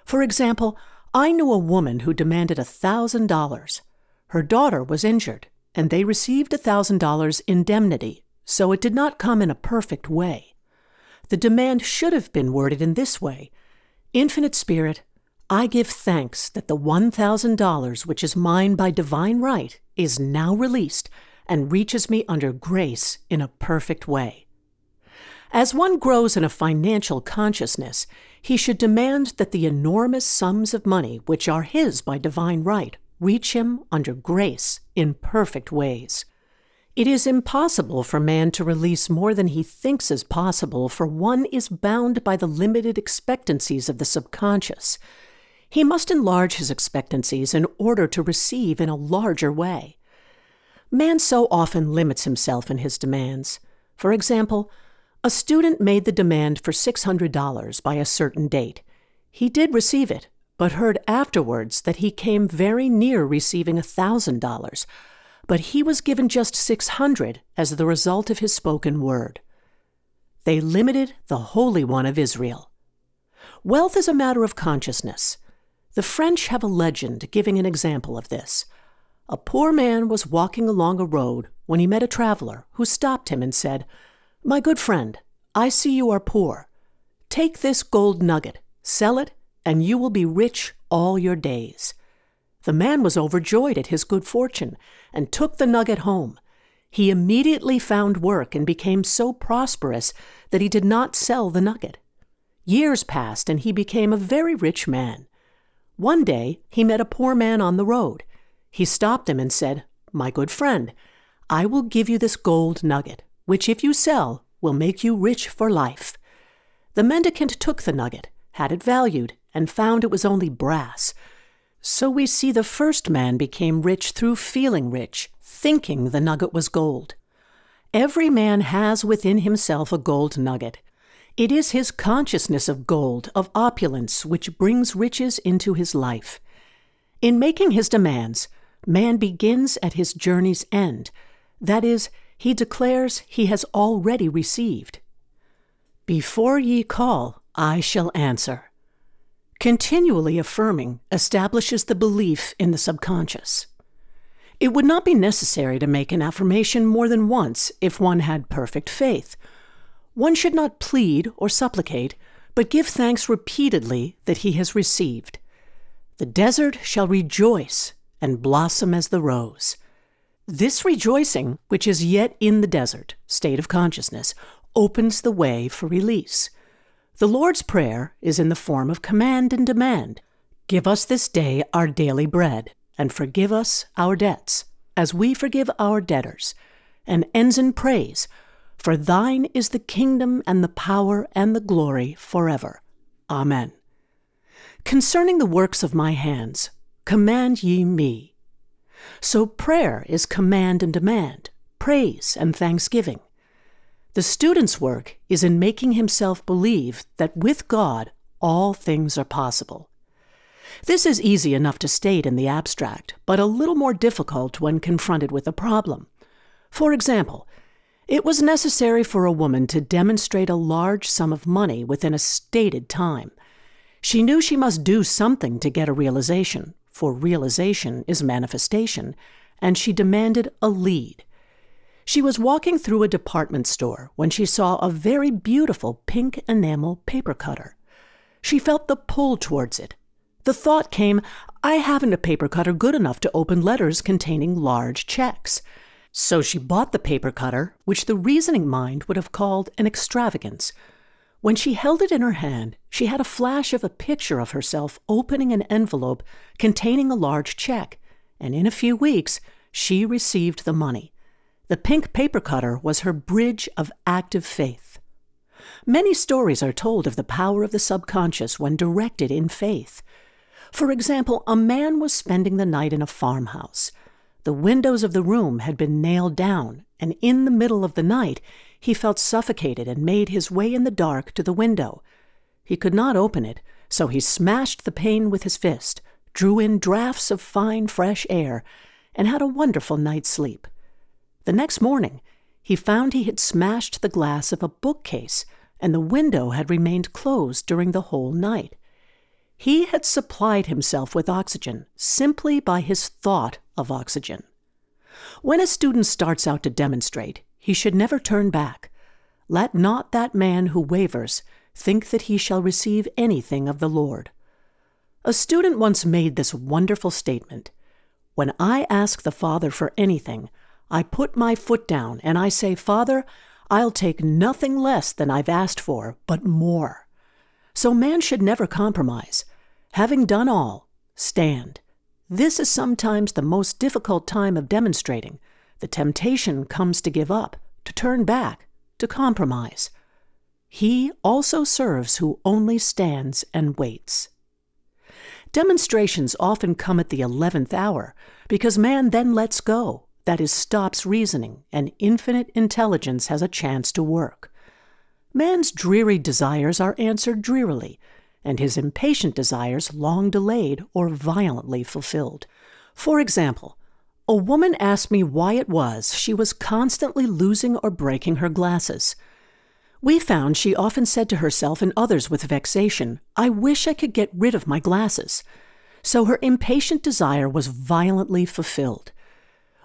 For example, I knew a woman who demanded $1,000. Her daughter was injured, and they received $1,000 indemnity, so it did not come in a perfect way. The demand should have been worded in this way: Infinite Spirit, I give thanks that the $1,000 which is mine by divine right is now released and reaches me under grace in a perfect way. As one grows in a financial consciousness, he should demand that the enormous sums of money which are his by divine right reach him under grace in perfect ways. It is impossible for man to release more than he thinks is possible, for one is bound by the limited expectancies of the subconscious. He must enlarge his expectancies in order to receive in a larger way. Man so often limits himself in his demands. For example, a student made the demand for $600 by a certain date. He did receive it, but heard afterwards that he came very near receiving $1,000, but he was given just $600 as the result of his spoken word. They limited the Holy One of Israel. Wealth is a matter of consciousness. The French have a legend giving an example of this. A poor man was walking along a road when he met a traveler who stopped him and said, "My good friend, I see you are poor. Take this gold nugget, sell it, and you will be rich all your days." The man was overjoyed at his good fortune and took the nugget home. He immediately found work and became so prosperous that he did not sell the nugget. Years passed and he became a very rich man. One day he met a poor man on the road. He stopped him and said, "My good friend, I will give you this gold nugget, which if you sell will make you rich for life." The mendicant took the nugget, had it valued, and found it was only brass. So we see the first man became rich through feeling rich, thinking the nugget was gold. Every man has within himself a gold nugget. It is his consciousness of gold, of opulence, which brings riches into his life. In making his demands, man begins at his journey's end. That is, he declares he has already received. "Before ye call, I shall answer." Continually affirming establishes the belief in the subconscious. It would not be necessary to make an affirmation more than once if one had perfect faith. One should not plead or supplicate, but give thanks repeatedly that he has received. "The desert shall rejoice and blossom as the rose." This rejoicing, which is yet in the desert state of consciousness, opens the way for release. The Lord's Prayer is in the form of command and demand. "Give us this day our daily bread, and forgive us our debts, as we forgive our debtors," and ends in praise, "For thine is the kingdom and the power and the glory forever. Amen. Concerning the works of my hands, command ye me." So prayer is command and demand, praise and thanksgiving. The student's work is in making himself believe that with God all things are possible. This is easy enough to state in the abstract, but a little more difficult when confronted with a problem. For example, it was necessary for a woman to demonstrate a large sum of money within a stated time. She knew she must do something to get a realization, for realization is manifestation, and she demanded a lead. She was walking through a department store when she saw a very beautiful pink enamel paper cutter. She felt the pull towards it. The thought came, "I haven't a paper cutter good enough to open letters containing large checks." So she bought the paper cutter, which the reasoning mind would have called an extravagance. When she held it in her hand, she had a flash of a picture of herself opening an envelope containing a large check, and in a few weeks she received the money. The pink paper cutter was her bridge of active faith. Many stories are told of the power of the subconscious when directed in faith. For example, a man was spending the night in a farmhouse. The windows of the room had been nailed down, and in the middle of the night he felt suffocated and made his way in the dark to the window. He could not open it, so he smashed the pane with his fist, drew in draughts of fine, fresh air, and had a wonderful night's sleep. The next morning, he found he had smashed the glass of a bookcase, and the window had remained closed during the whole night. He had supplied himself with oxygen simply by his thought of oxygen. When a student starts out to demonstrate, he should never turn back. Let not that man who wavers think that he shall receive anything of the Lord. A student once made this wonderful statement: "When I ask the Father for anything, I put my foot down and I say, 'Father, I'll take nothing less than I've asked for, but more.' So man should never compromise. Having done all, stand." This is sometimes the most difficult time of demonstrating. The temptation comes to give up, to turn back, to compromise. He also serves who only stands and waits. Demonstrations often come at the 11th hour because man then lets go, that is, stops reasoning, and infinite intelligence has a chance to work. Man's dreary desires are answered drearily, and his impatient desires long delayed or violently fulfilled. For example, a woman asked me why it was she was constantly losing or breaking her glasses. We found she often said to herself and others with vexation, "I wish I could get rid of my glasses." So her impatient desire was violently fulfilled.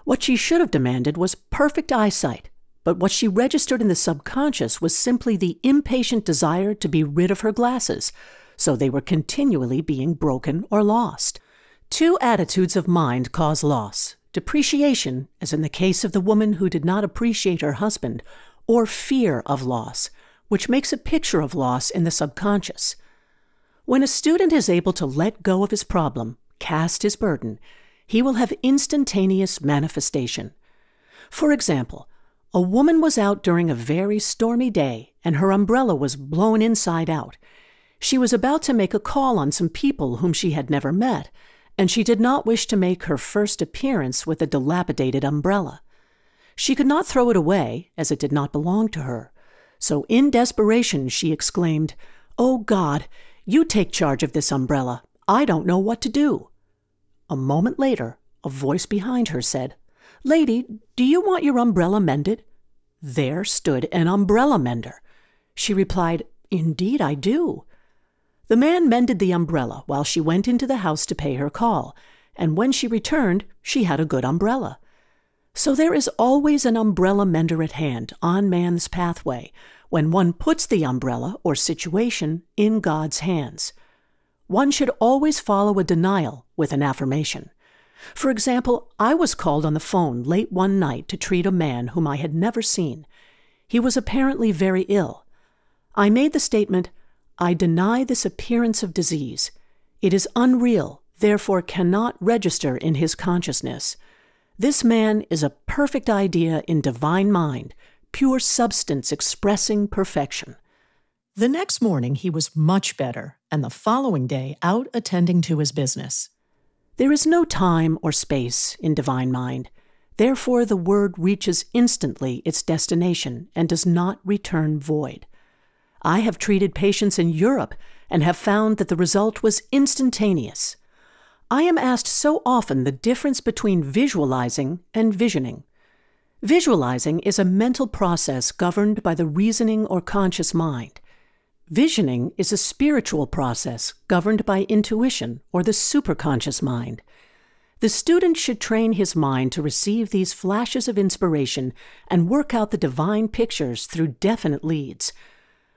What she should have demanded was perfect eyesight, but what she registered in the subconscious was simply the impatient desire to be rid of her glasses, so they were continually being broken or lost. Two attitudes of mind cause loss: depreciation, as in the case of the woman who did not appreciate her husband, or fear of loss, which makes a picture of loss in the subconscious. When a student is able to let go of his problem, cast his burden, he will have instantaneous manifestation. For example, a woman was out during a very stormy day and her umbrella was blown inside out. She was about to make a call on some people whom she had never met, and she did not wish to make her first appearance with a dilapidated umbrella. She could not throw it away, as it did not belong to her. So in desperation she exclaimed, "Oh God, you take charge of this umbrella. I don't know what to do." A moment later, a voice behind her said, "Lady, do you want your umbrella mended?" There stood an umbrella mender. She replied, "Indeed I do." The man mended the umbrella while she went into the house to pay her call, and when she returned, she had a good umbrella. So there is always an umbrella mender at hand on man's pathway when one puts the umbrella or situation in God's hands. One should always follow a denial with an affirmation. For example, I was called on the phone late one night to treat a man whom I had never seen. He was apparently very ill. I made the statement, "I deny this appearance of disease. It is unreal, therefore cannot register in his consciousness. This man is a perfect idea in divine mind, pure substance expressing perfection." The next morning he was much better, and the following day out attending to his business. There is no time or space in divine mind. Therefore the word reaches instantly its destination and does not return void. I have treated patients in Europe and have found that the result was instantaneous. I am asked so often the difference between visualizing and visioning. Visualizing is a mental process governed by the reasoning or conscious mind. Visioning is a spiritual process governed by intuition or the superconscious mind. The student should train his mind to receive these flashes of inspiration and work out the divine pictures through definite leads.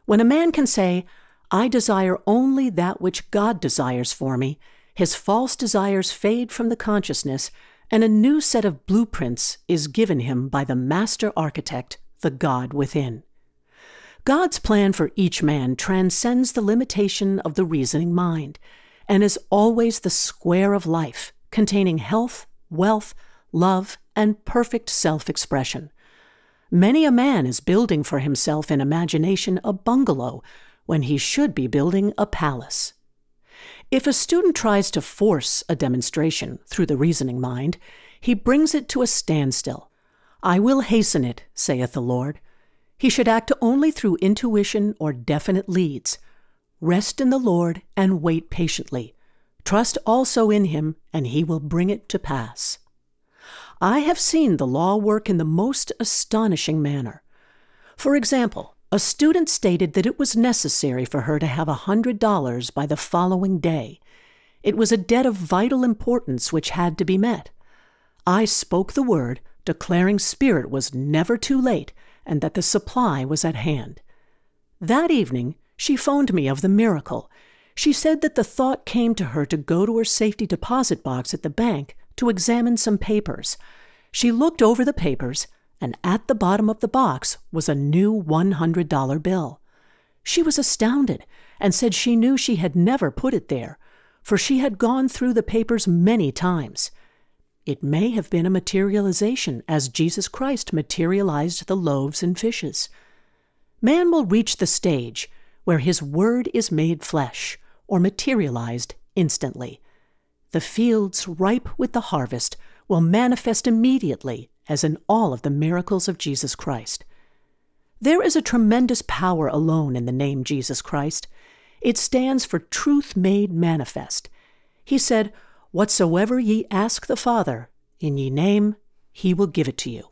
When a man can say, "I desire only that which God desires for me," his false desires fade from the consciousness, and a new set of blueprints is given him by the master architect, the God within. God's plan for each man transcends the limitation of the reasoning mind, and is always the square of life, containing health, wealth, love, and perfect self-expression. Many a man is building for himself in imagination a bungalow when he should be building a palace. If a student tries to force a demonstration through the reasoning mind, he brings it to a standstill. "I will hasten it," saith the Lord. He should act only through intuition or definite leads. Rest in the Lord and wait patiently. Trust also in him, and he will bring it to pass. I have seen the law work in the most astonishing manner. For example, a student stated that it was necessary for her to have $100 by the following day. It was a debt of vital importance which had to be met. I spoke the word, declaring spirit was never too late and that the supply was at hand. That evening, she phoned me of the miracle. She said that the thought came to her to go to her safety deposit box at the bank to examine some papers. She looked over the papers, and at the bottom of the box was a new $100 bill. She was astounded and said she knew she had never put it there, for she had gone through the papers many times. It may have been a materialization as Jesus Christ materialized the loaves and fishes. Man will reach the stage where his word is made flesh or materialized instantly. The fields ripe with the harvest will manifest immediately as in all of the miracles of Jesus Christ. There is a tremendous power alone in the name Jesus Christ. It stands for truth made manifest. He said, "Whatsoever ye ask the Father in ye name, he will give it to you."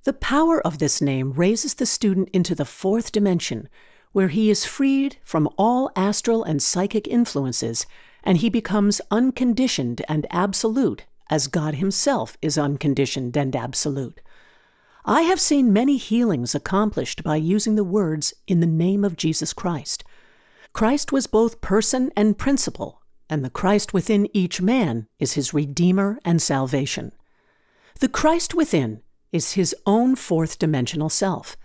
The power of this name raises the student into the fourth dimension, where he is freed from all astral and psychic influences, and he becomes unconditioned and absolute, as God himself is unconditioned and absolute. I have seen many healings accomplished by using the words in the name of Jesus Christ. Christ was both person and principle, and the Christ within each man is his Redeemer and salvation. The Christ within is his own fourth-dimensional self,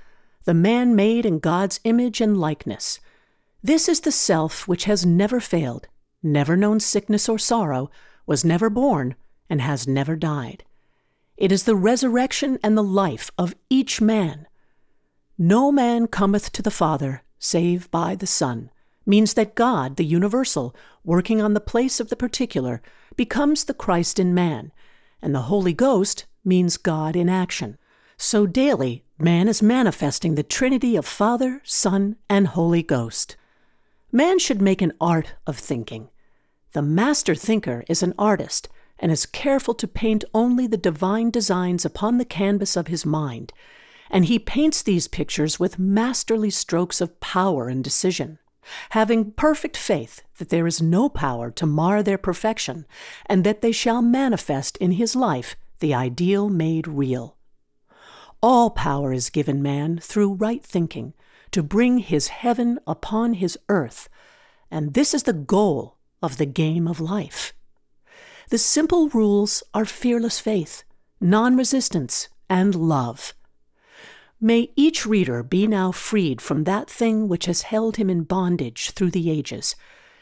the man made in God's image and likeness. This is the self which has never failed, never known sickness or sorrow, was never born, and has never died. It is the resurrection and the life of each man. "No man cometh to the Father save by the Son," means that God, the universal, working on the place of the particular, becomes the Christ in man, and the Holy Ghost means God in action. So daily, man is manifesting the Trinity of Father, Son, and Holy Ghost. Man should make an art of thinking. The master thinker is an artist and is careful to paint only the divine designs upon the canvas of his mind, and he paints these pictures with masterly strokes of power and decision, having perfect faith that there is no power to mar their perfection, and that they shall manifest in his life the ideal made real. All power is given man through right thinking to bring his heaven upon his earth, and this is the goal of the game of life. The simple rules are fearless faith, non-resistance, and love. May each reader be now freed from that thing which has held him in bondage through the ages,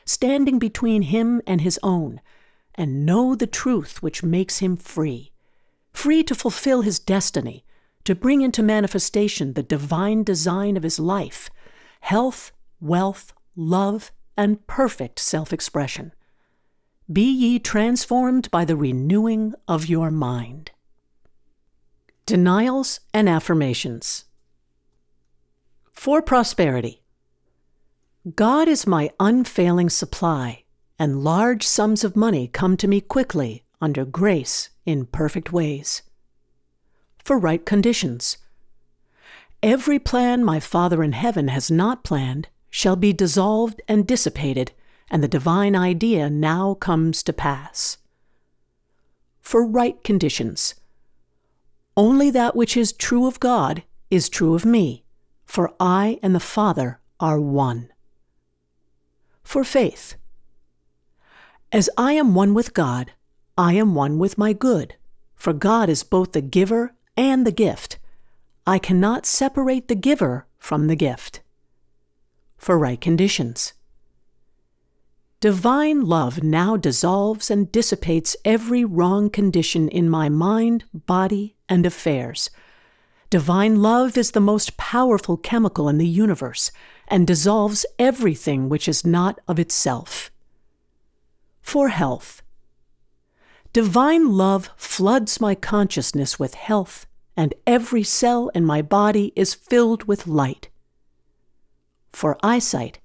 standing between him and his own, and know the truth which makes him free, free to fulfill his destiny, to bring into manifestation the divine design of his life, health, wealth, love, and perfect self-expression. Be ye transformed by the renewing of your mind. Denials and affirmations. For prosperity. God is my unfailing supply, and large sums of money come to me quickly under grace in perfect ways. For right conditions. Every plan my Father in heaven has not planned shall be dissolved and dissipated, and the divine idea now comes to pass. For right conditions. Only that which is true of God is true of me, for I and the Father are one. For faith. As I am one with God, I am one with my good, for God is both the giver and the gift. I cannot separate the giver from the gift. For right conditions. Divine love now dissolves and dissipates every wrong condition in my mind, body, and affairs. Divine love is the most powerful chemical in the universe and dissolves everything which is not of itself. For health. Divine love floods my consciousness with health, and every cell in my body is filled with light. For eyesight.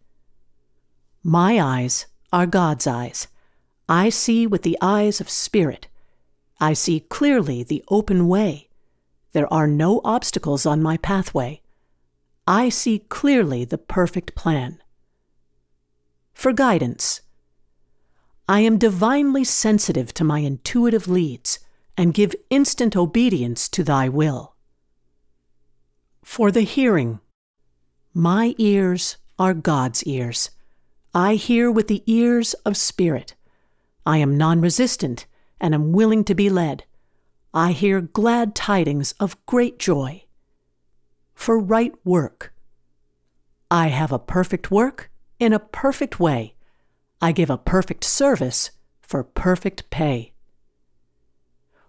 My eyes are God's eyes. I see with the eyes of spirit. I see clearly the open way. There are no obstacles on my pathway. I see clearly the perfect plan. For guidance. I am divinely sensitive to my intuitive leads and give instant obedience to thy will. For the hearing. My ears are God's ears. I hear with the ears of spirit. I am non-resistant and am willing to be led. I hear glad tidings of great joy. For right work. I have a perfect work in a perfect way. I give a perfect service for perfect pay.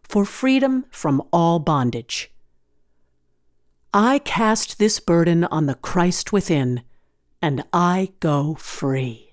For freedom from all bondage. I cast this burden on the Christ within, and I go free.